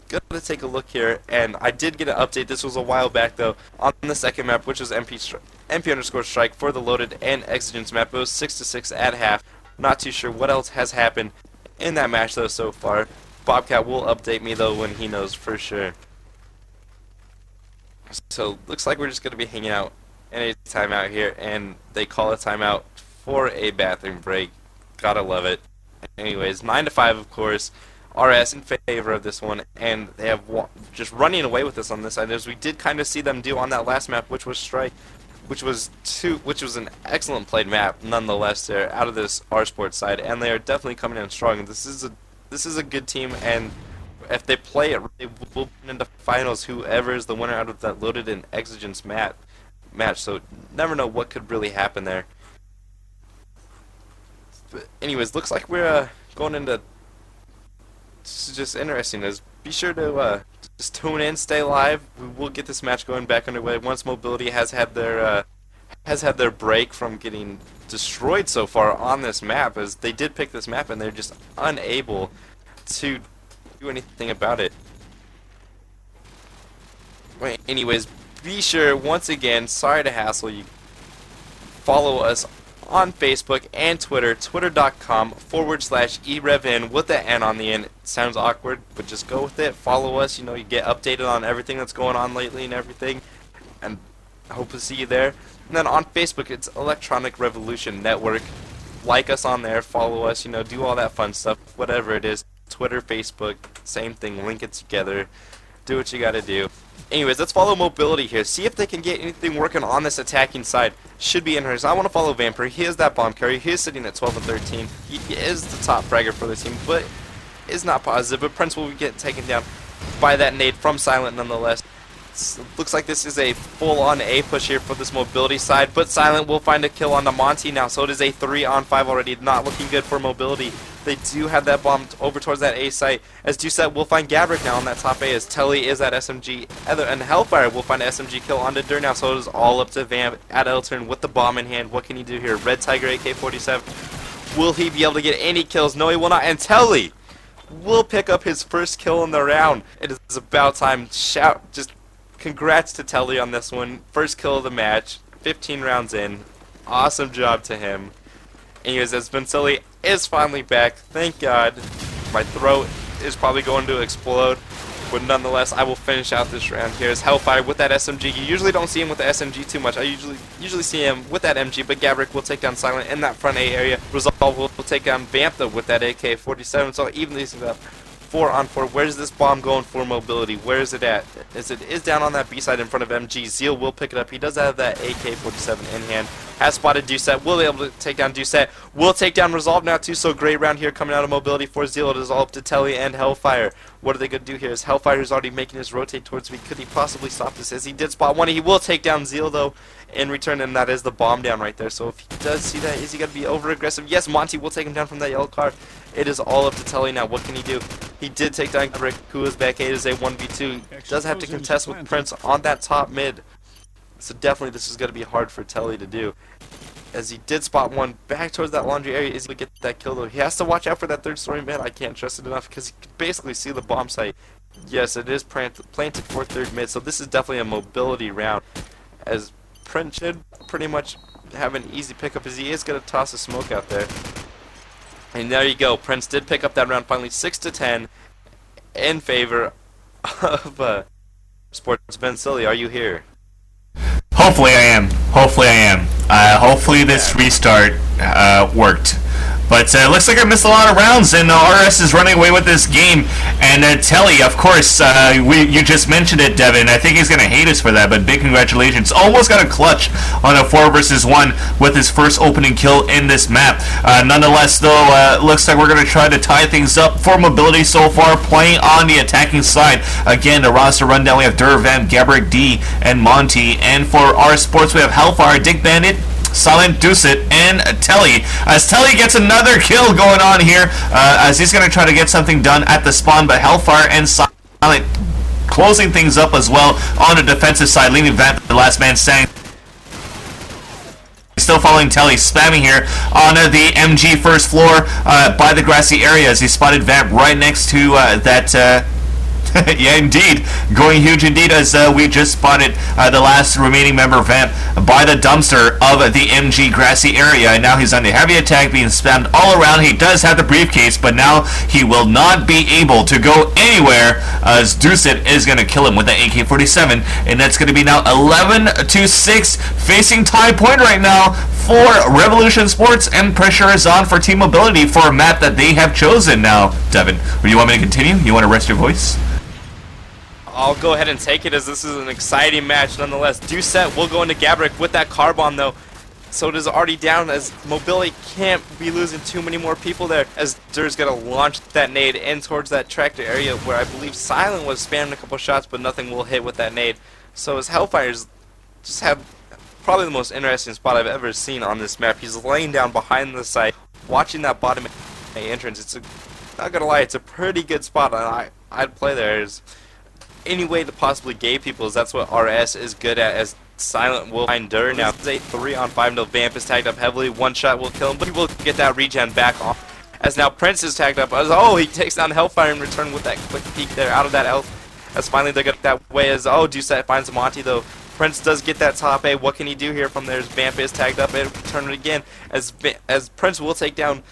gonna take a look here, and I did get an update. This was a while back though, on the second map, which was MP_strike for the loaded and exigence map. It was 6-6 at half. Not too sure what else has happened in that match though so far. Bobcat will update me though when he knows for sure. So looks like we're just gonna be hanging out in a timeout here, and they call a timeout for a bathroom break. Gotta love it. Anyways, 9-5 of course. RS in favor of this one, and they have just running away with this on this side, as we did kind of see them do on that last map, which was Strike, which was an excellent played map nonetheless. They're out of this R Sports side, and they are definitely coming in strong. This is a good team, and if they play it, they will win into finals. Whoever is the winner out of that loaded and exigence match. So never know what could really happen there. But anyways, looks like we're going into. This is just interesting. Be sure to just tune in, stay live. We will get this match going back underway once Mobility has had their break from getting destroyed so far on this map, as they did pick this map and they're just unable to do anything about it. Wait, anyways, be sure, once again, sorry to hassle you, follow us on Facebook and Twitter, twitter.com/e-rev with the N on the end. It sounds awkward, but just go with it. Follow us, you get updated on everything that's going on lately and everything, and I hope to see you there. And then on Facebook, it's Electronic Revolution Network. Like us on there, follow us, do all that fun stuff, whatever it is. Twitter, Facebook, same thing, link it together. Do what you gotta do. Anyways, let's follow mobility here. See if they can get anything working on this attacking side. Should be interesting. I want to follow Vampire. He is that bomb carrier. He is sitting at 12 and 13. He is the top fragger for the team, but is not positive. But Prince will get taken down by that nade from Silent nonetheless. Looks like this is a full-on A push here for this mobility side, but Silent will find a kill on the Monty now, so it is a 3-on-5 already. Not looking good for mobility. They do have that bomb over towards that A site, as Doucette will find Gabrick now on that top A, as Telly is at SMG, and Hellfire will find an SMG kill onto Dur now, so it is all up to Vamp at Elturn with the bomb in hand. What can he do here? Red Tiger AK-47. Will he be able to get any kills? No, he will not, and Telly will pick up his first kill in the round. It is about time. Just congrats to Telly on this one. First kill of the match, 15 rounds in. Awesome job to him. Anyways, as Vincili is finally back, thank God. My throat is probably going to explode, but nonetheless, I will finish out this round here as Hellfire with that SMG. You usually don't see him with the SMG too much. I usually see him with that MG, but Gabrick will take down Silent in that front A area. Resolve will take down Vamp with that AK-47, so even these up. 4-on-4. Where's this bomb going for mobility? Where is it at? It is down on that B side in front of MG. Zeal will pick it up. He does have that AK-47 in hand. Has spotted Doucette. Will be able to take down Doucette. Will take down Resolve now too. So great round here coming out of mobility for Zeal. It is all up to Telly and Hellfire. What are they going to do here? Is Hellfire is already making his rotate towards me. Could he possibly stop this? As he did spot one, he will take down Zeal though in return, and that is the bomb down right there. So if he does see that, is he going to be over aggressive? Yes, Monty will take him down from that yellow car. It is all up to Telly now. What can he do? He did take down Rick, who is back 8 as a 1v2. Does have to contest with Prince on that top mid. So definitely this is going to be hard for Telly to do. As he did spot one back towards that laundry area, is he going to get that kill though? He has to watch out for that third story mid. I can't trust it enough because he can basically see the bomb site. Yes, it is planted for third mid, so this is definitely a mobility round. As Prince should pretty much have an easy pickup as he is going to toss a smoke out there. And there you go. Prince did pick up that round finally 6-10 in favor of Sports. Vincili, are you here? Hopefully I am. Hopefully I am. Hopefully this restart worked. But looks like I missed a lot of rounds, and RS is running away with this game. And Telly, of course, you just mentioned it, Devin. I think he's going to hate us for that, but big congratulations. Almost got a clutch on a 4 versus 1 with his first opening kill in this map. Nonetheless, though, looks like we're going to try to tie things up for mobility so far, playing on the attacking side. Again, the roster rundown, we have Durvan, Gabrick, D, and Monty. And for our sports, we have Hellfire, Dick Bandit, Silent, Doucette, and Telly. As Telly gets another kill going on here, as he's going to try to get something done at the spawn, but Hellfire and Silent closing things up as well on the defensive side, leaving Vamp the last man standing. Still following Telly, spamming here on the MG first floor by the grassy area as he spotted Vamp right next to that... yeah, indeed. Going huge indeed as we just spotted the last remaining member of Vamp by the dumpster of the MG grassy area. And now he's under heavy attack, being spammed all around. He does have the briefcase, but now he will not be able to go anywhere as Doucette is going to kill him with the AK-47. And that's going to be now 11-6, facing tie point right now for Revolution Sports, and pressure is on for Team Mobility for a map that they have chosen now. Devin, do you want me to continue? You want to rest your voice? I'll go ahead and take it as this is an exciting match nonetheless. Doucette will go into Gabrick with that car bomb though. So it is already down as Mobility can't be losing too many more people there as Dur's going to launch that nade in towards that tractor area where I believe Silent was spamming a couple shots but nothing will hit with that nade. So as Hellfire's just have probably the most interesting spot I've ever seen on this map. He's laying down behind the site watching that bottom entrance. It's not going to lie, it's a pretty good spot. I'd play there. There's any way to possibly gay people, as that's what RS is good at, as Silent will find Dur now. It's a 3-on-5, no Vamp is tagged up heavily, one shot will kill him, but he will get that regen back on. As now Prince is tagged up, as he takes down Hellfire in return with that quick peek there out of that elf. As finally they get that way as, Doucette finds Monty though. Prince does get that top A, what can he do here from there as Vamp is tagged up and return it again, as Prince will take down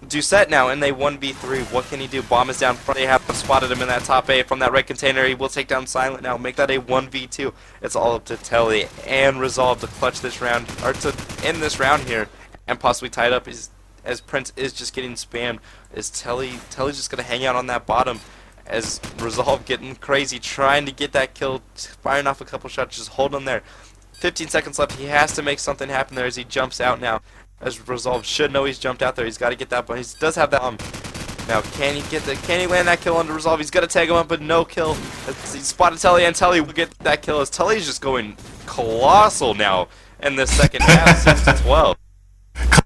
Doucette now, and they 1v3. What can he do? Bomb is down front. They have spotted him in that top A from that red container. He will take down Silent now, make that a 1v2. It's all up to Telly and Resolve to clutch this round, or to end this round here, and possibly tie it up as Prince is just getting spammed. Is Telly's just going to hang out on that bottom as Resolve getting crazy, trying to get that kill, firing off a couple shots, just hold him there. 15 seconds left. He has to make something happen there as he jumps out now. As Resolve should know he's jumped out there. He's got to get that, but he does have that. Now, can he land that kill under Resolve? He's got to tag him up, but no kill. He spotted Telly, and Telly will get that kill as Telly's just going colossal now in the second half, 6-12.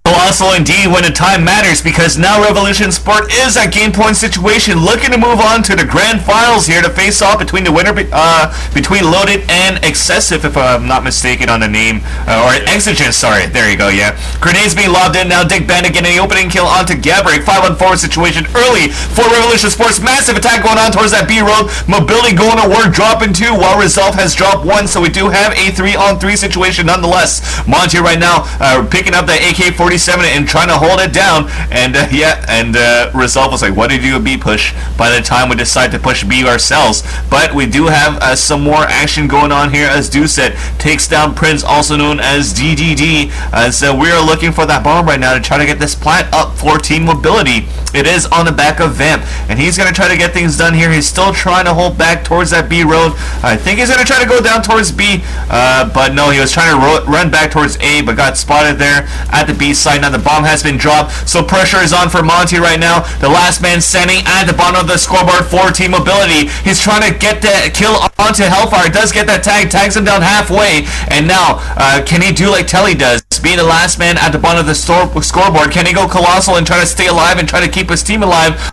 Colossal indeed when the time matters, because now Revolution Sport is a game point situation, looking to move on to the grand finals here to face off between the winner between Loaded and Excessive, if I'm not mistaken on the name, or Exigent, sorry, there you go, yeah. Grenades being lobbed in now. Dick Bandit getting the opening kill onto Gabrick. 5-on-4 situation early for Revolution Sports. Massive attack going on towards that B road. Mobility going to work, dropping 2, while Resolve has dropped 1, so we do have a 3-on-3 situation nonetheless. Monty right now picking up the AK-47 and trying to hold it down, and Resolve was like, what did you do a B push by the time we decide to push B ourselves? But we do have some more action going on here as Doucet takes down Prince, also known as DDD, so we are looking for that bomb right now to try to get this plant up for Team Mobility. It is on the back of Vamp, and he's going to try to get things done here. He's still trying to hold back towards that B road. I think he's going to try to go down towards B, but no, he was trying to run back towards A, but got spotted there at the B side. Now the bomb has been dropped, so pressure is on for Monty right now. The last man standing at the bottom of the scoreboard for Team Mobility. He's trying to get that kill onto Hellfire. Does get that tag, tags him down halfway, and now can he do like Telly does, being the last man at the bottom of the scoreboard? Can he go colossal and try to stay alive and try to keep his team alive,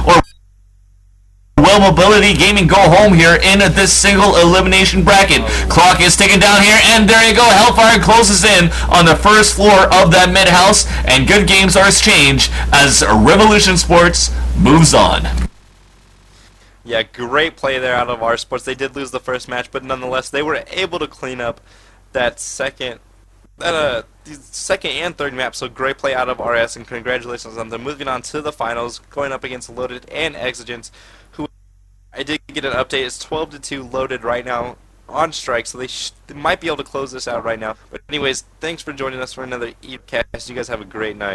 or will Mobility Gaming go home here in this single elimination bracket? Clock is ticking down here, and there you go. Hellfire closes in on the first floor of that mid house, and good games are exchanged as Revolution Sports moves on. Yeah, great play there out of our sports. They did lose the first match, but nonetheless, they were able to clean up that second and third map. So great play out of RS, and congratulations on them moving on to the finals, going up against Loaded and Exigence, who I did get an update. It's 12-2 Loaded right now on strike, so they might be able to close this out right now. But anyways, thanks for joining us for another e-cast. You guys have a great night.